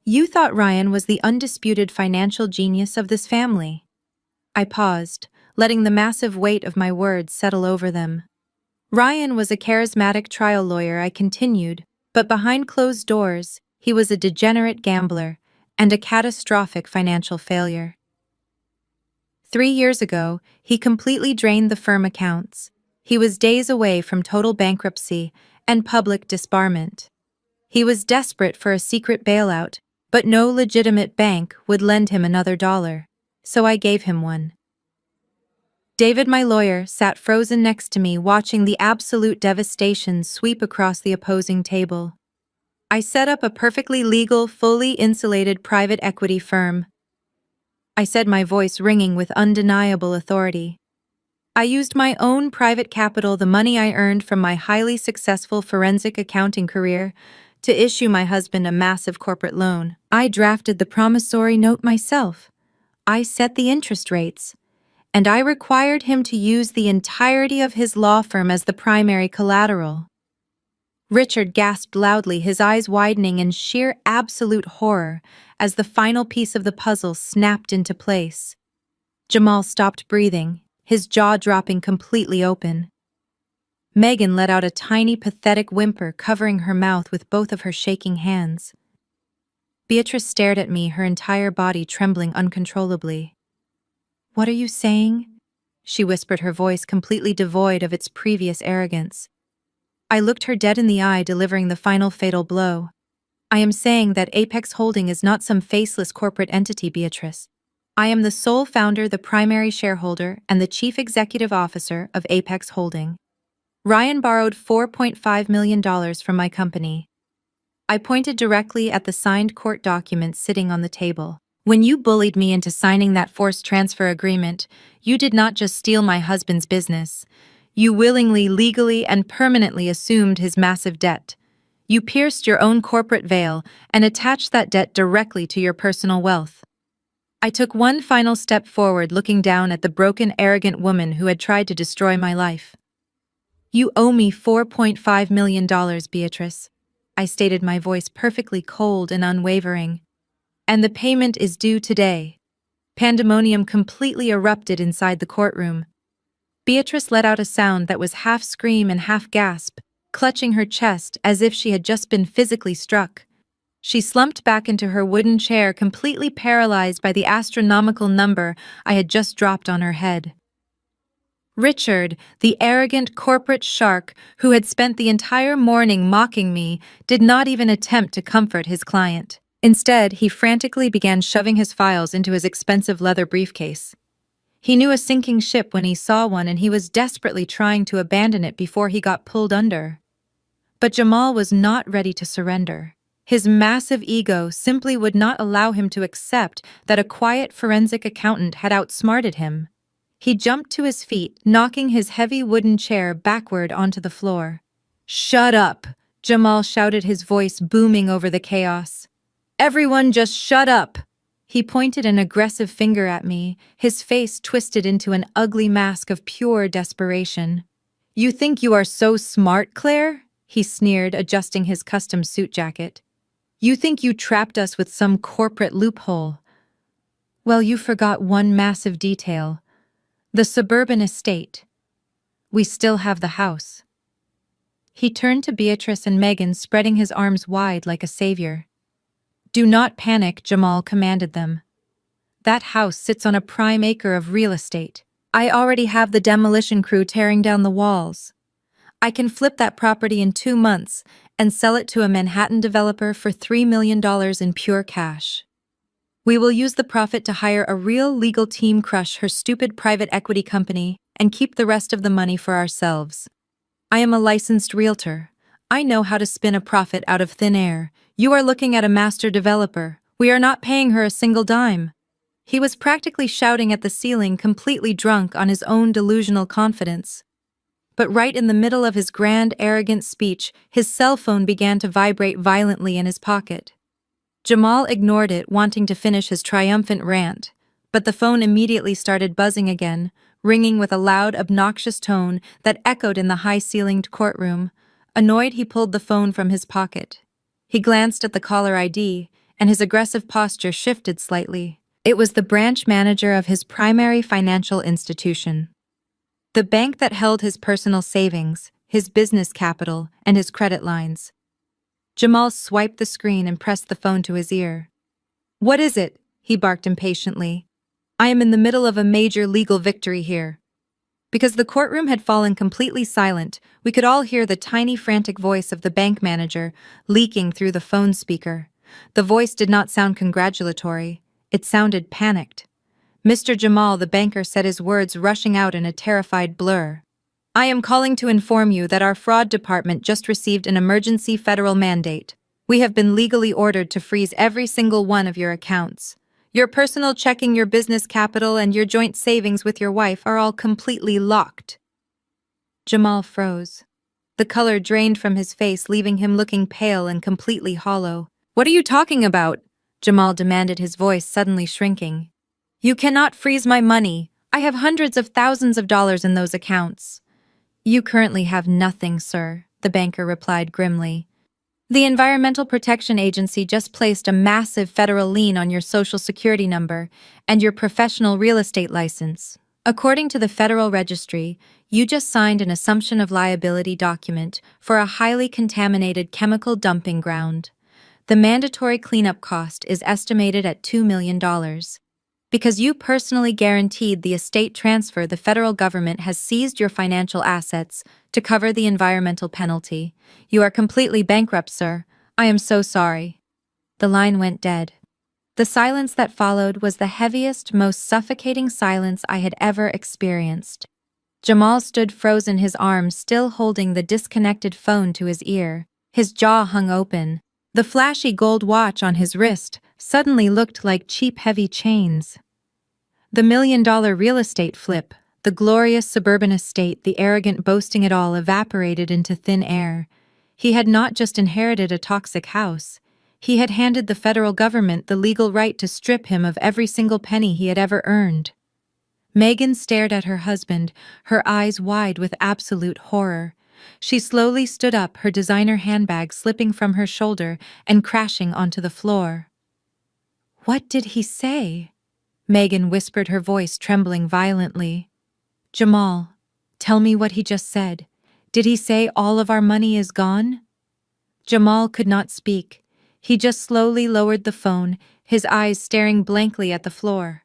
You thought Ryan was the undisputed financial genius of this family. I paused, letting the massive weight of my words settle over them. Ryan was a charismatic trial lawyer, I continued, but behind closed doors, he was a degenerate gambler and a catastrophic financial failure. 3 years ago, he completely drained the firm accounts. He was days away from total bankruptcy and public disbarment. He was desperate for a secret bailout, but no legitimate bank would lend him another dollar, so I gave him one. David, my lawyer, sat frozen next to me, watching the absolute devastation sweep across the opposing table. I set up a perfectly legal, fully insulated private equity firm. I said, my voice ringing with undeniable authority. I used my own private capital, the money I earned from my highly successful forensic accounting career, to issue my husband a massive corporate loan. I drafted the promissory note myself. I set the interest rates. And I required him to use the entirety of his law firm as the primary collateral. Richard gasped loudly, his eyes widening in sheer absolute horror as the final piece of the puzzle snapped into place. Jamal stopped breathing, his jaw dropping completely open. Megan let out a tiny, pathetic whimper, covering her mouth with both of her shaking hands. Beatrice stared at me, her entire body trembling uncontrollably. "What are you saying?" she whispered, her voice completely devoid of its previous arrogance. I looked her dead in the eye, delivering the final fatal blow. "I am saying that Apex Holding is not some faceless corporate entity, Beatrice. I am the sole founder, the primary shareholder, and the chief executive officer of Apex Holding. Ryan borrowed $4.5 million from my company." I pointed directly at the signed court documents sitting on the table. "When you bullied me into signing that forced transfer agreement, you did not just steal my husband's business. You willingly, legally, and permanently assumed his massive debt. You pierced your own corporate veil and attached that debt directly to your personal wealth." I took one final step forward, looking down at the broken, arrogant woman who had tried to destroy my life. "You owe me $4.5 million, Beatrice," I stated, my voice perfectly cold and unwavering. "And the payment is due today." Pandemonium completely erupted inside the courtroom. Beatrice let out a sound that was half scream and half gasp, clutching her chest as if she had just been physically struck. She slumped back into her wooden chair, completely paralyzed by the astronomical number I had just dropped on her head. Richard, the arrogant corporate shark who had spent the entire morning mocking me, did not even attempt to comfort his client. Instead, he frantically began shoving his files into his expensive leather briefcase. He knew a sinking ship when he saw one, and he was desperately trying to abandon it before he got pulled under. But Jamal was not ready to surrender. His massive ego simply would not allow him to accept that a quiet forensic accountant had outsmarted him. He jumped to his feet, knocking his heavy wooden chair backward onto the floor. "Shut up!" Jamal shouted, his voice booming over the chaos. "Everyone just shut up!" He pointed an aggressive finger at me, his face twisted into an ugly mask of pure desperation. "You think you are so smart, Claire?" he sneered, adjusting his custom suit jacket. "You think you trapped us with some corporate loophole? Well, you forgot one massive detail. The suburban estate. We still have the house." He turned to Beatrice and Megan, spreading his arms wide like a savior. "Do not panic," Jamal commanded them. "That house sits on a prime acre of real estate. I already have the demolition crew tearing down the walls. I can flip that property in 2 months and sell it to a Manhattan developer for $3 million in pure cash. We will use the profit to hire a real legal team, crush her stupid private equity company, and keep the rest of the money for ourselves. I am a licensed realtor. I know how to spin a profit out of thin air. You are looking at a master developer. We are not paying her a single dime." He was practically shouting at the ceiling, completely drunk on his own delusional confidence. But right in the middle of his grand, arrogant speech, his cell phone began to vibrate violently in his pocket. Jamal ignored it, wanting to finish his triumphant rant, but the phone immediately started buzzing again, ringing with a loud, obnoxious tone that echoed in the high-ceilinged courtroom. Annoyed, he pulled the phone from his pocket. He glanced at the caller ID, and his aggressive posture shifted slightly. It was the branch manager of his primary financial institution. The bank that held his personal savings, his business capital, and his credit lines. Jamal swiped the screen and pressed the phone to his ear. "What is it?" he barked impatiently. "I am in the middle of a major legal victory here." Because the courtroom had fallen completely silent, we could all hear the tiny, frantic voice of the bank manager leaking through the phone speaker. The voice did not sound congratulatory. It sounded panicked. Mr. Jamal, the banker, said, his words rushing out in a terrified blur. "I am calling to inform you that our fraud department just received an emergency federal mandate. We have been legally ordered to freeze every single one of your accounts. Your personal checking, your business capital, and your joint savings with your wife are all completely locked." Jamal froze. The color drained from his face, leaving him looking pale and completely hollow. "What are you talking about?" Jamal demanded, his voice suddenly shrinking. "You cannot freeze my money. I have hundreds of thousands of dollars in those accounts." "You currently have nothing, sir," the banker replied grimly. "The Environmental Protection Agency just placed a massive federal lien on your Social Security number and your professional real estate license. According to the Federal Registry, you just signed an assumption of liability document for a highly contaminated chemical dumping ground. The mandatory cleanup cost is estimated at $2 million. Because you personally guaranteed the estate transfer, the federal government has seized your financial assets to cover the environmental penalty. You are completely bankrupt, sir. I am so sorry." The line went dead. The silence that followed was the heaviest, most suffocating silence I had ever experienced. Jamal stood frozen, his arms still holding the disconnected phone to his ear. His jaw hung open. The flashy gold watch on his wrist suddenly looked like cheap, heavy chains. The $1 million real estate flip, the glorious suburban estate, the arrogant boasting, it all evaporated into thin air. He had not just inherited a toxic house. He had handed the federal government the legal right to strip him of every single penny he had ever earned. Megan stared at her husband, her eyes wide with absolute horror. She slowly stood up, her designer handbag slipping from her shoulder and crashing onto the floor. "What did he say?" Megan whispered, her voice trembling violently. "Jamal, tell me what he just said. Did he say all of our money is gone?" Jamal could not speak. He just slowly lowered the phone, his eyes staring blankly at the floor.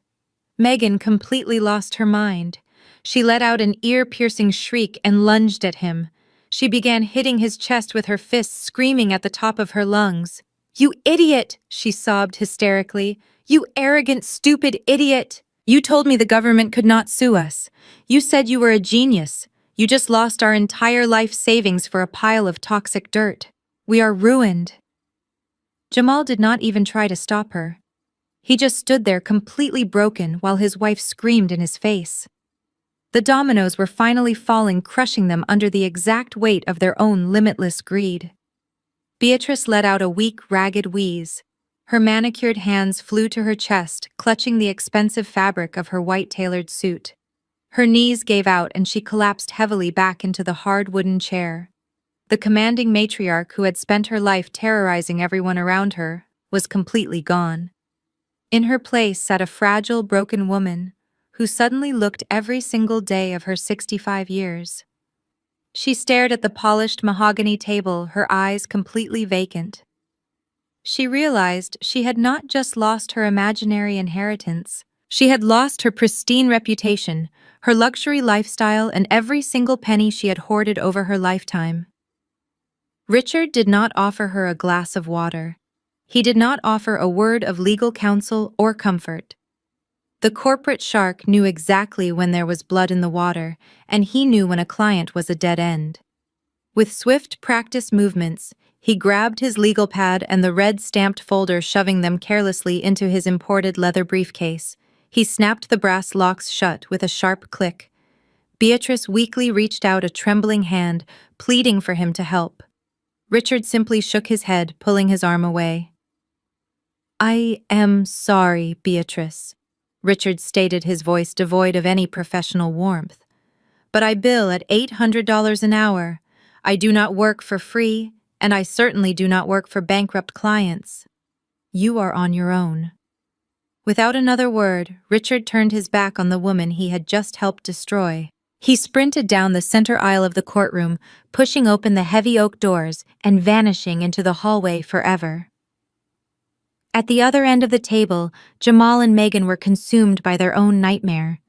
Megan completely lost her mind. She let out an ear-piercing shriek and lunged at him. She began hitting his chest with her fists, screaming at the top of her lungs. "You idiot!" she sobbed hysterically. "You arrogant, stupid idiot! You told me the government could not sue us. You said you were a genius. You just lost our entire life savings for a pile of toxic dirt. We are ruined." Jamal did not even try to stop her. He just stood there completely broken while his wife screamed in his face. The dominoes were finally falling, crushing them under the exact weight of their own limitless greed. Beatrice let out a weak, ragged wheeze. Her manicured hands flew to her chest, clutching the expensive fabric of her white tailored suit. Her knees gave out and she collapsed heavily back into the hard wooden chair. The commanding matriarch who had spent her life terrorizing everyone around her was completely gone. In her place sat a fragile, broken woman who suddenly looked every single day of her 65 years. She stared at the polished mahogany table, her eyes completely vacant. She realized she had not just lost her imaginary inheritance, she had lost her pristine reputation, her luxury lifestyle, and every single penny she had hoarded over her lifetime. Richard did not offer her a glass of water. He did not offer a word of legal counsel or comfort. The corporate shark knew exactly when there was blood in the water, and he knew when a client was a dead end. With swift, practiced movements, he grabbed his legal pad and the red-stamped folder, shoving them carelessly into his imported leather briefcase. He snapped the brass locks shut with a sharp click. Beatrice weakly reached out a trembling hand, pleading for him to help. Richard simply shook his head, pulling his arm away. "I am sorry, Beatrice," Richard stated, his voice devoid of any professional warmth. "But I bill at $800 an hour. I do not work for free, and I certainly do not work for bankrupt clients." You are on your own." Without another word, Richard turned his back on the woman he had just helped destroy. He sprinted down the center aisle of the courtroom, pushing open the heavy oak doors and vanishing into the hallway forever. At the other end of the table, Jamal and Megan were consumed by their own nightmare.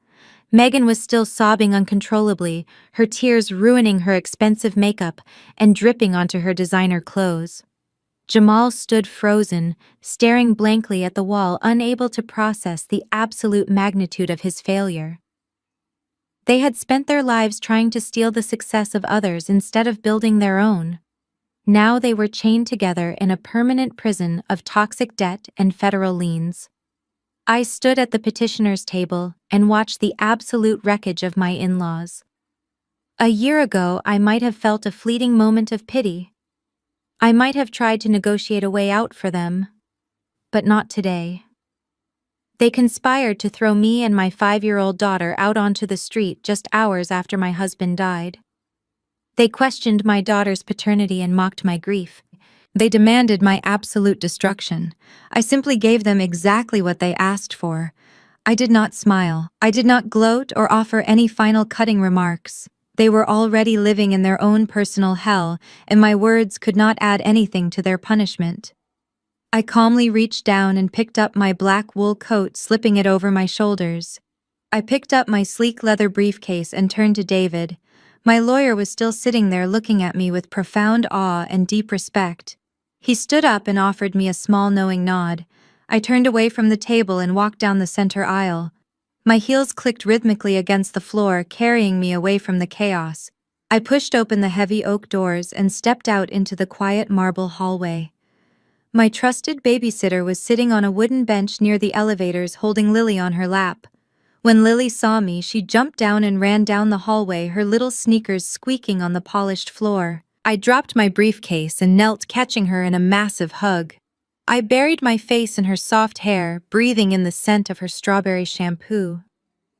Megan was still sobbing uncontrollably, her tears ruining her expensive makeup and dripping onto her designer clothes. Jamal stood frozen, staring blankly at the wall, unable to process the absolute magnitude of his failure. They had spent their lives trying to steal the success of others instead of building their own. Now they were chained together in a permanent prison of toxic debt and federal liens. I stood at the petitioner's table and watched the absolute wreckage of my in-laws. A year ago, I might have felt a fleeting moment of pity. I might have tried to negotiate a way out for them, but not today. They conspired to throw me and my 5-year-old daughter out onto the street just hours after my husband died. They questioned my daughter's paternity and mocked my grief. They demanded my absolute destruction. I simply gave them exactly what they asked for. I did not smile. I did not gloat or offer any final cutting remarks. They were already living in their own personal hell, and my words could not add anything to their punishment. I calmly reached down and picked up my black wool coat, slipping it over my shoulders. I picked up my sleek leather briefcase and turned to David. My lawyer was still sitting there looking at me with profound awe and deep respect. He stood up and offered me a small knowing nod. I turned away from the table and walked down the center aisle. My heels clicked rhythmically against the floor, carrying me away from the chaos. I pushed open the heavy oak doors and stepped out into the quiet marble hallway. My trusted babysitter was sitting on a wooden bench near the elevators, holding Lily on her lap. When Lily saw me, she jumped down and ran down the hallway, her little sneakers squeaking on the polished floor. I dropped my briefcase and knelt, catching her in a massive hug. I buried my face in her soft hair, breathing in the scent of her strawberry shampoo.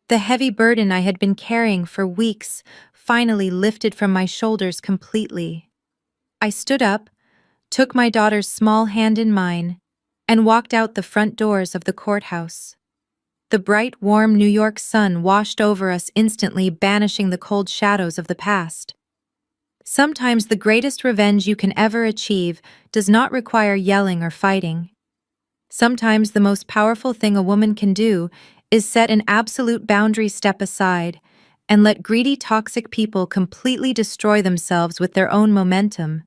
The heavy burden I had been carrying for weeks finally lifted from my shoulders completely. I stood up, took my daughter's small hand in mine, and walked out the front doors of the courthouse. The bright, warm New York sun washed over us instantly, banishing the cold shadows of the past. Sometimes the greatest revenge you can ever achieve does not require yelling or fighting. Sometimes the most powerful thing a woman can do is set an absolute boundary, step aside, and let greedy, toxic people completely destroy themselves with their own momentum.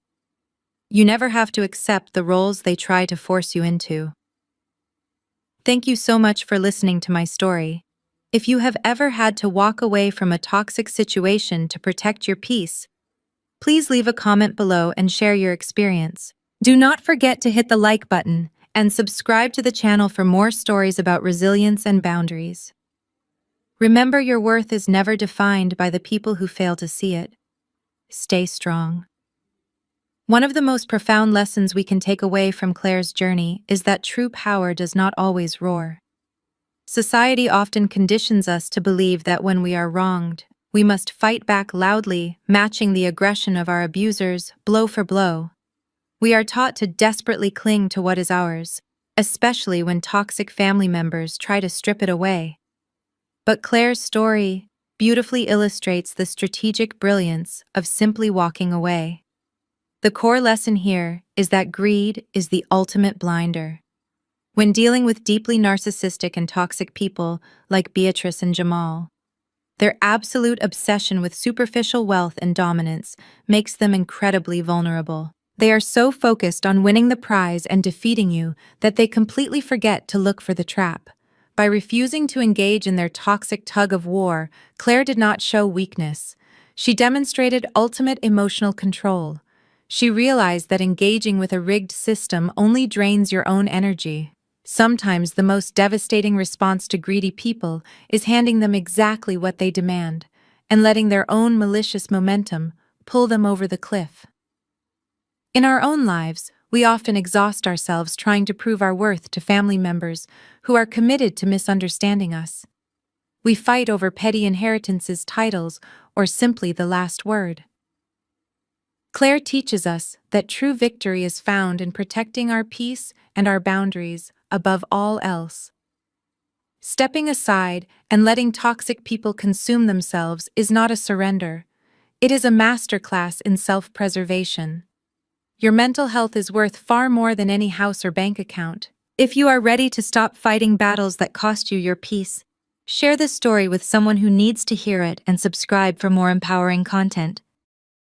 You never have to accept the roles they try to force you into. Thank you so much for listening to my story. If you have ever had to walk away from a toxic situation to protect your peace, please leave a comment below and share your experience. Do not forget to hit the like button and subscribe to the channel for more stories about resilience and boundaries. Remember, your worth is never defined by the people who fail to see it. Stay strong. One of the most profound lessons we can take away from Claire's journey is that true power does not always roar. Society often conditions us to believe that when we are wronged, we must fight back loudly, matching the aggression of our abusers, blow for blow. We are taught to desperately cling to what is ours, especially when toxic family members try to strip it away. But Claire's story beautifully illustrates the strategic brilliance of simply walking away. The core lesson here is that greed is the ultimate blinder. When dealing with deeply narcissistic and toxic people like Beatrice and Jamal, their absolute obsession with superficial wealth and dominance makes them incredibly vulnerable. They are so focused on winning the prize and defeating you that they completely forget to look for the trap. By refusing to engage in their toxic tug-of-war, Claire did not show weakness. She demonstrated ultimate emotional control. She realized that engaging with a rigged system only drains your own energy. Sometimes the most devastating response to greedy people is handing them exactly what they demand and letting their own malicious momentum pull them over the cliff. In our own lives, we often exhaust ourselves trying to prove our worth to family members who are committed to misunderstanding us. We fight over petty inheritances, titles, or simply the last word. Claire teaches us that true victory is found in protecting our peace and our boundaries above all else. Stepping aside and letting toxic people consume themselves is not a surrender. It is a masterclass in self-preservation. Your mental health is worth far more than any house or bank account. If you are ready to stop fighting battles that cost you your peace, share this story with someone who needs to hear it and subscribe for more empowering content.